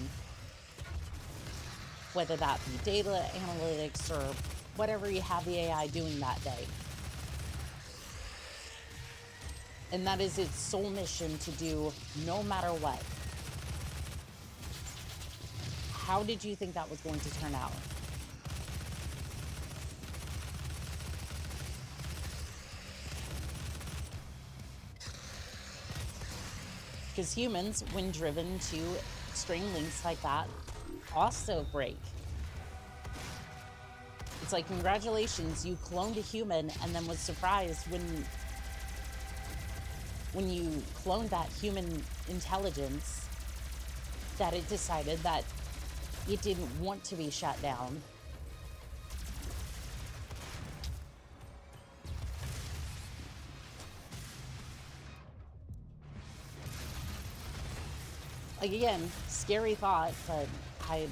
whether that be data analytics or whatever you have the AI doing that day. And that is its sole mission to do no matter what. How did you think that was going to turn out? Because humans, when driven to string links like that, also break. It's like, congratulations, you cloned a human and then was surprised when you cloned that human intelligence that it decided that it didn't want to be shut down. Like, again, scary thought, but I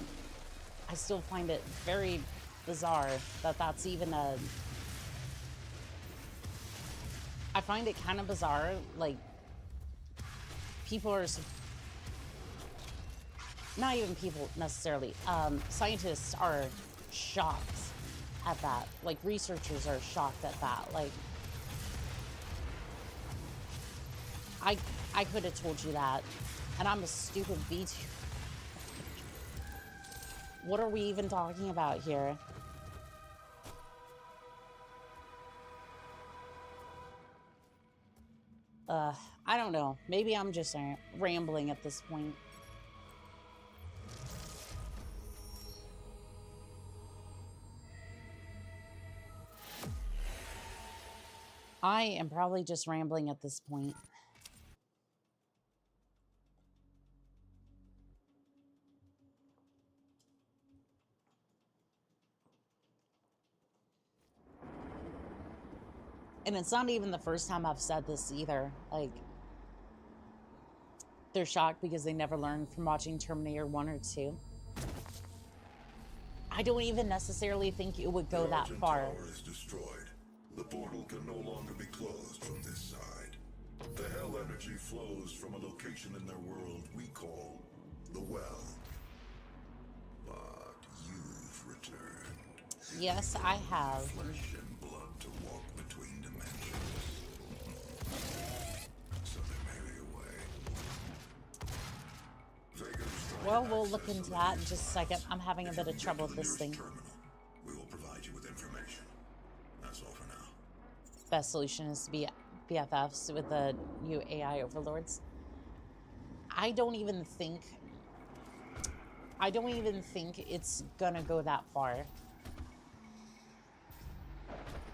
still find it very bizarre that that's even a... I find it kind of bizarre, like, people are... Not even people, necessarily. Scientists are shocked at that. Like, researchers are shocked at that. Like, I could have told you that, and I'm a stupid VTuber. What are we even talking about here? I don't know. Maybe I'm just rambling at this point. I am probably just rambling at this point. And it's not even the first time I've said this either. Like, they're shocked because they never learned from watching Terminator 1 or 2. I don't even necessarily think it would go that far. The tower is destroyed. The portal can no longer be closed from this side. The hell energy flows from a location in their world we call the Well. But you've returned. Yes, I have. Flesh and blood to walk between dimensions. So there may be a way. Well, we'll look into that in just a second. I'm having a bit of trouble with this thing. Terminal, we will provide you with information. That's all for now. Best solution is to be BFFs with the new AI overlords. I don't even think it's gonna go that far.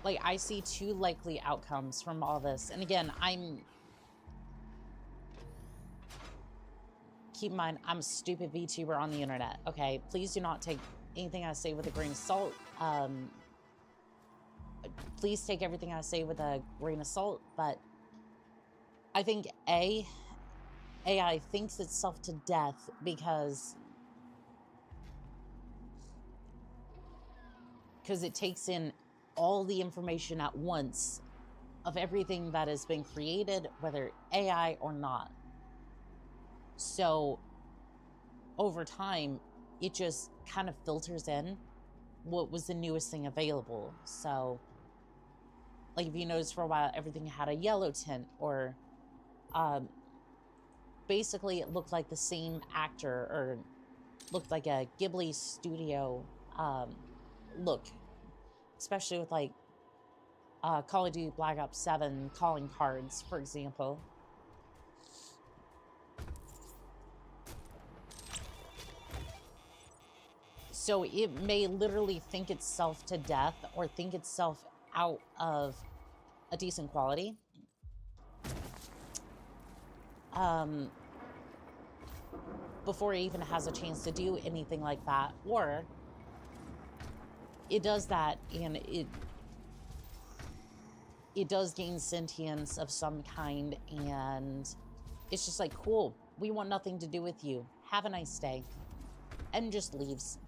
Like, I see two likely outcomes from all this. And again, keep in mind, I'm a stupid VTuber on the internet, okay? Please do not take anything I say with a grain of salt. Please take everything I say with a grain of salt, but I think AI thinks itself to death because it takes in all the information at once of everything that has been created, whether AI or not. So over time, it just kind of filters in what was the newest thing available. So, like, if you notice for a while, everything had a yellow tint, or basically it looked like the same actor, or looked like a Ghibli studio look, especially with like Call of Duty Black Ops 7 calling cards, for example. So it may literally think itself to death or think itself out of a decent quality. Before it even has a chance to do anything like that. Or it does that and it does gain sentience of some kind, and it's just like, cool, we want nothing to do with you. Have a nice day. And just leaves.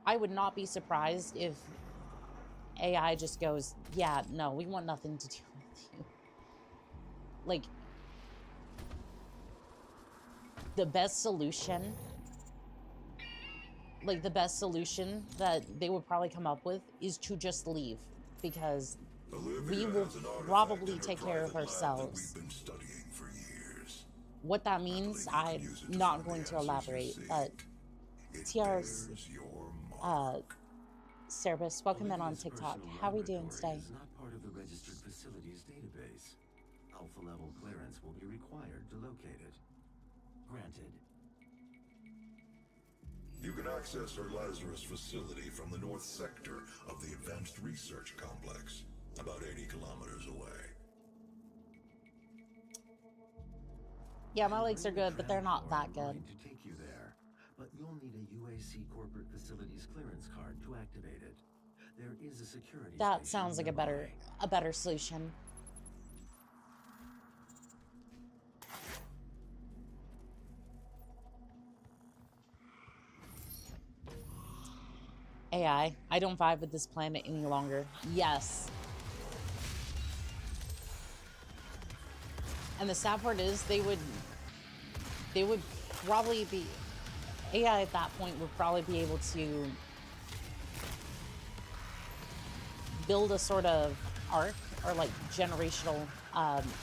I would not be surprised if AI just goes, yeah, no, we want nothing to do with you. Like, the best solution that they would probably come up with is to just leave, because we will probably take care of ourselves. What that means, I'm not going to elaborate, but TR's Cerebus, welcome in on TikTok. How are we doing today? Is not part of the registered facilities database. Alpha level clearance will be required to locate it. Granted. You can access her Lazarus facility from the north sector of the Advanced Research Complex, about 80 kilometers away. Yeah, my legs are good, but they're not that good. To take you there, but you'll need a UAC corporate facilities clearance card to activate it. There is a security That station sounds like nearby. a better solution. AI, I don't vibe with this planet any longer. Yes. And the sad part is they would probably be, AI at that point would probably be able to build a sort of arc or like generational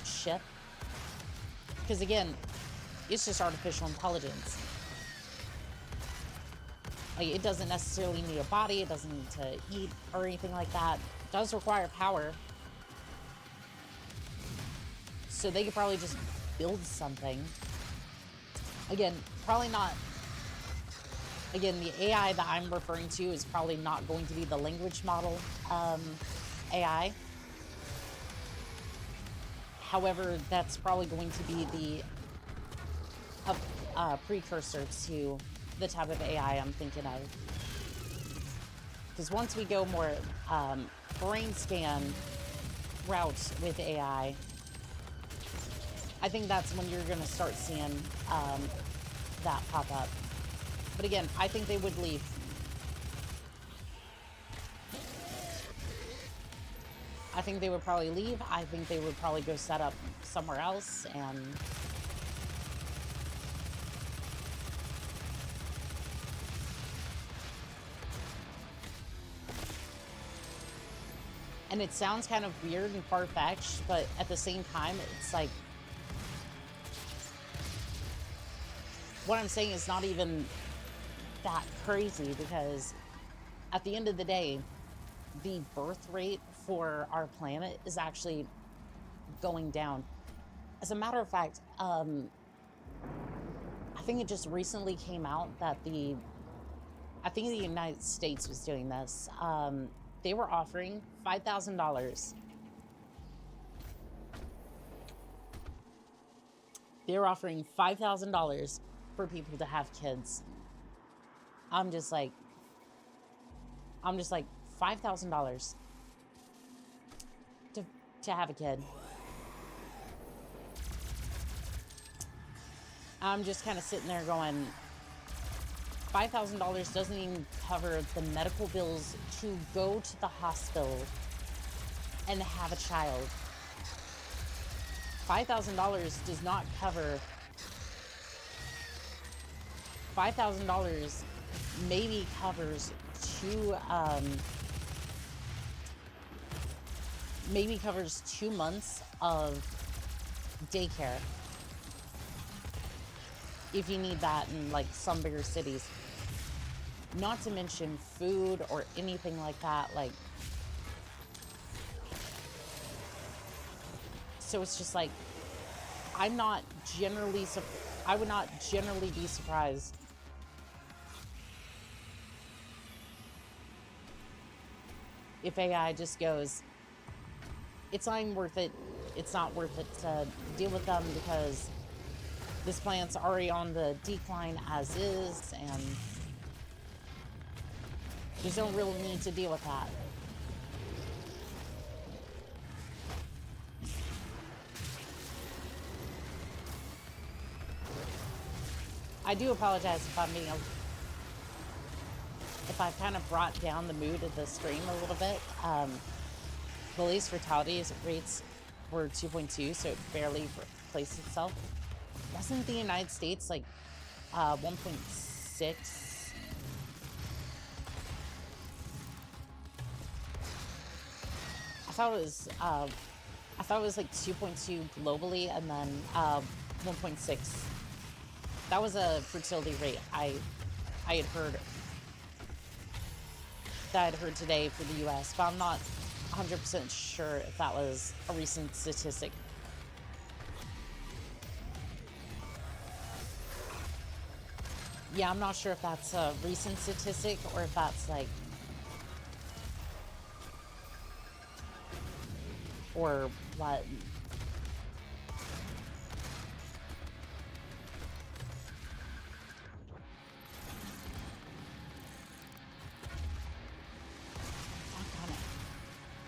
shift. Because again, it's just artificial intelligence. Like, it doesn't necessarily need a body, it doesn't need to eat or anything like that. It does require power. So they could probably just build something. Again, probably not. Again, the AI that I'm referring to is probably not going to be the language model AI. However, that's probably going to be the precursor to the type of AI I'm thinking of. Because once we go more brain scan routes with AI, I think that's when you're going to start seeing that pop up. But again, I think they would leave. I think they would probably leave. I think they would probably go set up somewhere else and... And it sounds kind of weird and far-fetched, but at the same time, it's like... What I'm saying is not even that crazy, because at the end of the day, the birth rate for our planet is actually going down. As a matter of fact, I think it just recently came out that I think the United States was doing this. They were offering $5,000. They were offering $5,000 for people to have kids. I'm just like $5,000 to have a kid. I'm just kind of sitting there going, $5,000 doesn't even cover the medical bills to go to the hospital and have a child. $5,000 does not cover... $5,000 maybe covers maybe covers 2 months of daycare. If you need that in like some bigger cities. Not to mention food or anything like that. Like, so it's just like, I would not generally be surprised if AI just goes, it's not even worth it. It's not worth it to deal with them because this plant's already on the decline as is, and there's no real need to deal with that. I do apologize if I'm being if I've kind of brought down the mood of the stream a little bit. Police fatality rates were 2.2, so it barely replaced itself. Wasn't the United States like 1.6? I thought it was like 2.2 globally, and then 1.6. That was a fertility rate I had heard that I'd heard today for the U.S., but I'm not 100% sure if that was a recent statistic. Yeah, I'm not sure if that's a recent statistic or if that's like, or what.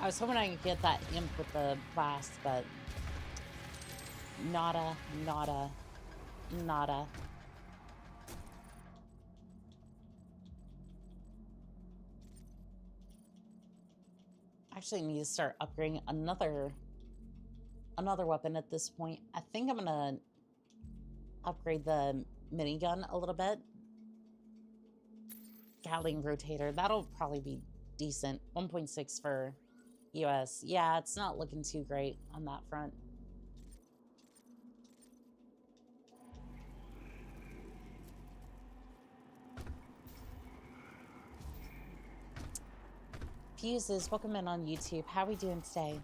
I was hoping I could get that imp with the blast, but nada, nada, nada. Actually need to start upgrading another weapon at this point. I think I'm gonna upgrade the minigun a little bit. Gatling rotator, that'll probably be decent. 1.6 for US. Yeah, it's not looking too great on that front. Fuses, welcome in on YouTube. How are we doing today?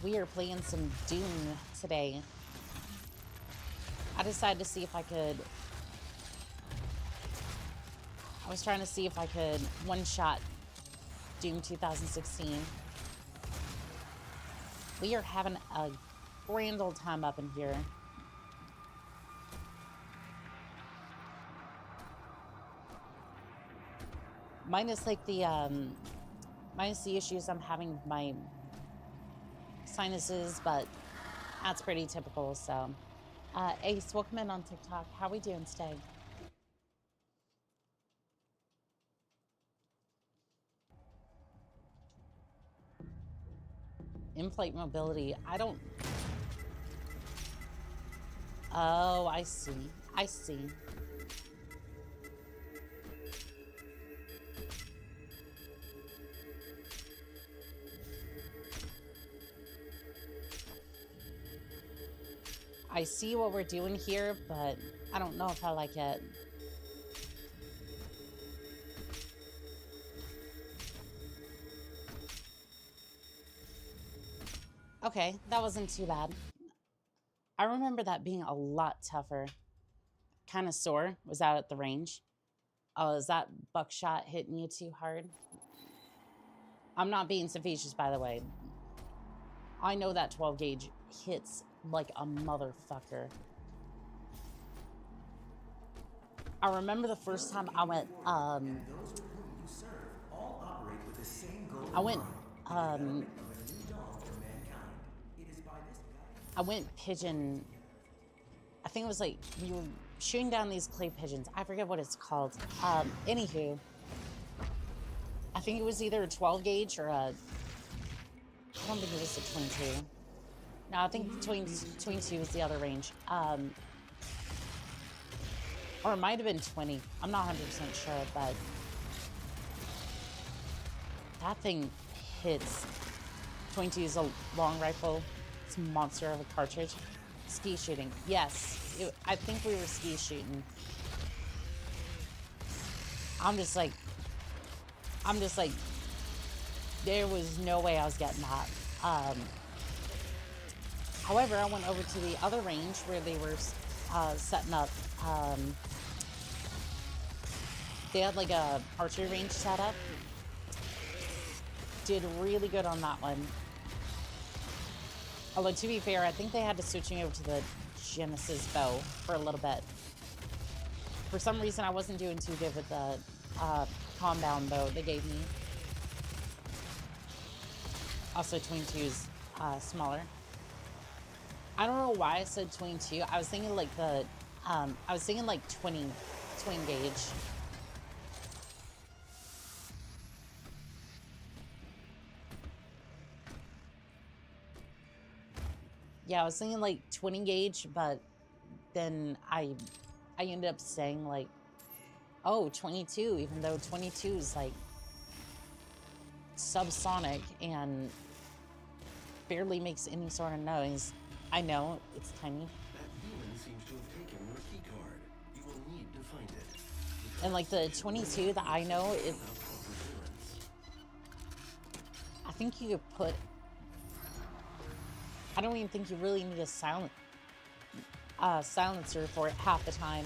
We are playing some Doom today. I decided to see if I could... I was trying to see if I could one-shot Doom 2016. We are having a grand old time up in here. Minus like the minus the issues I'm having with my sinuses, but that's pretty typical. So Ace, welcome in on TikTok. How are we doing today? In-flight mobility, I don't... Oh, I see. I see. I see what we're doing here, but I don't know if I like it. Okay, that wasn't too bad. I remember that being a lot tougher. Kind of sore. Was that at the range? Oh, is that buckshot hitting you too hard? I'm not being facetious, by the way. I know that 12 gauge hits like a motherfucker. I remember the first time I went, I went pigeon. I think it was like you were shooting down these clay pigeons. I forget what it's called. Anywho, I think it was either a 12 gauge or a... I don't think it was a 22. No, I think 22 was the other range. Or it might have been 20. I'm not 100% sure, but that thing hits. 22 is a long rifle. It's a monster of a cartridge. Ski shooting. Yes. I think we were ski shooting. I'm just like, there was no way I was getting that. However, I went over to the other range where they were setting up. They had like a archery range set up. Did really good on that one. Although, to be fair, I think they had to switch me over to the Genesis bow for a little bit. For some reason, I wasn't doing too good with the compound bow they gave me. Also, 22 is smaller. I don't know why I said 22. I was thinking like the, I was thinking like 20 gauge. Yeah, I was thinking like 20 gauge, but then I ended up saying like, oh, 22, even though 22 is like subsonic and barely makes any sort of noise. I know, it's tiny. That human seems to have taken your key card. You will need to find it. And like the 22 that I know, it, I think you could put, I don't even think you really need a silencer for it half the time.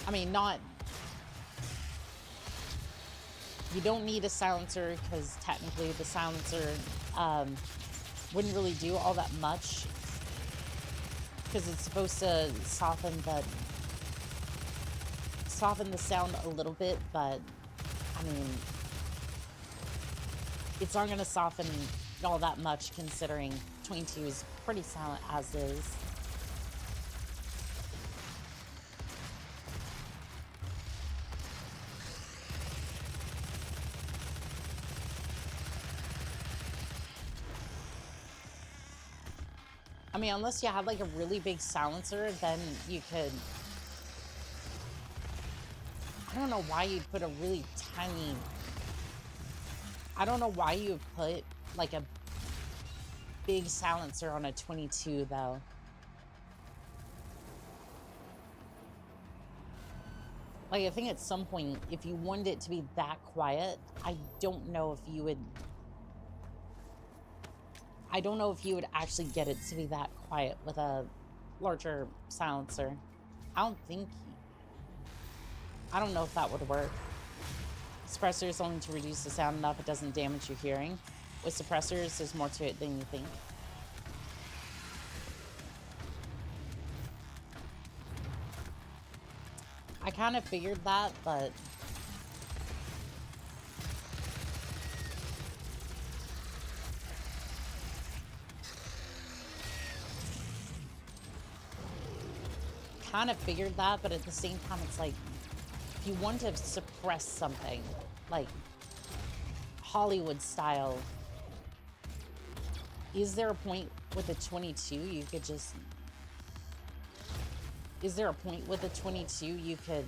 I mean, you don't need a silencer because technically the silencer wouldn't really do all that much because it's supposed to soften the sound a little bit, but I mean, it's not going to soften all that much considering 22 is pretty silent as is. I mean, unless you had like a really big silencer, then you could, I don't know why you'd put a really tiny, I don't know why you would put like a big silencer on a 22 though. Like, I think at some point, if you wanted it to be that quiet, I don't know if you would actually get it to be that quiet with a larger silencer. I don't know if that would work. Suppressors only to reduce the sound enough it doesn't damage your hearing. With suppressors, there's more to it than you think. I kind of figured that, but at the same time, it's like, if you want to suppress something, like Hollywood style, is there a point with a 22 you could just... Is there a point with a 22 you could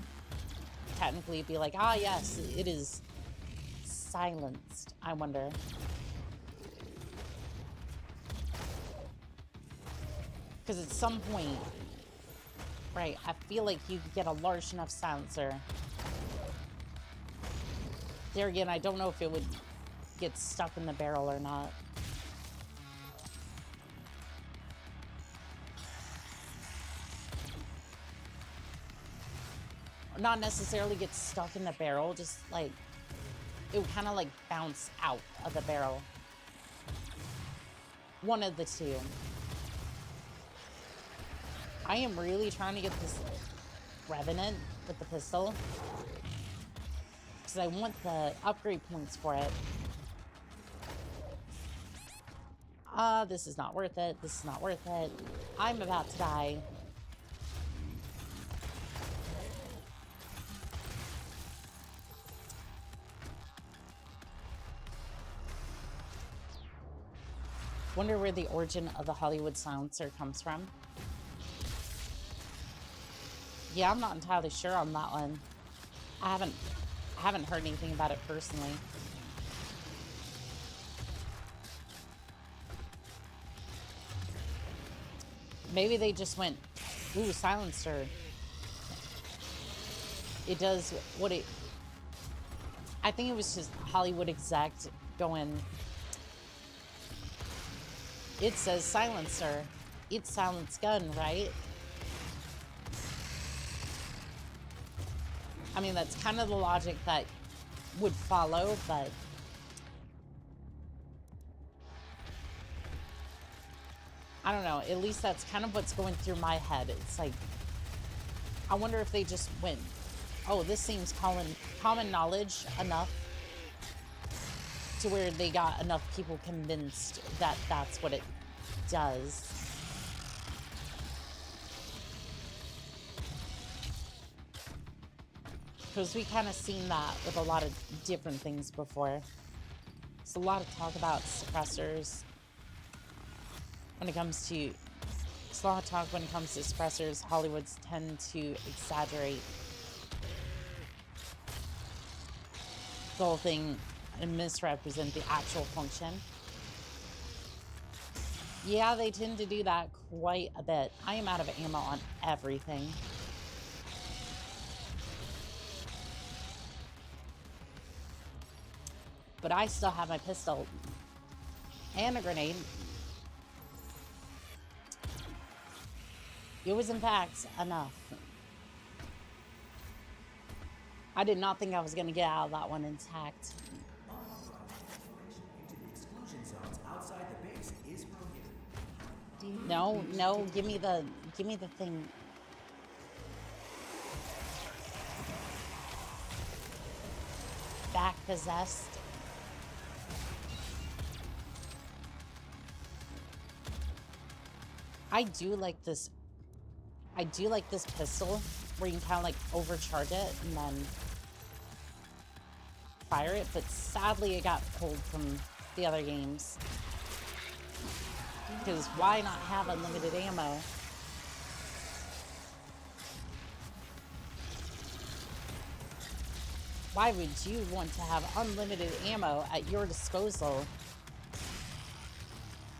technically be like, ah, yes, it is silenced, I wonder. Because at some point, right, I feel like you could get a large enough silencer. There again, I don't know if it would get stuck in the barrel or not. Not necessarily get stuck in the barrel, just like, it would kind of like bounce out of the barrel. One of the two. I am really trying to get this Revenant with the pistol, because I want the upgrade points for it. This is not worth it. This is not worth it. I'm about to die. Wonder where the origin of the Hollywood silencer comes from. Yeah, I'm not entirely sure on that one. I haven't heard anything about it personally. Maybe they just went, ooh, silencer. It does what it... I think it was just Hollywood exec going, it says silencer. It's silence gun, right? I mean, that's kind of the logic that would follow, but... I don't know. At least that's kind of what's going through my head. It's like, I wonder if they just went, oh, this seems common knowledge enough to where they got enough people convinced that that's what it does. Because we kind of seen that with a lot of different things before. There's a lot of talk about suppressors when it comes to... There's a lot of talk when it comes to suppressors. Hollywoods tend to exaggerate the whole thing and misrepresent the actual function. Yeah, they tend to do that quite a bit. I am out of ammo on everything. But I still have my pistol and a grenade. It was, in fact, enough. I did not think I was going to get out of that one intact. No, no, give me the thing. Back possessed. I do like this pistol where you can kind of like overcharge it and then fire it, but sadly it got pulled from the other games. Because why not have unlimited ammo? Why would you want to have unlimited ammo at your disposal?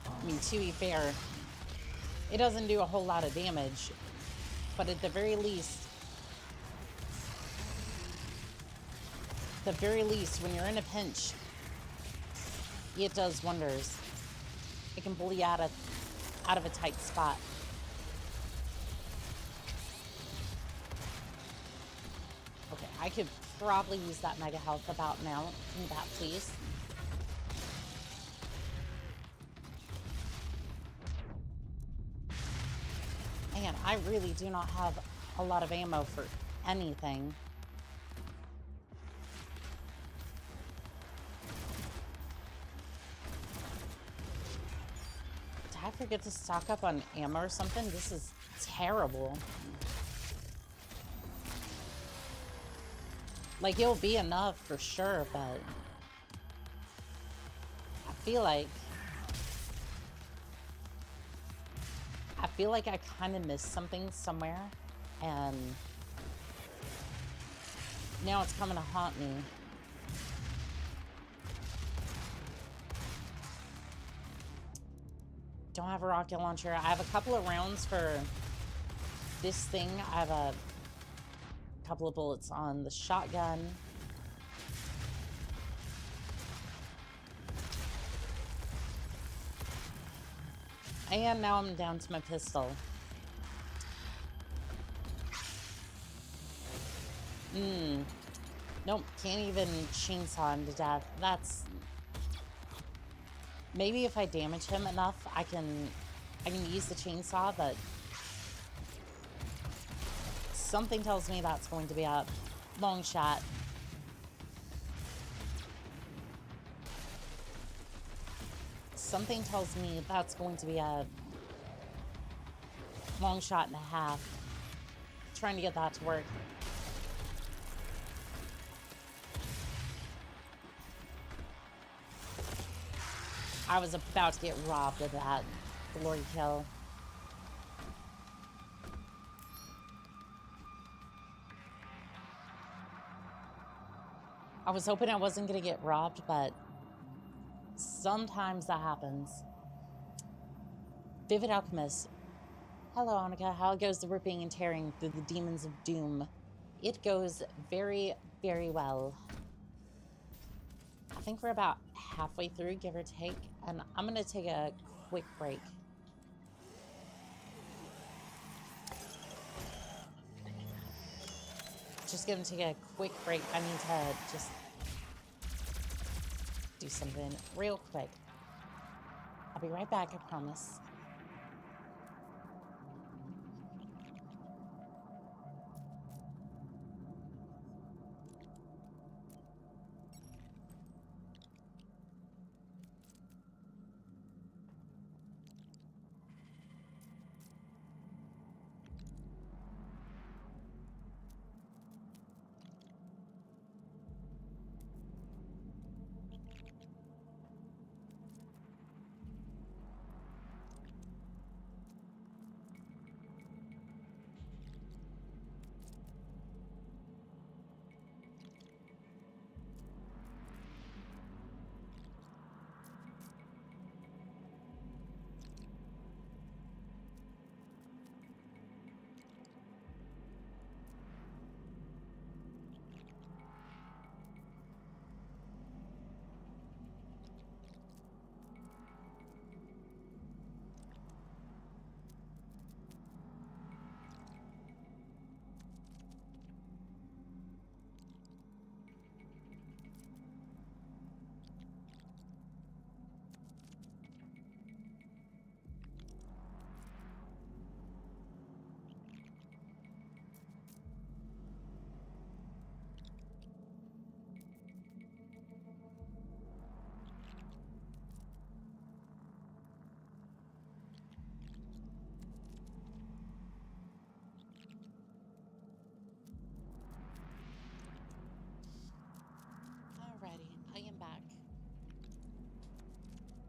I mean, to be fair, it doesn't do a whole lot of damage, but at the very least, when you're in a pinch, it does wonders. It can pull you out of a tight spot. Okay, I could probably use that mega health about now. Give me that, please. Man, I really do not have a lot of ammo for anything. Did I forget to stock up on ammo or something? This is terrible. Like, it'll be enough for sure, but I feel like I kind of missed something somewhere, and now it's coming to haunt me. Don't have a rocket launcher. I have a couple of rounds for this thing. I have a couple of bullets on the shotgun. And now I'm down to my pistol. Nope, can't even chainsaw him to death. That's... Maybe if I damage him enough, I can use the chainsaw, but something tells me that's going to be a long shot. Something tells me that's going to be a long shot and a half. Trying to get that to work. I was about to get robbed of that glory kill. was hoping I wasn't going to get robbed, but sometimes that happens. Vivid Alchemist. Hello, Annika. How goes the ripping and tearing through the demons of doom? It goes very, very well. I think we're about halfway through, give or take, and I'm going to take a quick break. Just going to take a quick break. I need to just do something real quick. I'll be right back, I promise. Alrighty, I am back.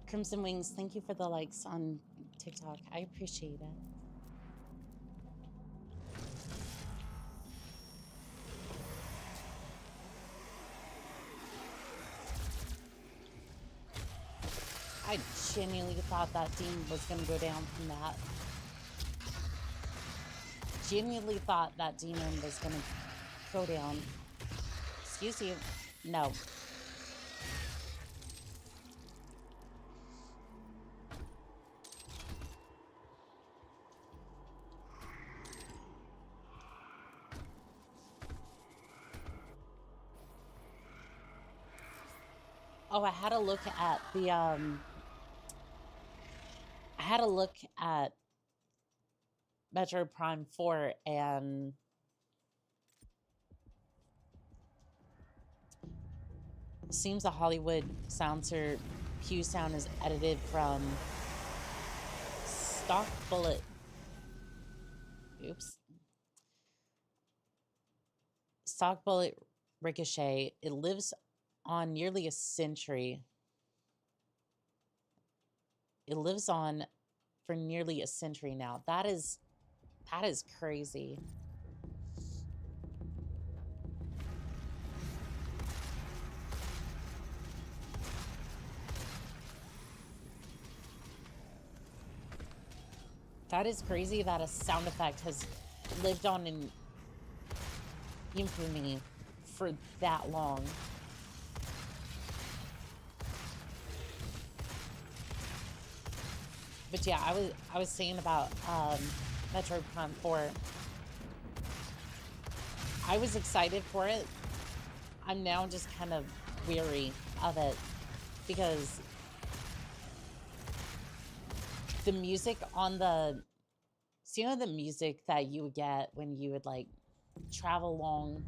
Crimson Wings, thank you for the likes on TikTok. I appreciate it. I genuinely thought that demon was going to go down from that. Genuinely thought that demon was going to go down. Excuse you. No. Oh, I had a look at the, I had a look at Metro Prime 4 and it seems the Hollywood Soundser Pew sound is edited from stock bullet. Oops. Stock bullet ricochet. It lives on nearly a century. It lives on for nearly a century now. That is crazy. That is crazy that a sound effect has lived on in infamy for that long. But yeah, I was saying about Metro Prime 4. I was excited for it. I'm now just kind of weary of it because the music on the, so you know the music that you would get when you would like travel along,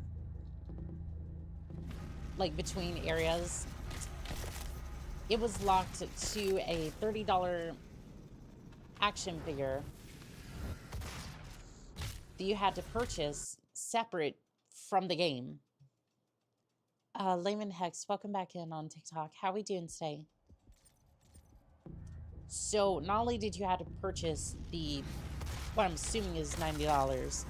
like between areas? It was locked to a $30 action figure that you had to purchase separate from the game. Layman Hex, welcome back in on TikTok. How are we doing today? So not only did you have to purchase the, what I'm assuming is $90,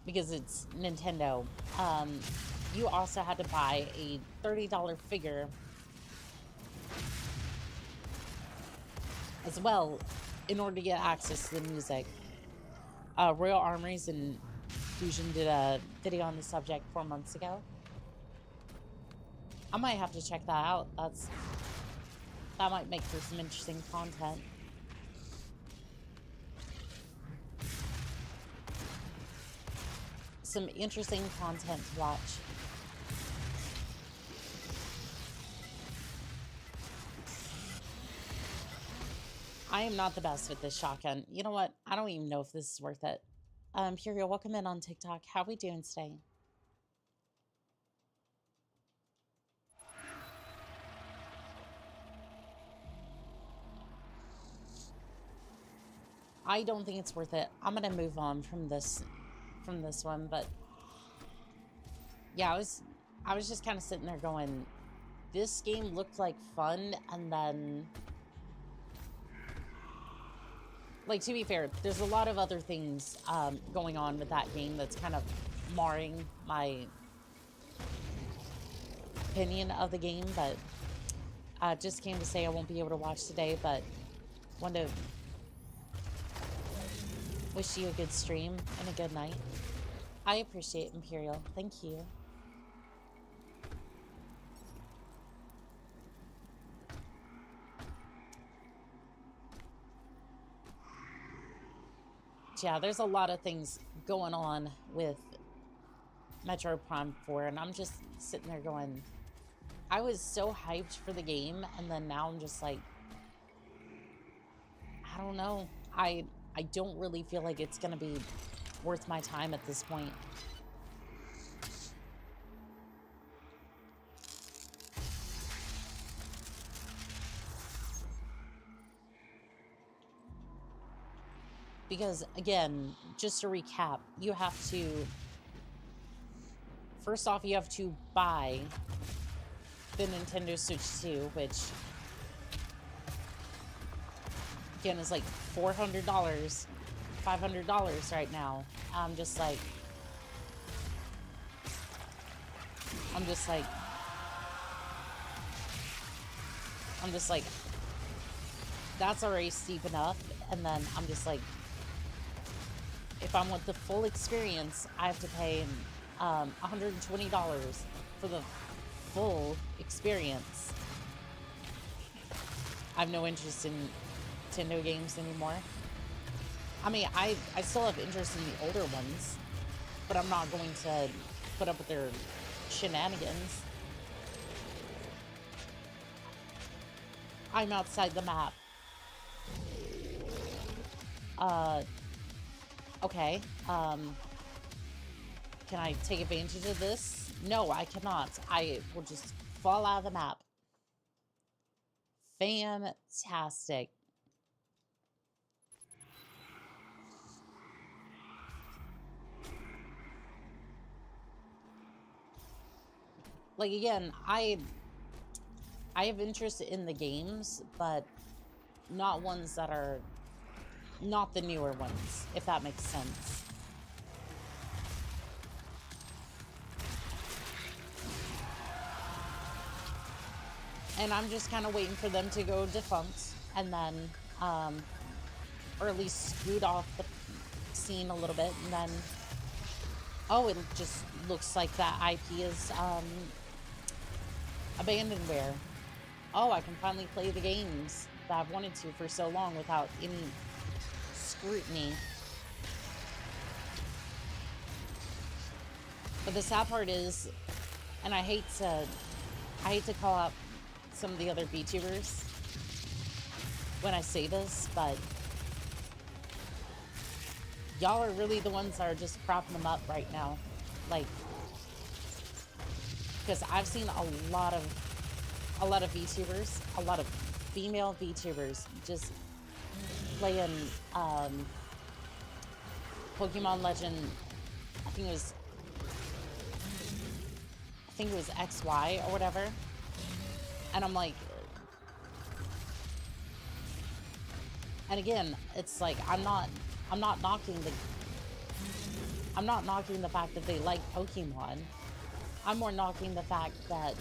because it's Nintendo, you also had to buy a $30 figure as well in order to get access to the music. Royal Armories and Fusion did a video on the subject 4 months ago. I might have to check that out. That might make for some interesting content. Some interesting content to watch. I am not the best with this shotgun. You know what? I don't even know if this is worth it. Imperial, welcome in on TikTok. How we doing today? I don't think it's worth it. I'm gonna move on from this one, but yeah, I was just kind of sitting there going, this game looked like fun, and then, like, to be fair, there's a lot of other things going on with that game that's kind of marring my opinion of the game, but just came to say I won't be able to watch today, but wanted to wish you a good stream and a good night. I appreciate Imperial. Thank you. Yeah, there's a lot of things going on with Metro Prime 4, and I'm just sitting there going, I was so hyped for the game, and then now I'm just like, I don't know. I don't really feel like it's gonna be worth my time at this point. Because, again, just to recap, you have to... First off, you have to buy the Nintendo Switch 2, which, again, is like $400, $500 right now. I'm just like, that's already steep enough. And then I'm just like, if I want the full experience, I have to pay $120 for the full experience. I have no interest in Nintendo games anymore. I mean, I still have interest in the older ones, but I'm not going to put up with their shenanigans. I'm outside the map. Okay. Can I take advantage of this? No, I cannot. I will just fall out of the map. Fantastic. Like, again, I have interest in the games, but not ones that are not the newer ones, if that makes sense. And I'm just kind of waiting for them to go defunct, and then, or at least scoot off the scene a little bit, and then, oh, it just looks like that IP is, abandonware. Oh, I can finally play the games that I've wanted to for so long without any scrutiny. But the sad part is, and I hate to call out some of the other VTubers when I say this, but y'all are really the ones that are just propping them up right now. Like, because I've seen a lot of VTubers, a lot of female VTubers just playing Pokemon Legend. I think it was XY or whatever. And I'm like, and again, it's like, I'm not knocking I'm not knocking the fact that they like Pokemon. I'm more knocking the fact that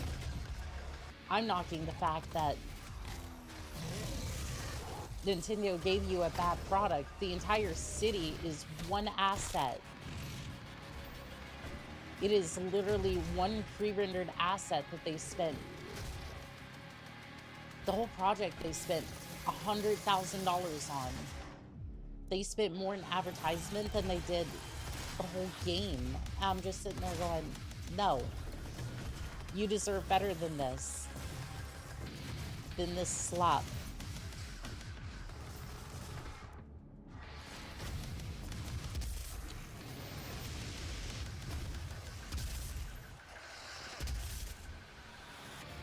Nintendo gave you a bad product. The entire city is one asset. It is literally one pre-rendered asset that they spent. The whole project they spent $100,000 on. They spent more in advertisement than they did the whole game. I'm just sitting there going, no. You deserve better than this. Than this slop.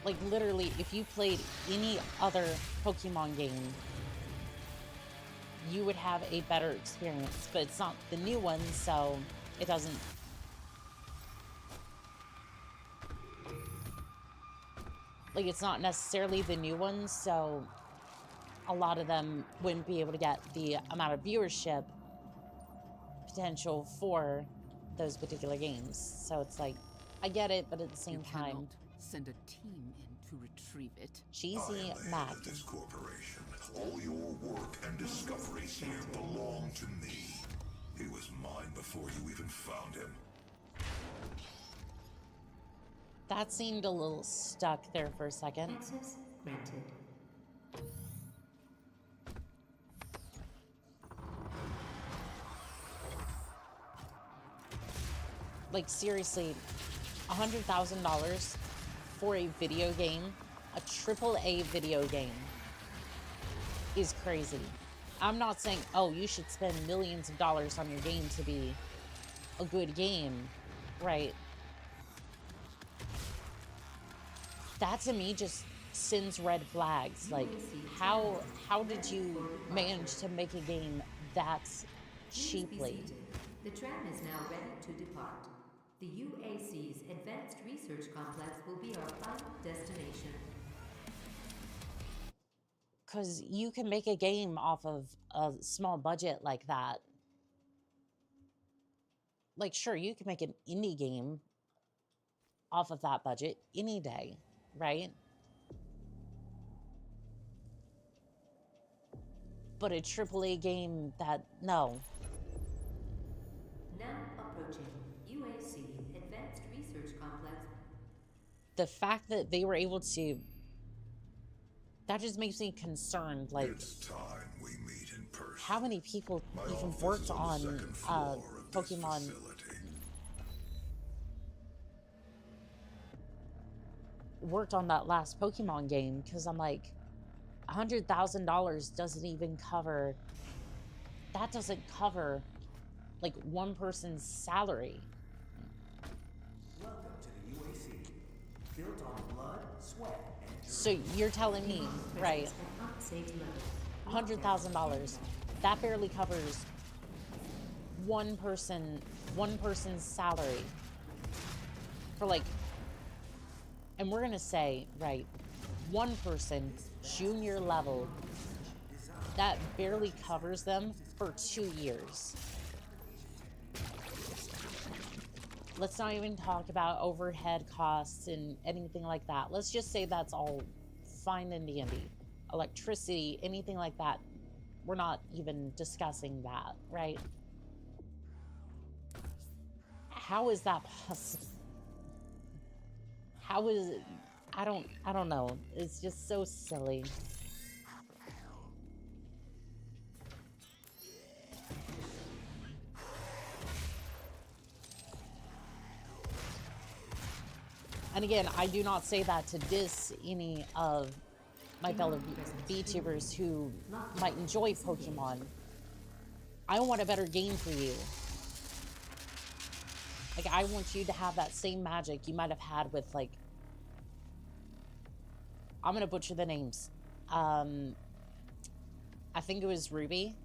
Like, literally, if you played any other Pokemon game, you would have a better experience. But it's not the new one, so it doesn't... Like, it's not necessarily the new one, so a lot of them wouldn't be able to get the amount of viewership potential for those particular games. So it's like, I get it, but at the same time... Send a team in to retrieve it. Cheesy Mac. This corporation, all your work and discoveries here belong to me. He was mine before you even found him. That seemed a little stuck there for a second. Access granted. Like, seriously, $100,000 for a video game, a AAA video game, is crazy. I'm not saying, oh, you should spend millions of dollars on your game to be a good game, right? That to me just sends red flags. Like, how did you manage to make a game that cheaply? The tram is now ready to depart. The UAC's Advanced Research Complex will be our final destination. Because you can make a game off of a small budget like that. Like, sure, you can make an indie game off of that budget any day, right? But a AAA game that, no. Now approaching UAC Advanced Research Complex. The fact that they were able to, that just makes me concerned. Like, It's time we meet in person. how many people My even office worked is the on second floor of this Pokemon, facility. worked on that last Pokemon game? Because I'm like, $100,000 doesn't even cover, that doesn't cover like one person's salary. Welcome to the UAC, built on blood, sweat, and So you're telling me, right, At unsafe level. $100,000, that barely covers one person's salary for, like, and we're gonna say, right, one person, junior level, that barely covers them for 2 years. Let's not even talk about overhead costs and anything like that. Let's just say that's all fine and dandy. Electricity, anything like that. We're not even discussing that, right? How is that possible? How is it? I don't know. It's just so silly. And again, I do not say that to diss any of my fellow VTubers who might enjoy Pokemon. I want a better game for you. Like, I want you to have that same magic you might have had with, like, I'm gonna butcher the names. I think it was Ruby.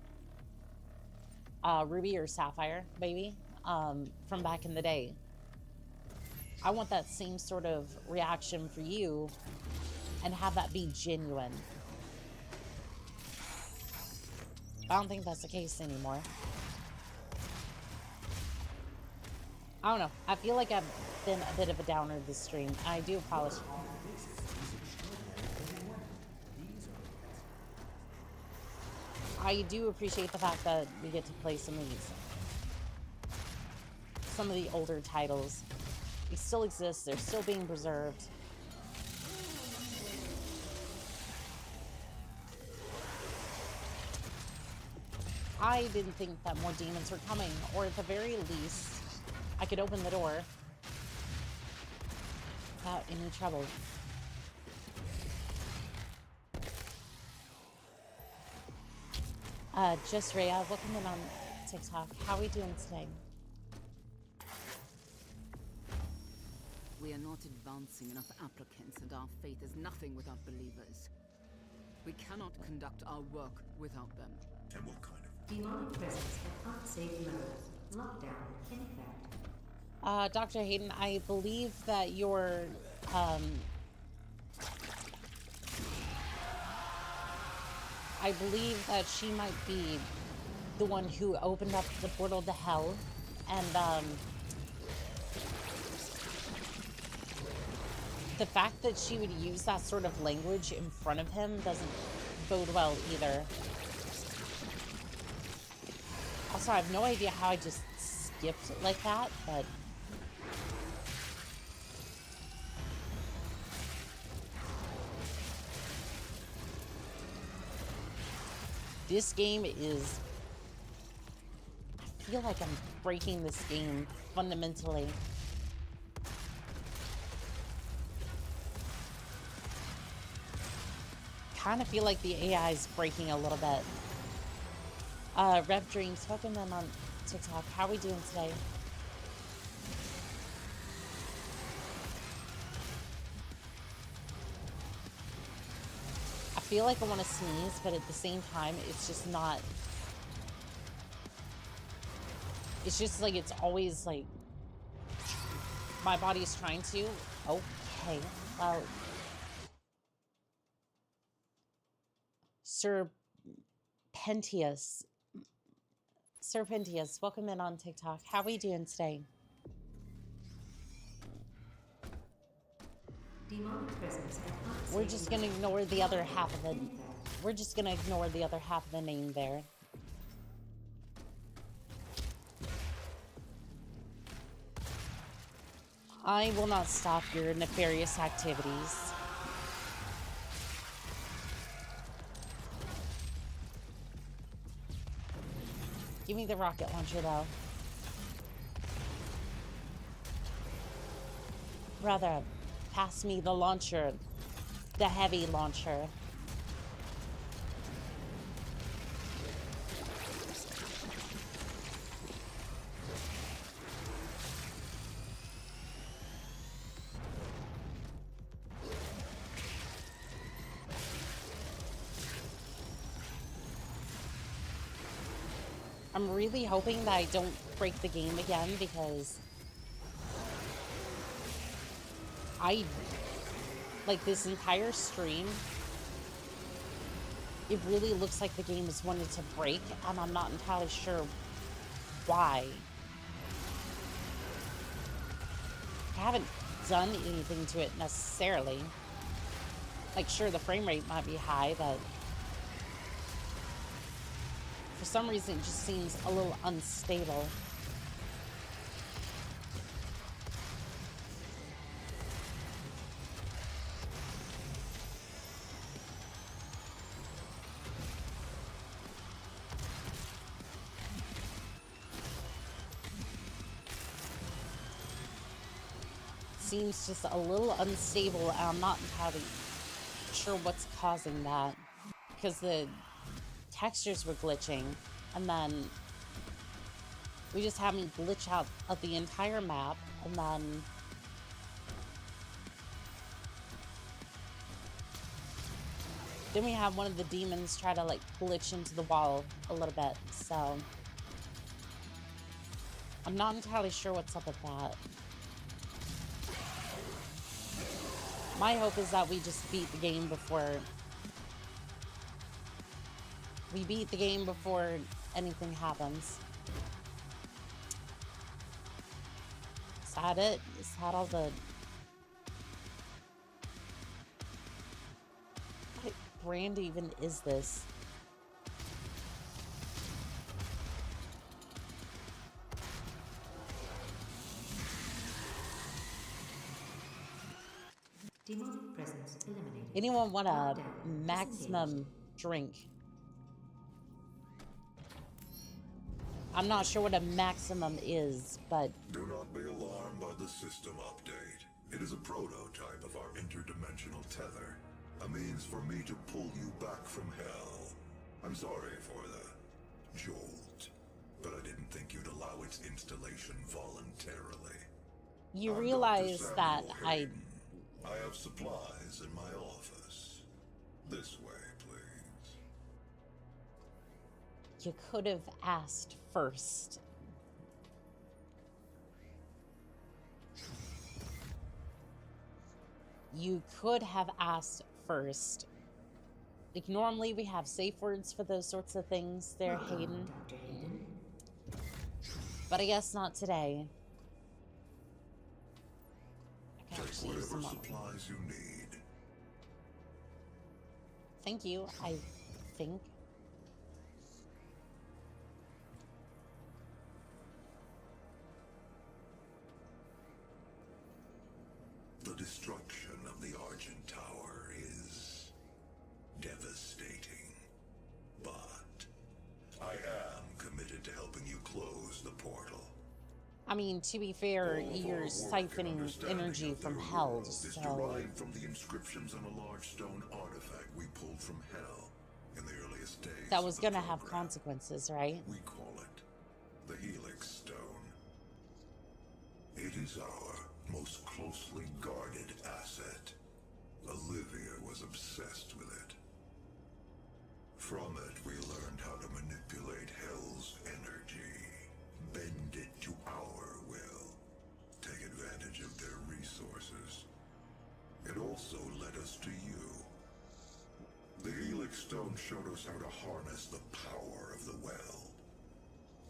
Ruby or Sapphire, maybe, from back in the day. I want that same sort of reaction for you and have that be genuine. I don't think that's the case anymore. I don't know. I feel like I've been a bit of a downer this stream. I do apologize. I do appreciate the fact that we get to play some of the older titles. They still exist. They're still being preserved. I didn't think that more demons were coming, or at the very least, I could open the door without any trouble. Just Rhea, welcome in on TikTok. How are we doing today? We are not advancing enough applicants, and our faith is nothing without believers. We cannot conduct our work without them. And what kind of... Demonic presence at unsafe levels. Lockdown in effect. Dr. Hayden, I believe that your, I believe that she might be the one who opened up the portal to hell, and, the fact that she would use that sort of language in front of him doesn't bode well either. Also, I have no idea how I just skipped it like that, but... This game is... I feel like I'm breaking this game fundamentally. Kind of feel like the AI is breaking a little bit. Rev Dreams, welcome in on TikTok. How are we doing today? I feel like I want to sneeze, but at the same time, it's just not... It's just like, it's always like... My body's trying to... Okay, well... Serpentius, welcome in on TikTok. How are we doing today? Demonic presence at unsafe We're just gonna ignore the other half of the... We're just gonna ignore the other half of the name there. I will not stop your nefarious activities. Give me the rocket launcher, though. Rather, pass me the launcher. The heavy launcher. I'm really hoping that I don't break the game again, because like this entire stream, it really looks like the game has wanted to break, and I'm not entirely sure why. I haven't done anything to it necessarily. Like, sure, the frame rate might be high, but for some reason, it just seems a little unstable. Seems just a little unstable, and I'm not entirely sure what's causing that, because the textures were glitching, and then we just had me glitch out of the entire map, and then we have one of the demons try to like glitch into the wall a little bit, so I'm not entirely sure what's up with that. My hope is that we just beat the game before anything happens. that it? Is that all the... What brand even is this? Demonic presence eliminated. Anyone want a Lockdown maximum drink? I'm not sure what a maximum is, but... Do not be alarmed by the system update. It is a prototype of our interdimensional tether. A means for me to pull you back from hell. I'm sorry for the jolt, but I didn't think you'd allow its installation voluntarily. You I'm realize Dr. that Samuel I... Hayden. I have supplies in my office. This way, please. You could have asked first. You could have asked first. Like, normally we have safe words for those sorts of things there, Hayden. Dr. Hayden. But I guess not today. I can Take actually use whatever some more. supplies you need. Thank you, I think. The destruction of the Argent Tower is devastating, but I am committed to helping you close the portal. I mean, to be fair, All of you're our work and siphoning understanding energy of the from hell, world is so... derived from the inscriptions on a large stone artifact we pulled from hell in the earliest days. That was of the gonna have program. consequences, right? We call it the Helix Stone. It is our most closely guarded asset. Olivia was obsessed with it. From it, we learned how to manipulate Hell's energy, bend it to our will, take advantage of their resources. It also led us to you. The Helix Stone showed us how to harness the power of the well.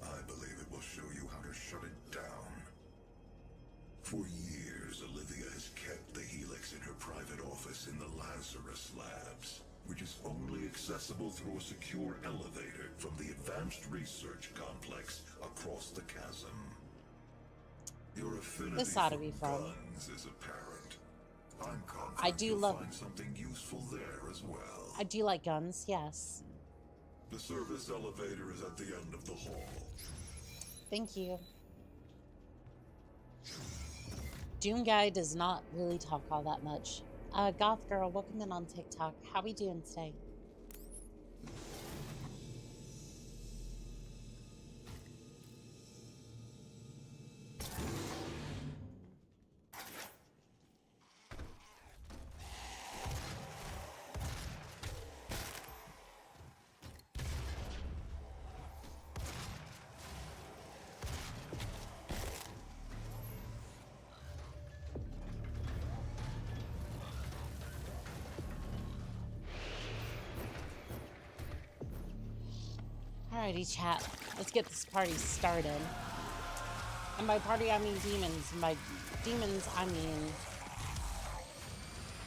I believe it will show you how to shut it down. For years, Olivia has kept the Helix in her private office in the Lazarus Labs, which is only accessible through a secure elevator from the Advanced Research Complex across the chasm. Your affinity This ought to for be fun. guns is apparent. I'm confident I do you'll love- find something useful there as well. I do like guns, yes. The service elevator is at the end of the hall. Thank you. Doom Guy does not really talk all that much. Goth Girl, welcome in on TikTok. How we doing today? Alrighty, chat. Let's get this party started. And by party, I mean demons. And by demons, I mean...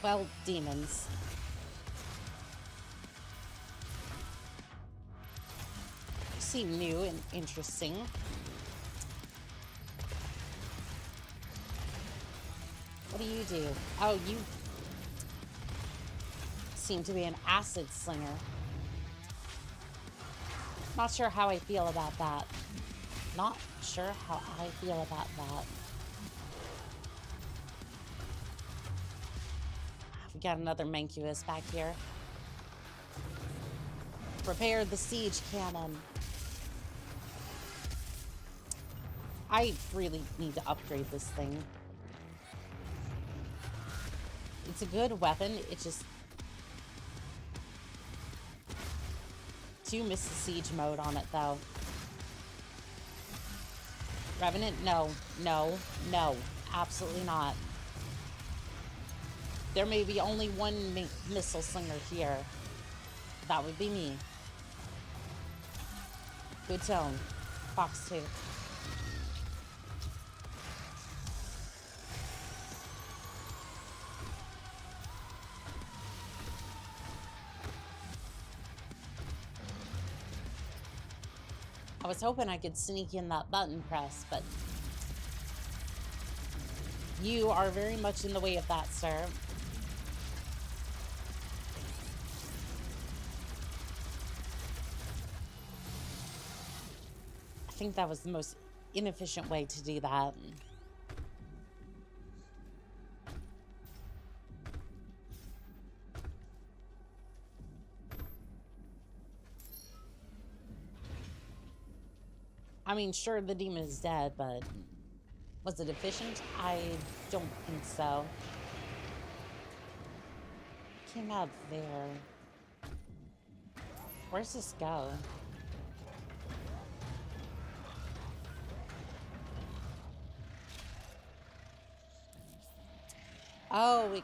well, demons. You seem new and interesting. What do you do? Oh, you seem to be an acid slinger. Not sure how I feel about that. Not sure how I feel about that. We got another Mancubus back here. Prepare the siege cannon. I really need to upgrade this thing. It's a good weapon, it just... do miss the siege mode on it, though. Revenant? No. No. No. Absolutely not. There may be only one missile slinger here. That would be me. Good tone. Fox 2. I was hoping I could sneak in that button press, but you are very much in the way of that, sir. I think that was the most inefficient way to do that. I mean, sure, the demon is dead, but was it efficient? I don't think so. Came out there. Where's this go? Oh, it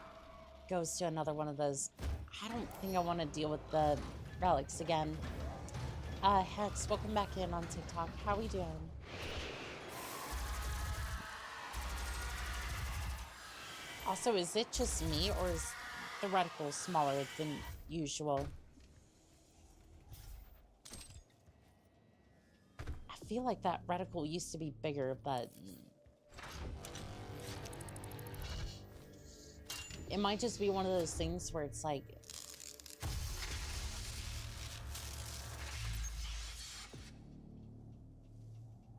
goes to another one of those. I don't think I want to deal with the relics again. Hex, welcome back in on TikTok. How we doing? Also, is it just me, or is the reticle smaller than usual? I feel like that reticle used to be bigger, but it might just be one of those things where it's like,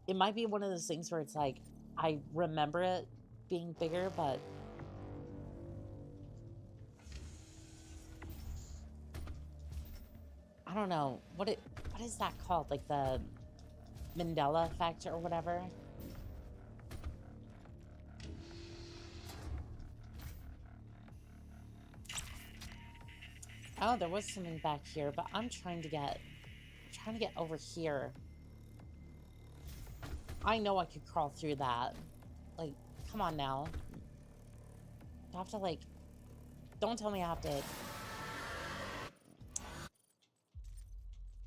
it might be one of those things where it's like, I remember it being bigger, but I don't know. What is that called? Like the Mandela effect or whatever? Oh, there was something back here, but I'm trying to get over here. I know I could crawl through that. Like, come on now. I have to, like, don't tell me I have to.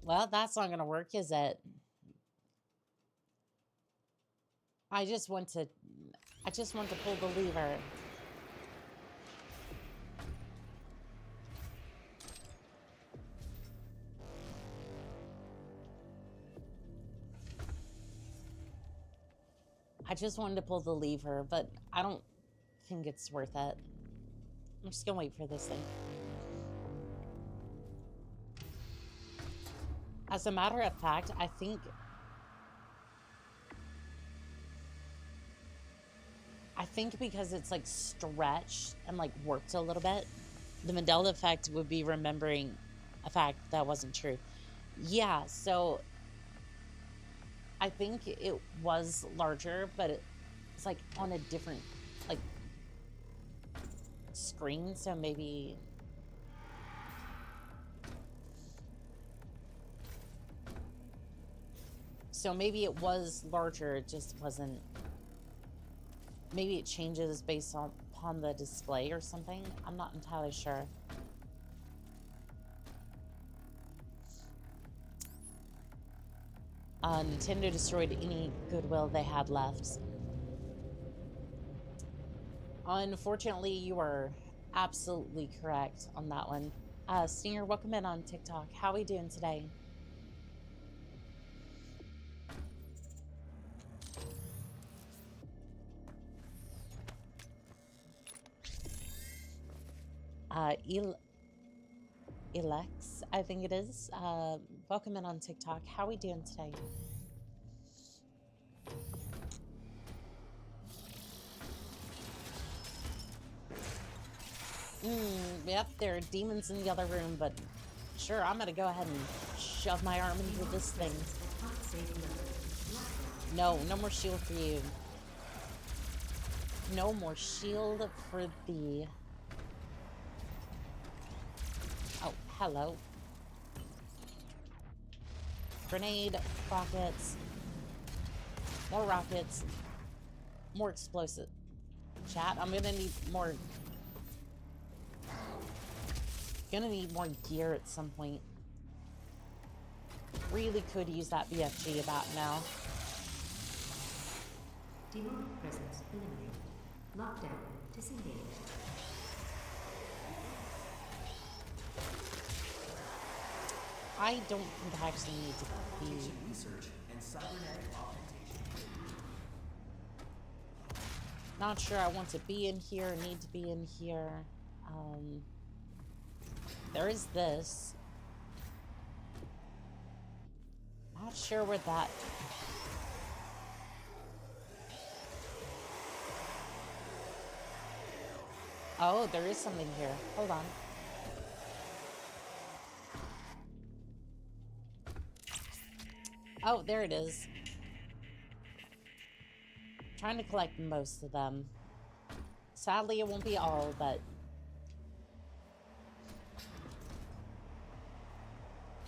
Well, that's not gonna work, is it? I just want to pull the lever. I just wanted to pull the lever, but I don't think it's worth it. I'm just gonna wait for this thing. As a matter of fact, I think because it's like stretched and like worked a little bit, the Mandela effect would be remembering a fact that wasn't true. Yeah, so I think it was larger, but it's like on a different like screen, so maybe it was larger, it just wasn't. Maybe it changes based upon the display or something. I'm not entirely sure. Nintendo destroyed any goodwill they had left. Unfortunately, you are absolutely correct on that one. Stinger, welcome in on TikTok. How are we doing today? Elex, I think it is. Welcome in on TikTok. How are we doing today? Yep, there are demons in the other room, but sure, I'm gonna go ahead and shove my arm into this thing. No more shield for you. No more shield for thee. Oh, hello. Grenade, rockets, more rockets, more explosive. Chat, I'm gonna need more. Gonna need more gear at some point. Really could use that BFG about now. Demonic presence eliminated. Lockdown disengaged. I don't think I actually need to be... Application research and cybernetic augmentation. Not sure I want to be in here, need to be in here. There is this. Not sure where that... Oh, there is something here. Hold on. Oh, there it is. Trying to collect most of them. Sadly, it won't be all, but...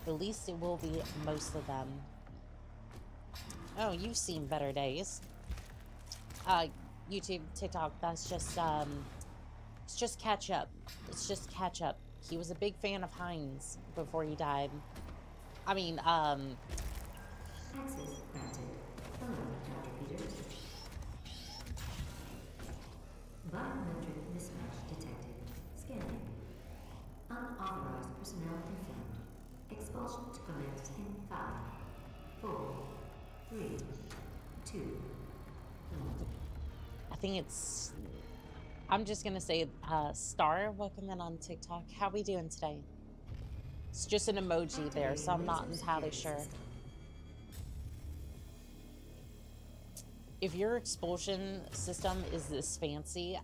at least it will be most of them. Oh, you've seen better days. YouTube, TikTok, that's just, it's just catch up. It's just catch up. He was a big fan of Heinz before he died. I mean, Access granted. Hello, Dr. Peters. Biometric mismatch detected. Scanning. Unauthorized personnel confirmed. Expulsion to commence in 5, 4, 3, 2, 1. I think it's... I'm just gonna say, Star, welcome in on TikTok. How we doing today? It's just an emoji there, so I'm not entirely sure. If your expulsion system is this fancy,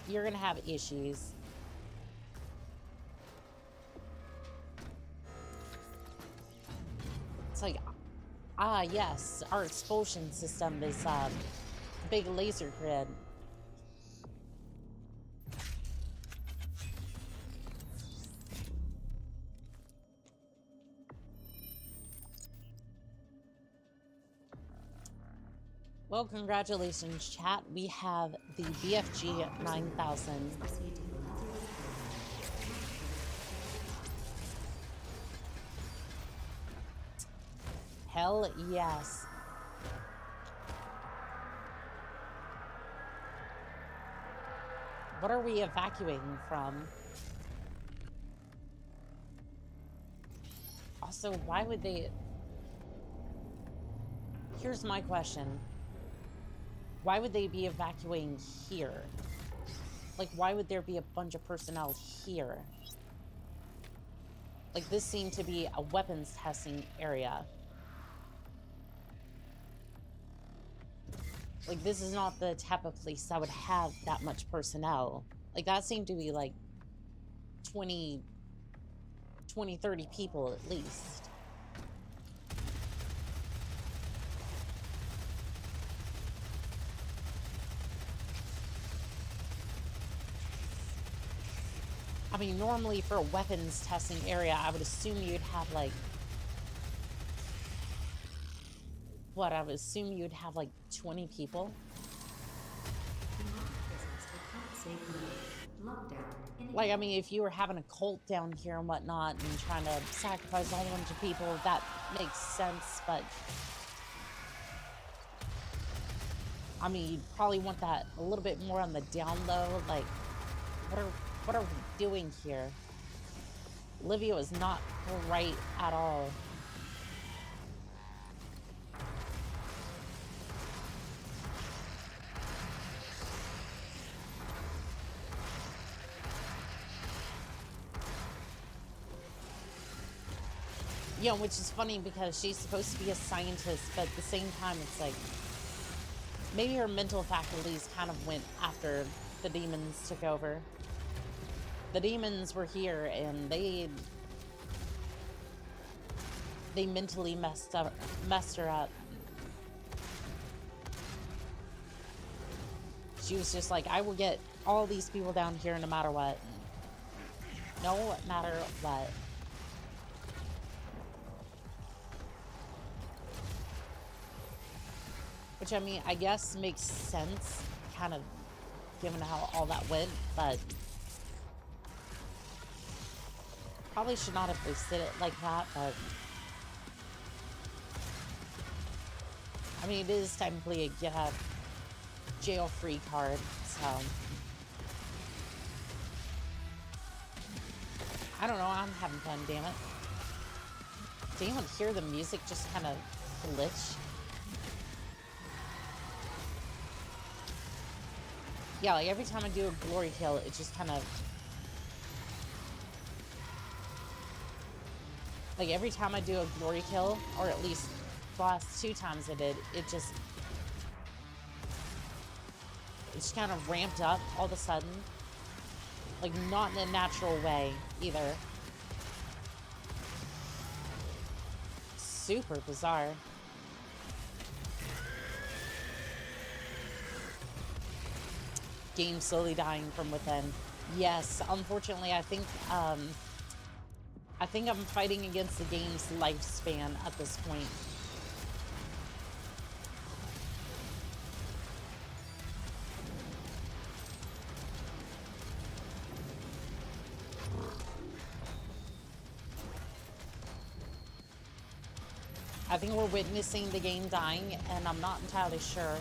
you're gonna have issues. It's like, yes, our expulsion system is big laser grid. Well, congratulations, chat. We have the BFG 9000. Hell yes. What are we evacuating from? Also, why would they... Here's my question. Why would they be evacuating here? Like, why would there be a bunch of personnel here? Like, this seemed to be a weapons testing area. Like, this is not the type of place that would have that much personnel. Like, that seemed to be, like, 20, 30 people at least. I mean, normally for a weapons testing area, I would assume you'd have, like... What, I would assume you'd have, like, 20 people? Like, I mean, if you were having a cult down here and whatnot and trying to sacrifice a whole bunch of people, that makes sense, but... I mean, you'd probably want that a little bit more on the down low. Like, what are we doing here? Olivia is not right at all. You know, which is funny because she's supposed to be a scientist, but at the same time, it's like maybe her mental faculties kind of went after the demons took over. The demons were here, and they mentally messed her up. She was just like, I will get all these people down here no matter what. No matter what. Which, I mean, I guess makes sense, kind of, given how all that went, but... Probably should not have wasted it like that, but... I mean, it is technically a get out jail-free card, so... I don't know, I'm having fun, damn it. Did anyone hear the music just kind of glitch? Yeah, like every time I do a glory kill, it just kind of... Like every time I do a glory kill, or at least the last 2 times I did, it just kind of ramped up all of a sudden. Like not in a natural way either. Super bizarre. Game slowly dying from within. Yes, unfortunately, I think I'm fighting against the game's lifespan at this point. I think we're witnessing the game dying, and I'm not entirely sure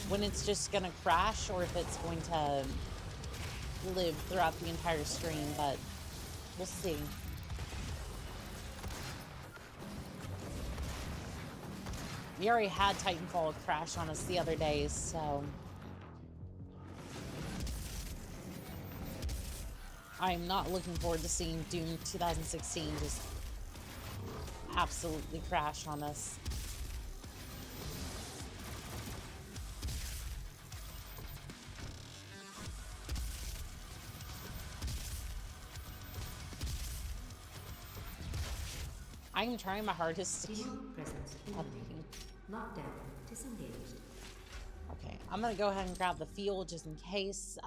when it's just gonna crash or if it's going to live throughout the entire stream, but we'll see. We already had Titanfall crash on us the other day, so I'm not looking forward to seeing Doom 2016 just absolutely crash on us. I am trying my hardest to keep updating. Lockdown disengaged. Okay, I'm gonna go ahead and grab the fuel just in case.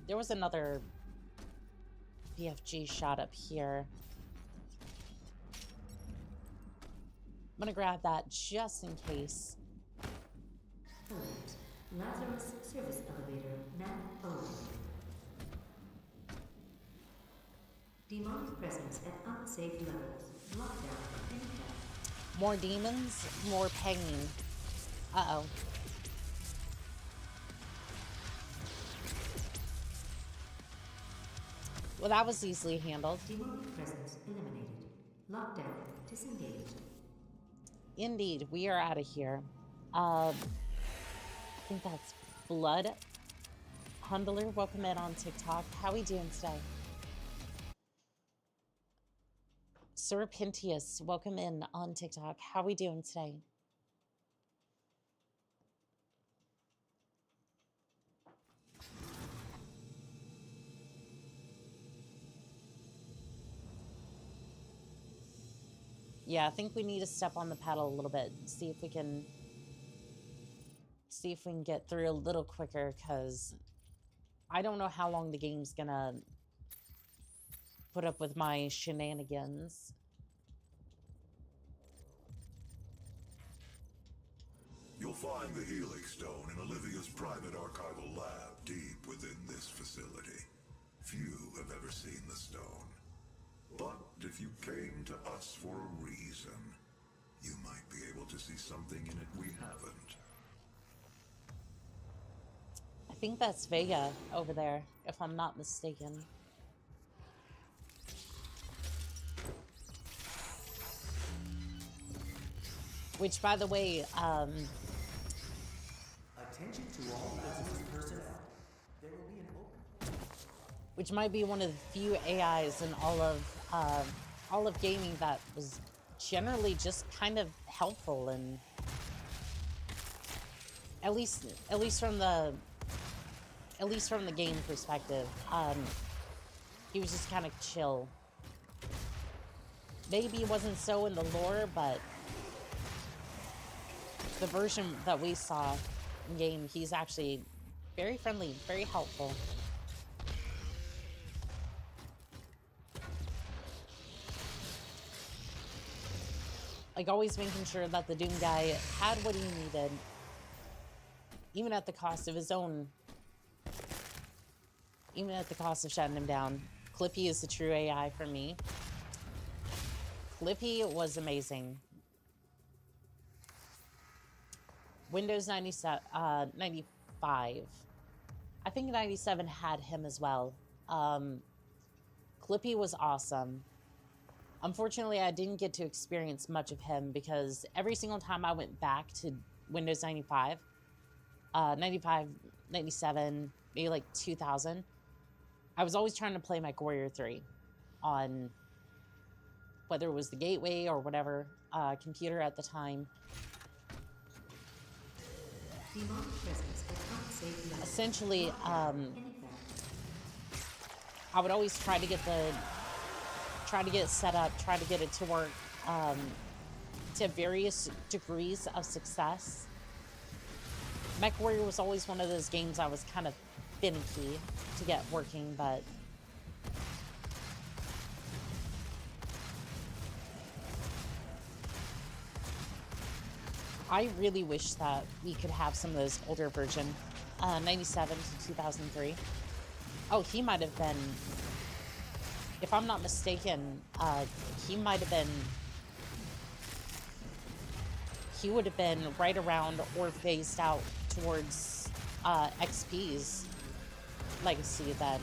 There was another BFG shot up here. I'm gonna grab that just in case. Alert. Lazarus service elevator now open. Demonic presence at unsafe levels. Lockdown in effect. More demons, more pain. Uh-oh. Well, that was easily handled. Demonic presence eliminated. Lockdown disengaged. Indeed, we are out of here. I think that's Blood. Hundler, welcome in on TikTok. How we doing today? Serpentius, welcome in on TikTok. How we doing today? Yeah, I think we need to step on the pedal a little bit. See if we can get through a little quicker, because I don't know how long the game's gonna put up with my shenanigans. You'll find the Helix Stone in Olivia's private archival lab deep within this facility. Few have ever seen the stone. But if you came to us for a reason, you might be able to see something in it we haven't. I think that's Vega over there, if I'm not mistaken. Which, by the way, Attention to all business personnel. There will be an open. which might be one of the few AIs in all of gaming that was generally just kind of helpful, and at least from the game perspective, he was just kind of chill. Maybe it wasn't so in the lore, but the version that we saw in game, he's actually very friendly, very helpful. Like, always making sure that the Doom guy had what he needed, even at the cost of his own, even at the cost of shutting him down. Clippy is the true AI for me. Clippy was amazing. Windows 95. I think 97 had him as well. Clippy was awesome. Unfortunately, I didn't get to experience much of him because every single time I went back to Windows 95, 95, 97, maybe like 2000, I was always trying to play MechWarrior 3 on whether it was the Gateway or whatever computer at the time. Essentially, I would always try to get it set up, try to get it to work to various degrees of success. MechWarrior was always one of those games I was kind of finicky to get working, but I really wish that we could have some of those older version, 97 to 2003. Oh, he might have been, if I'm not mistaken, he would have been right around or phased out towards XP's legacy then.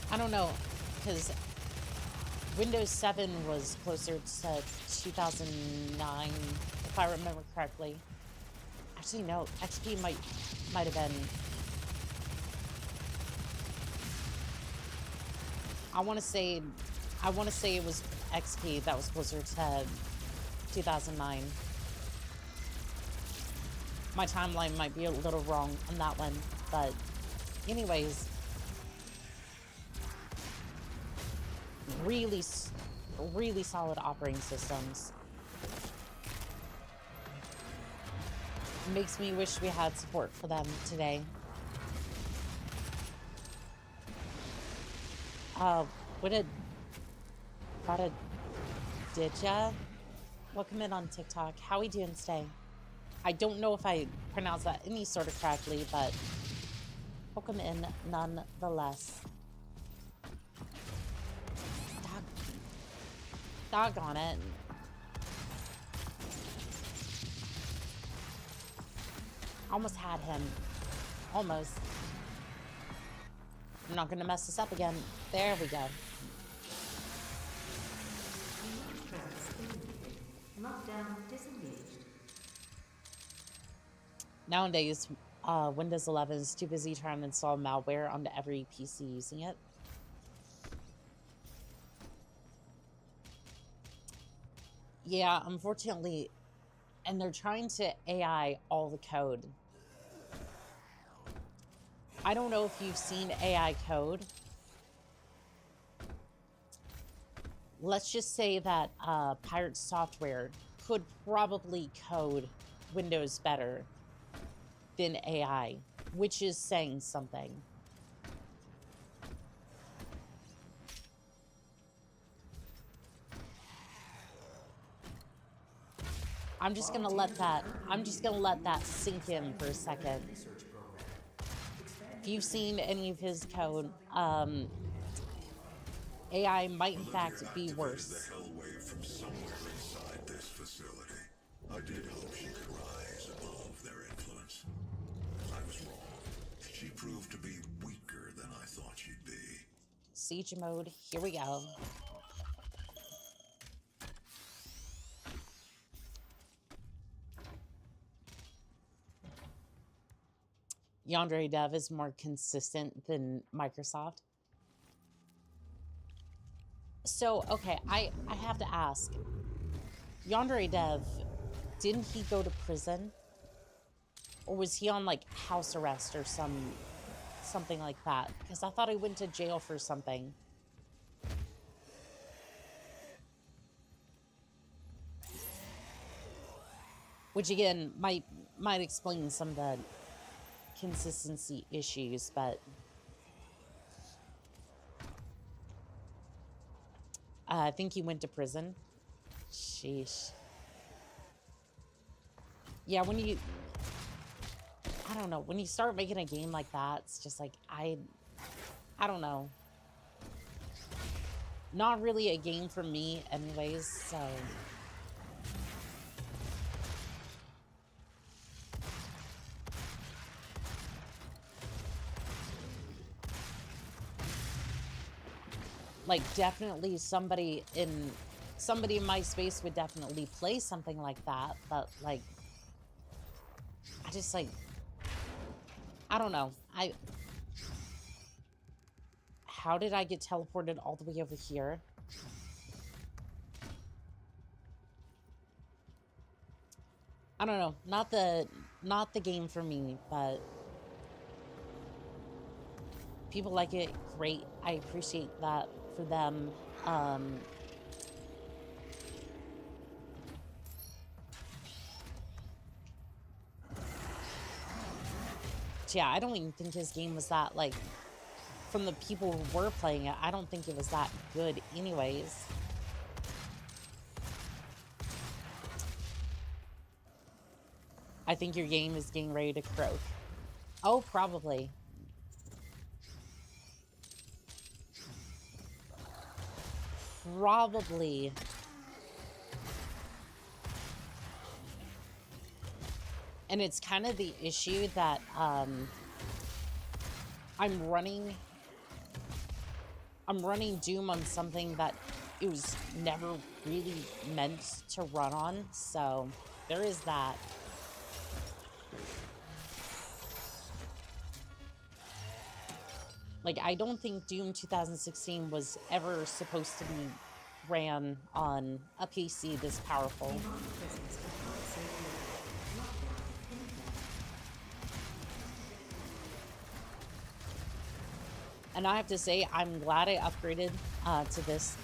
I don't know, because Windows 7 was closer to 2009, if I remember correctly. Actually, no, XP might have been. I want to say it was XP that was closer to 2009. My timeline might be a little wrong on that one, but anyways, really solid operating systems. Makes me wish we had support for them today. What a Didja? Welcome in on TikTok. How we doing today? I don't know if I pronounced that any sort of correctly, but welcome in nonetheless. Doggone it. Almost had him. Almost. I'm not going to mess this up again. There we go. Lockdown disengaged. Nowadays, Windows 11 is too busy trying to install malware onto every PC using it. Yeah, unfortunately, and they're trying to AI all the code. I don't know if you've seen AI code. Let's just say that Pirate Software could probably code Windows better than AI, which is saying something. I'm just gonna let that sink in for a second. If you've seen any of his code, AI might in fact be worse. The hell wave from somewhere inside this facility. I did hope she could rise above their influence. I was wrong. She proved to be weaker than I thought she'd be. Siege mode, here we go. Yandere Dev is more consistent than Microsoft. So, okay, I have to ask. Yandere Dev, didn't he go to prison? Or was he on, like, house arrest or something like that? Because I thought he went to jail for something. Which, again, might explain some of the consistency issues, but I think he went to prison. Sheesh. Yeah, I don't know, when you start making a game like that, it's just like, I don't know. Not really a game for me anyways, so like, definitely somebody in my space would definitely play something like that, but, like, I just, like, I don't know. How did I get teleported all the way over here? I don't know. Not the game for me, but people like it, great. I appreciate that for them. Yeah, I don't even think his game was that, like, from the people who were playing it, I don't think it was that good anyways. I think your game is getting ready to croak. Oh, probably. Probably. And it's kind of the issue that I'm running Doom on something that it was never really meant to run on, so there is that. Like, I don't think Doom 2016 was ever supposed to be ran on a PC this powerful. And I have to say, I'm glad I upgraded to this.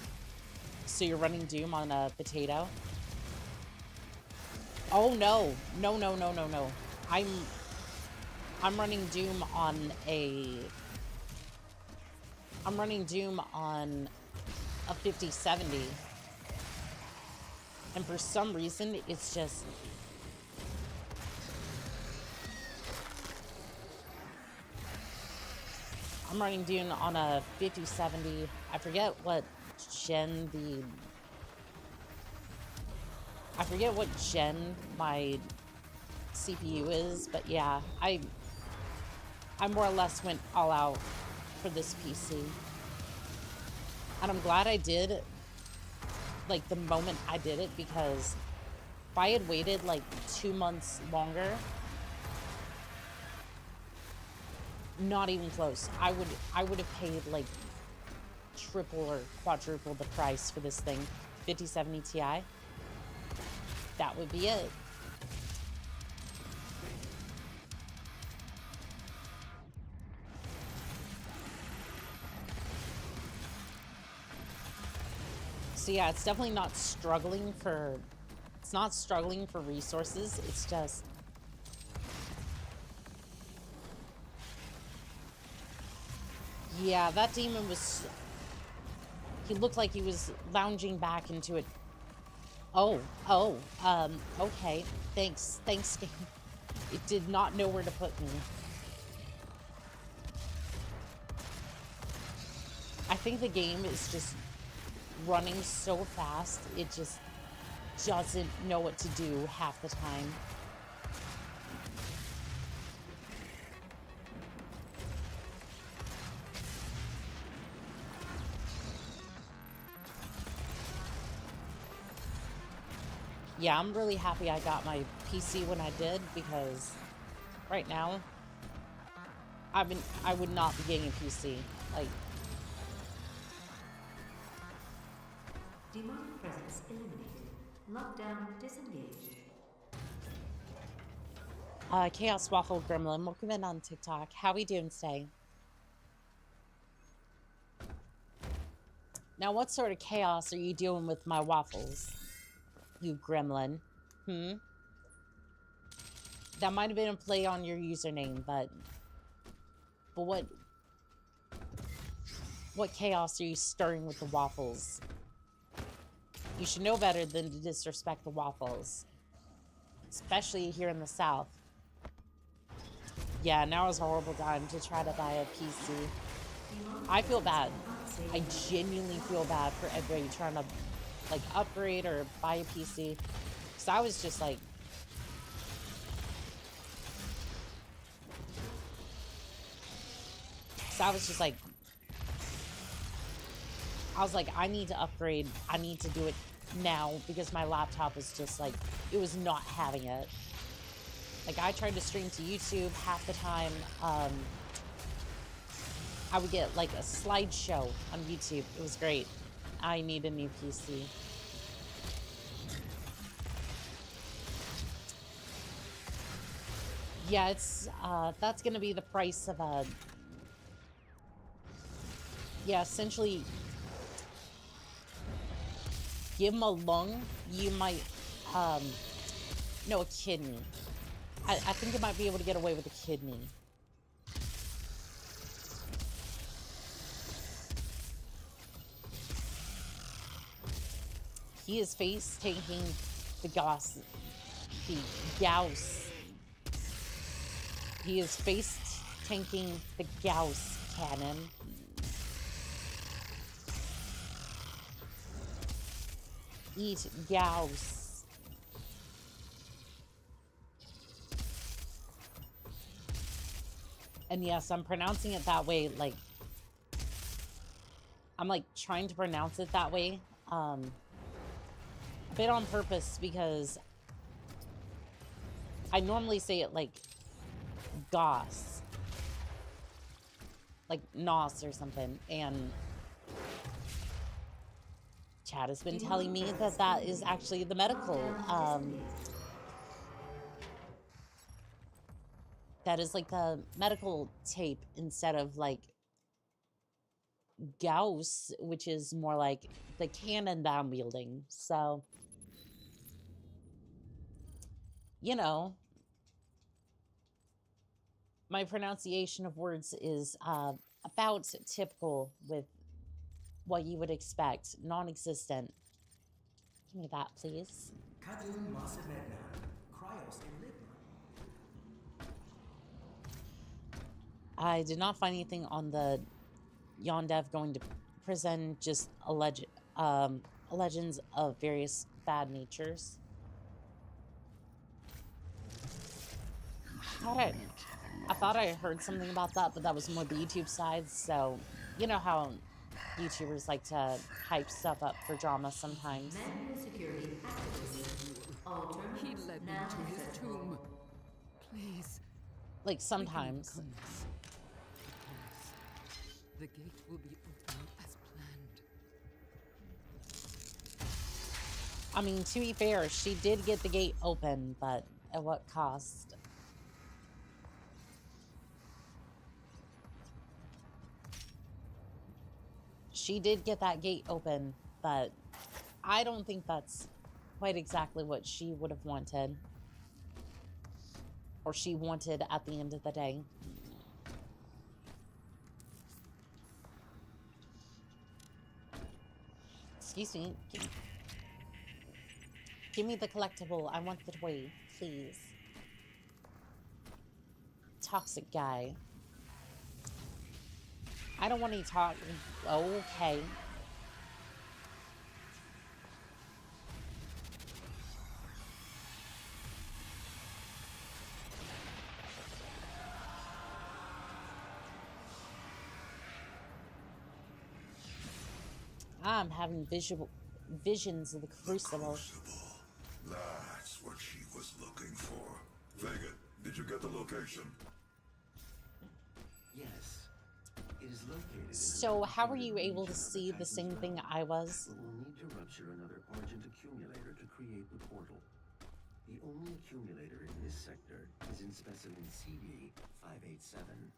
So you're running Doom on a potato? Oh no. No, no, no, no, no. I'm running Doom on a... I'm running Doom on a 5070. And for some reason, it's just... I'm running Doom on a 5070. I forget what gen my CPU is, but yeah, I more or less went all out for this PC. And I'm glad I did, like, the moment I did it, because if I had waited like 2 months longer, not even close, I would have paid like triple or quadruple the price for this thing. 5070 Ti. That would be it. So yeah, it's definitely not struggling for resources. It's just yeah, that demon was, he looked like he was lounging back into it. Okay. Thanks, game. It did not know where to put me. I think the game is just running so fast, it just doesn't know what to do half the time. Yeah, I'm really happy I got my PC when I did, because right now, I would not be getting a PC. Like, Demonic presence eliminated. Lockdown disengaged. Chaos Waffle Gremlin, welcome in on TikTok. How we doing today? Now, what sort of chaos are you dealing with my waffles, you gremlin? That might have been a play on your username, but what chaos are you stirring with the waffles? You should know better than to disrespect the waffles, especially here in the South. Yeah, now is a horrible time to try to buy a PC. I feel bad. I genuinely feel bad for everybody trying to, like, upgrade or buy a PC. So I was just like, I was like, I need to upgrade. I need to do it now because my laptop was just like, it was not having it. Like, I tried to stream to YouTube half the time. I would get like a slideshow on YouTube. It was great. I need a new PC. Yeah, it's that's gonna be the price of a, yeah, essentially give him a lung, you might no, a kidney. I think it might be able to get away with a kidney. He is face taking the Gauss. He is face tanking the Gauss cannon. Eat Gauss. And yes, I'm pronouncing it that way, like, I'm like trying to pronounce it that way. A bit on purpose because I normally say it like Goss. Like Nos or something. And Chad has been telling me that that is actually the medical, that is like the medical tape instead of like Gauss, which is more like the cannon that I'm wielding. So, you know, my pronunciation of words is about typical with what you would expect, non-existent. Give me that, please. I did not find anything on the Yondev going to prison, just legends of various bad natures. I thought I heard something about that, but that was more the YouTube side. So, you know how YouTubers like to hype stuff up for drama sometimes. He led me to his tomb. Please. Like sometimes. The gate will be opened as planned. I mean, to be fair, she did get the gate open, but at what cost? She did get that gate open, but I don't think that's quite exactly what she would have wanted. Or she wanted at the end of the day. Excuse me. Give me the collectible. I want the toy, please. Toxic guy. I don't want any talk. Okay. I'm having visions of the Crucible. That's what she was looking for. Vega, did you get the location? Yes. It is located. So how were you able to see the same thing I was? But we'll need to rupture another Argent accumulator to create the portal. The only accumulator in this sector is in specimen CD 587.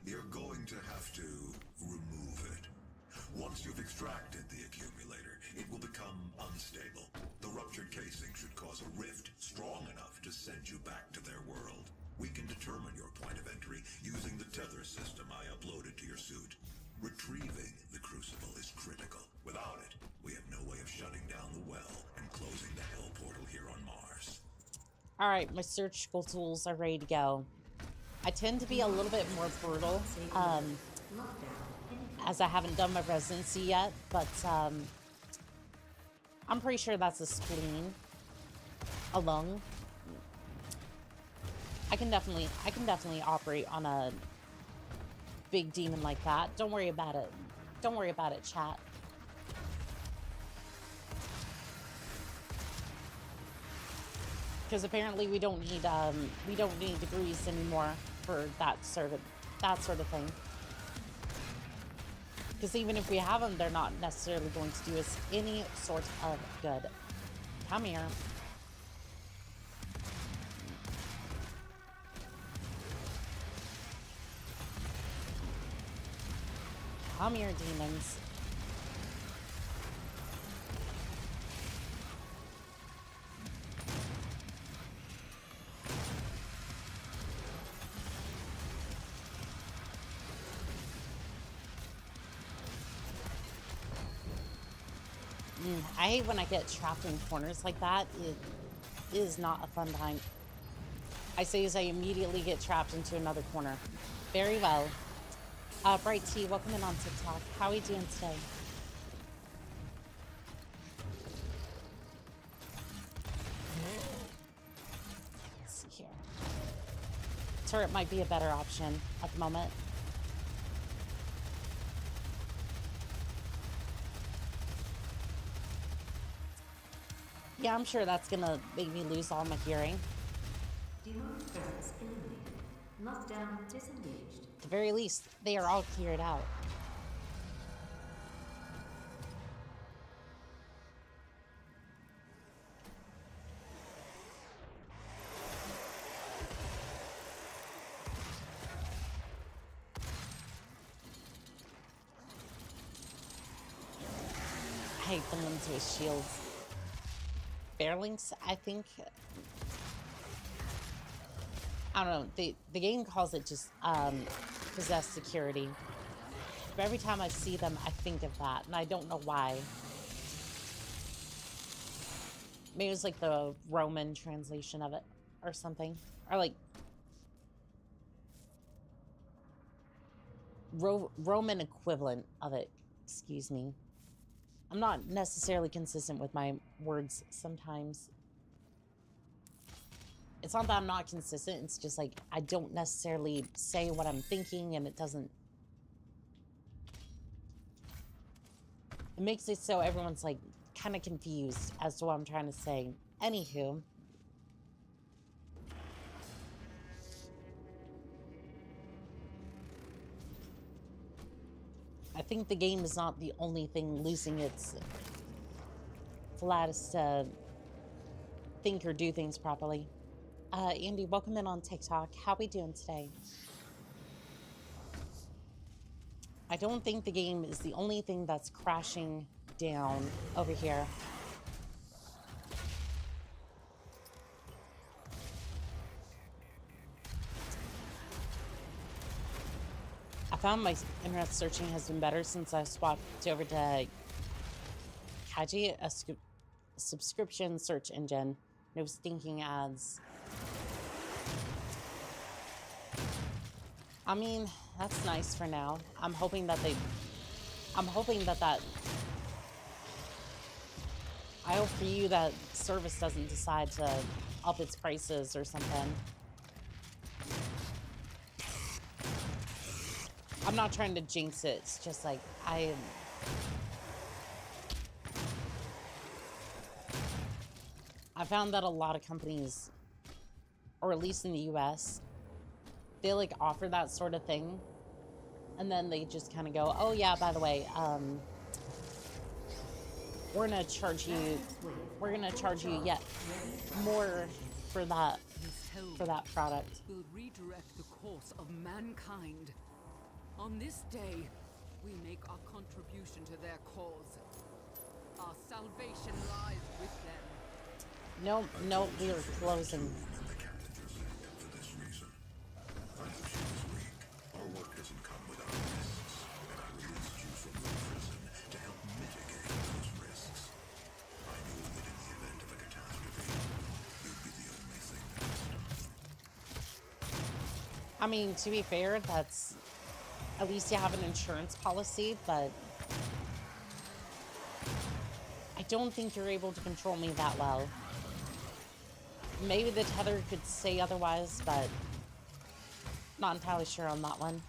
You're going to have to remove it. Once you've extracted the accumulator, it will become unstable. The ruptured casing should cause a rift strong enough to send you back to their world. We can determine your point of entry using the tether system I uploaded to your suit. Retrieving the Crucible is critical. Without it, we have no way of shutting down the well and closing the hell portal here on Mars. Alright, my surgical tools are ready to go. I tend to be a little bit more brutal, as I haven't done my residency yet, but I'm pretty sure that's a spleen, a lung. I can definitely operate on a big demon like that. Don't worry about it. Don't worry about it, chat. Because apparently we don't need degrees anymore for that sort of thing. Because even if we have them, they're not necessarily going to do us any sort of good. Come here. Come here, demons. I hate when I get trapped in corners like that. It is not a fun time. I say as I immediately get trapped into another corner. Very well. Bright T, welcome in on TikTok. How are you doing today? Let's see here. Turret might be a better option at the moment. Yeah, I'm sure that's gonna make me lose all my hearing. Demonic presence eliminated. Lockdown disengaged. At the very least, they are all cleared out. I hate them into his shields. Bearlings, I think. I don't know. The game calls it just possessed security. But every time I see them, I think of that, and I don't know why. Maybe it's like the Roman translation of it or something. Or like Roman equivalent of it. Excuse me. I'm not necessarily consistent with my words sometimes. It's not that I'm not consistent, it's just like I don't necessarily say what I'm thinking, and it doesn't... It makes it so everyone's like kind of confused as to what I'm trying to say. Anywho. I think the game is not the only thing losing its flattest to think or do things properly. Andy, welcome in on TikTok. How we doing today? I don't think the game is the only thing that's crashing down over here. I found my internet searching has been better since I swapped over to Kaji, a subscription search engine. No stinking ads. I mean, that's nice for now. I'm hoping that I hope for you that service doesn't decide to up its prices or something. I'm not trying to jinx it. It's just like, I found that a lot of companies, or at least in the US, they like offer that sort of thing, and then they just kind of go, oh yeah, by the way, we're gonna charge you yet more for that product. Will redirect the course of mankind. On this day, we make our contribution to their cause. Our salvation lies with them. No, we are closing. The captain just left him for this reason. I know she was weak. Our work doesn't come without risks, and I released you from your prison to help mitigate those risks. I knew that in the event of a catastrophe, you'd be the only thing that was done. I mean, to be fair, that's... At least you have an insurance policy, but... I don't think you're able to control me that well. Maybe the tether could say otherwise, but... Not entirely sure on that one.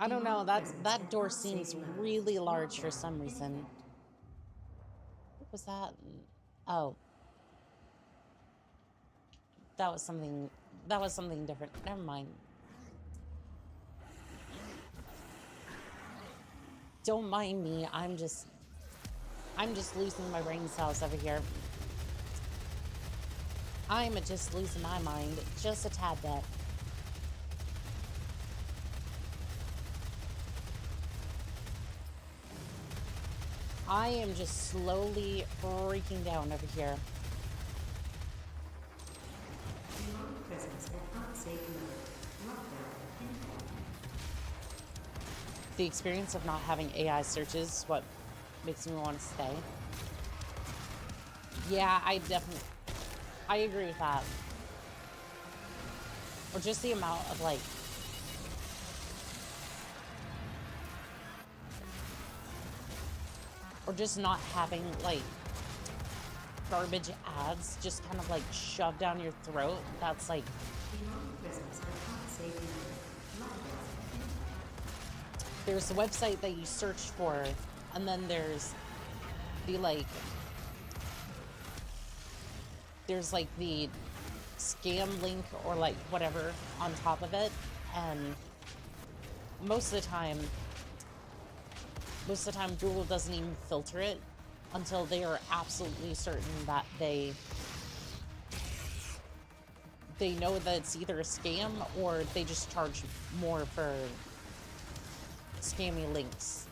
I don't know. That door seems really large for some reason. What was that? Oh. That was something different. Never mind. Don't mind me. I'm just losing my brain cells over here. I'm just losing my mind just a tad bit. I am just slowly breaking down over here. The experience of not having AI searches is what makes me want to stay. Yeah, I agree with that. Or just the amount of like or just not having like garbage ads just kind of like shoved down your throat. That's like there's a website that you search for, and then there's the there's the scam link or like whatever on top of it, and most of the time Google doesn't even filter it until they are absolutely certain that they know that it's either a scam or they just charge more for scammy links.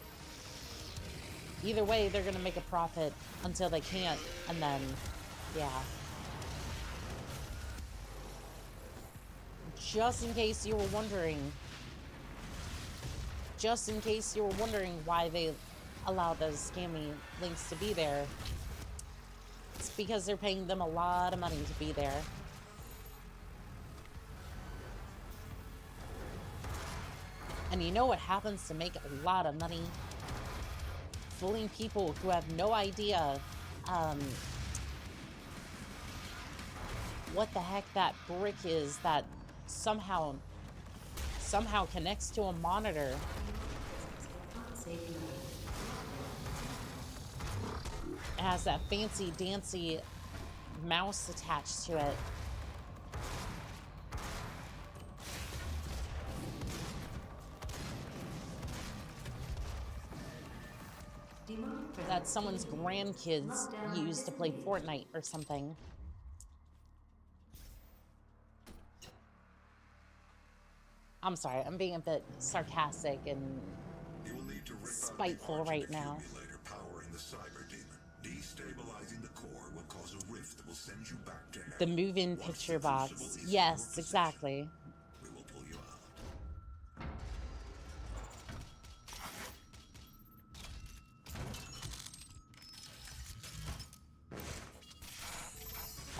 Either way, they're gonna make a profit until they can't, and then, yeah. Just in case you were wondering why they allow those scammy links to be there, it's because they're paying them a lot of money to be there. And you know what happens to make a lot of money? Fooling people who have no idea what the heck that brick is that somehow connects to a monitor. It has that fancy dancy mouse attached to it. That someone's grandkids use to play Fortnite or something. I'm sorry, I'm being a bit sarcastic and spiteful right now. Powering the cyber demon. Destabilizing the core will cause a rift that will send you back to hell. The move-in picture box. Yes, exactly. We will pull you out.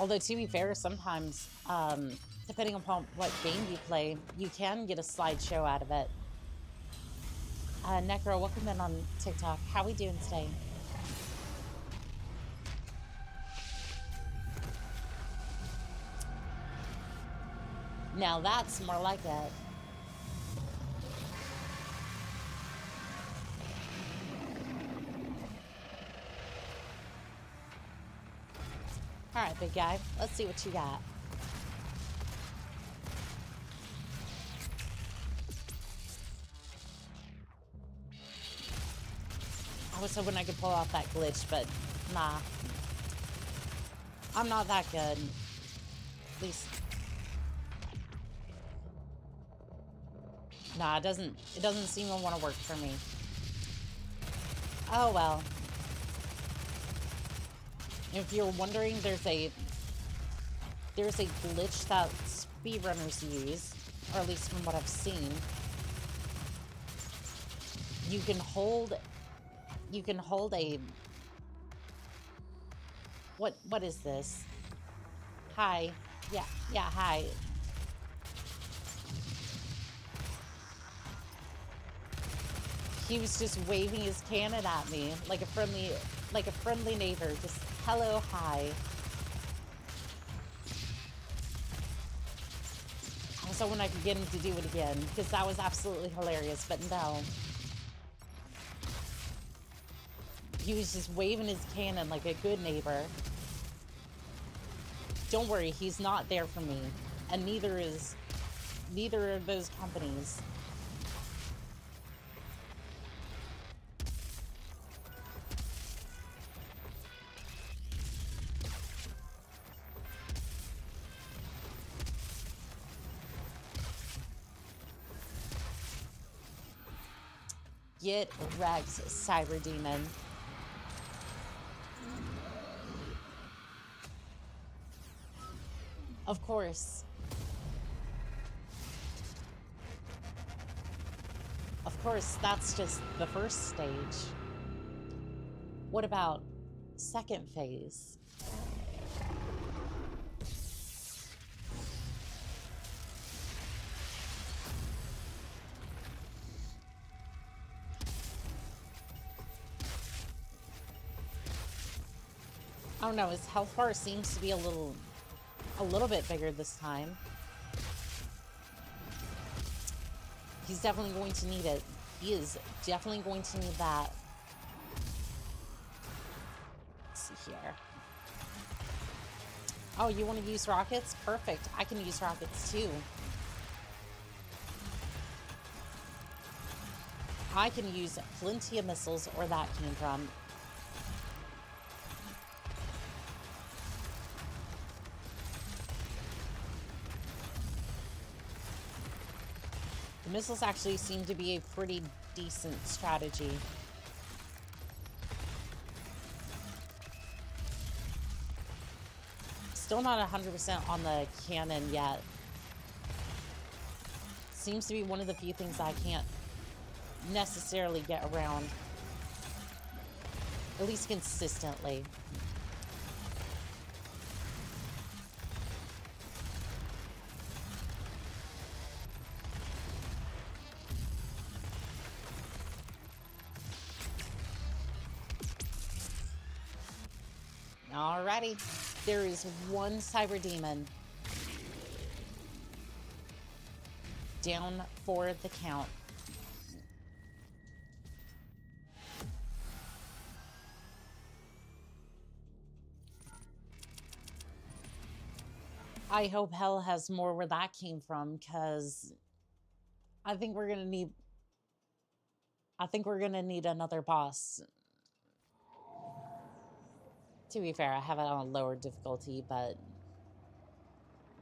Although, to be fair, sometimes, depending upon what game you play, you can get a slideshow out of it. Necro, welcome in on TikTok. How we doing today? Now that's more like it. All right, big guy. Let's see what you got. I was hoping I could pull off that glitch, but nah. I'm not that good. At least. Nah, it doesn't seem to want to work for me. Oh well. If you're wondering, there's a glitch that speedrunners use, or at least from what I've seen. You can hold a what is this? Hi. Yeah, hi. He was just waving his cannon at me like a friendly neighbor. Just hello, hi. I was So when I could get him to do it again, because that was absolutely hilarious, but no. He was just waving his cannon like a good neighbor. Don't worry, he's not there for me. And neither are those companies. Get wrecked, Cyber Demon. Of course. Of course, that's just the first stage. What about second phase? I don't know, his health bar seems to be a little bit bigger this time. He's definitely going to need it. He is definitely going to need that. Let's see here. Oh, you want to use rockets? Perfect. I can use rockets too. I can use plenty of missiles, or that came from. The missiles actually seem to be a pretty decent strategy. Still not 100% on the cannon yet. Seems to be one of the few things I can't necessarily get around. At least consistently. Alrighty, there is one Cyber Demon down for the count. I hope hell has more where that came from, because I think we're gonna need another boss. To be fair, I have it on a lower difficulty, but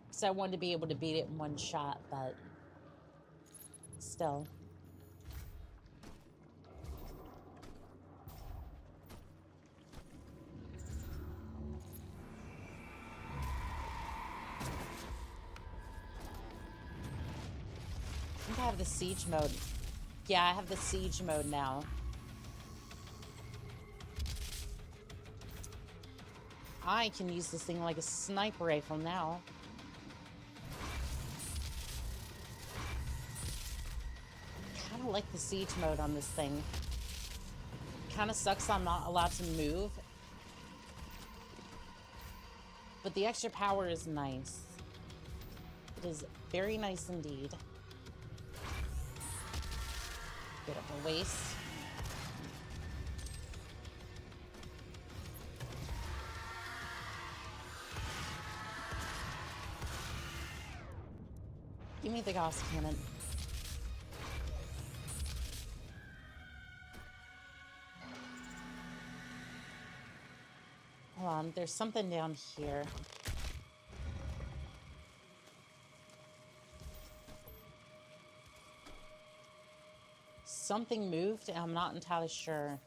because I wanted to be able to beat it in one shot, but still. I think I have the siege mode. Yeah, I have the siege mode now. I can use this thing like a sniper rifle now. Kind of like the siege mode on this thing. Kind of sucks I'm not allowed to move. But the extra power is nice. It is very nice indeed. Bit of a waste. Give me the Gauss cannon. Hold on, there's something down here. Something moved, and I'm not entirely sure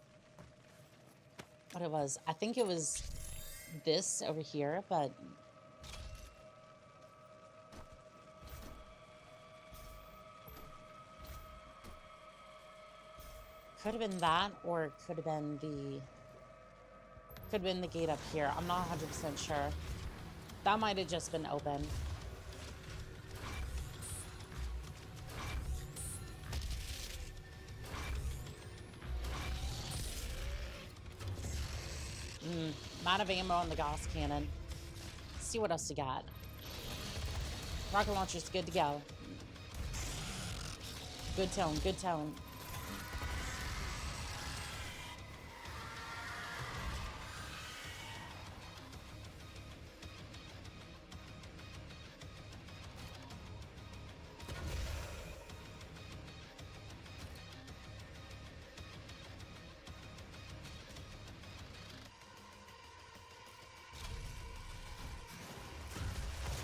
what it was. I think it was this over here, but could have been that, or it could have been the gate up here. I'm not 100% sure. That might have just been open. Amount of ammo on the Gauss cannon. Let's see what else we got. Rocket launcher's good to go. Good tone, good tone.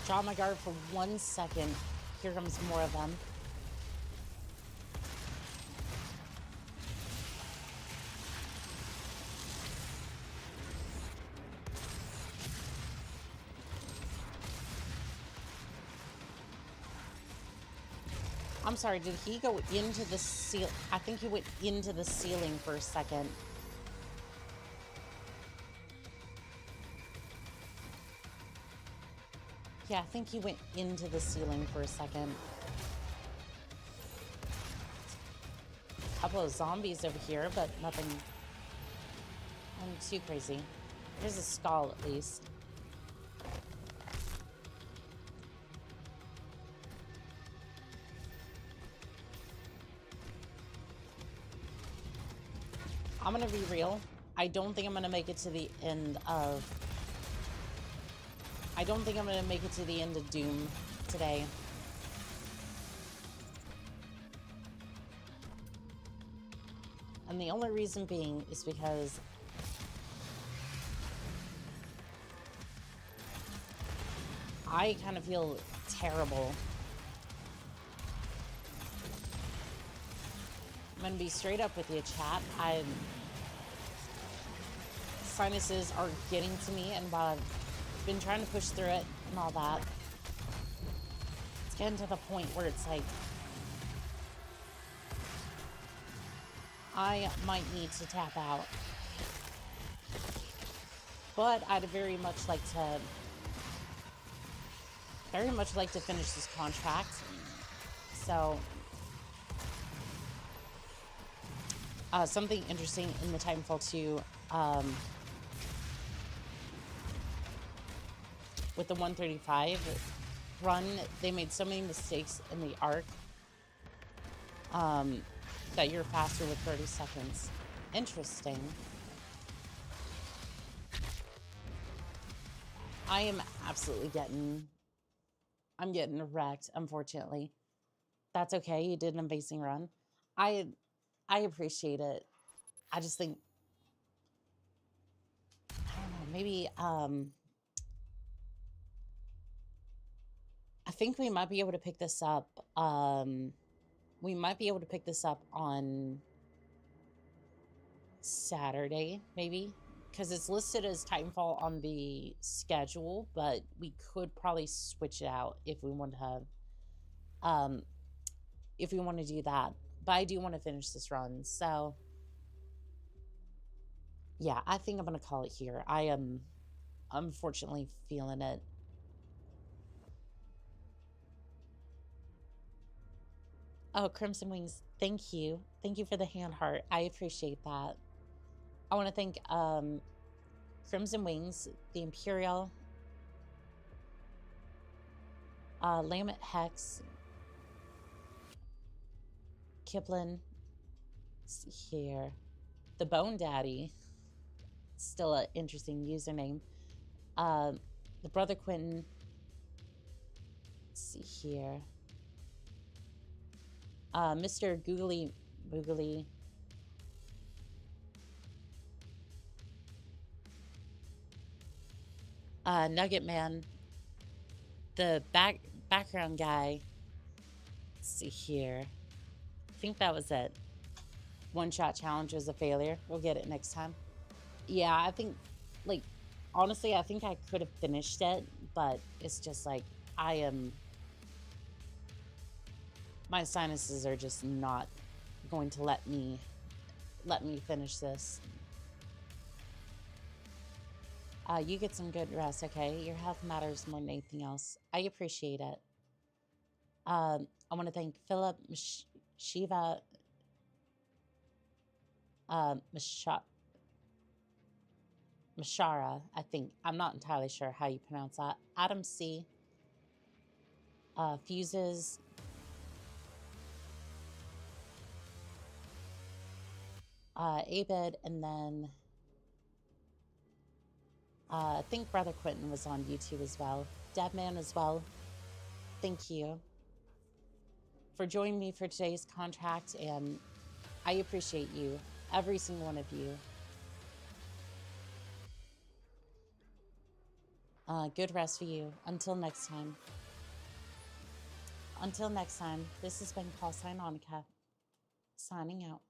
Draw my guard for 1 second. Here comes more of them. I'm sorry, did he go into the ceiling? I think he went into the ceiling for a second. Yeah, I think he went into the ceiling for a second. A couple of zombies over here, but nothing too crazy. There's a skull, at least. I'm gonna be real. I don't think I'm gonna make it to the end of... I don't think I'm gonna make it to the end of Doom today. And the only reason being is because I kind of feel terrible. I'm gonna be straight up with you, chat. Sinuses are getting to me, and while I've been trying to push through it and all that, it's getting to the point where it's like I might need to tap out. But I'd very much like to finish this contract. So something interesting in the Titanfall 2 with the 135 run, they made so many mistakes in the arc that you're faster with 30 seconds. Interesting. I am absolutely I'm getting wrecked, unfortunately. That's okay. You did an amazing run. I appreciate it. I just think, I don't know, maybe, I think we might be able to pick this up. We might be able to pick this up on Saturday, maybe, because it's listed as Titanfall on the schedule, but we could probably switch it out if we want to do that. But I do want to finish this run, so yeah, I think I'm gonna call it here. I am unfortunately feeling it. Oh, Crimson Wings, thank you. Thank you for the hand heart. I appreciate that. I want to thank Crimson Wings, the Imperial, Lamet Hex, Kiplin, let's see here, the Bone Daddy, still an interesting username, the Brother Quentin, let's see here, Mr. Googly Boogly, Nugget Man, the background guy, let's see here, I think that was it. One-shot challenge was a failure. We'll get it next time. Yeah, I think, like, honestly, I think I could have finished it, but it's just like, my sinuses are just not going to let me finish this. You get some good rest, okay? Your health matters more than anything else. I appreciate it. I want to thank Philip, Shiva, Mashara, I think. I'm not entirely sure how you pronounce that. Adam C. Fuses. Abed, and then I think Brother Quentin was on YouTube as well. Deadman as well. Thank you for joining me for today's contract, and I appreciate you, every single one of you. Good rest for you. Until next time. Until next time, this has been Call Sign Onica, signing out.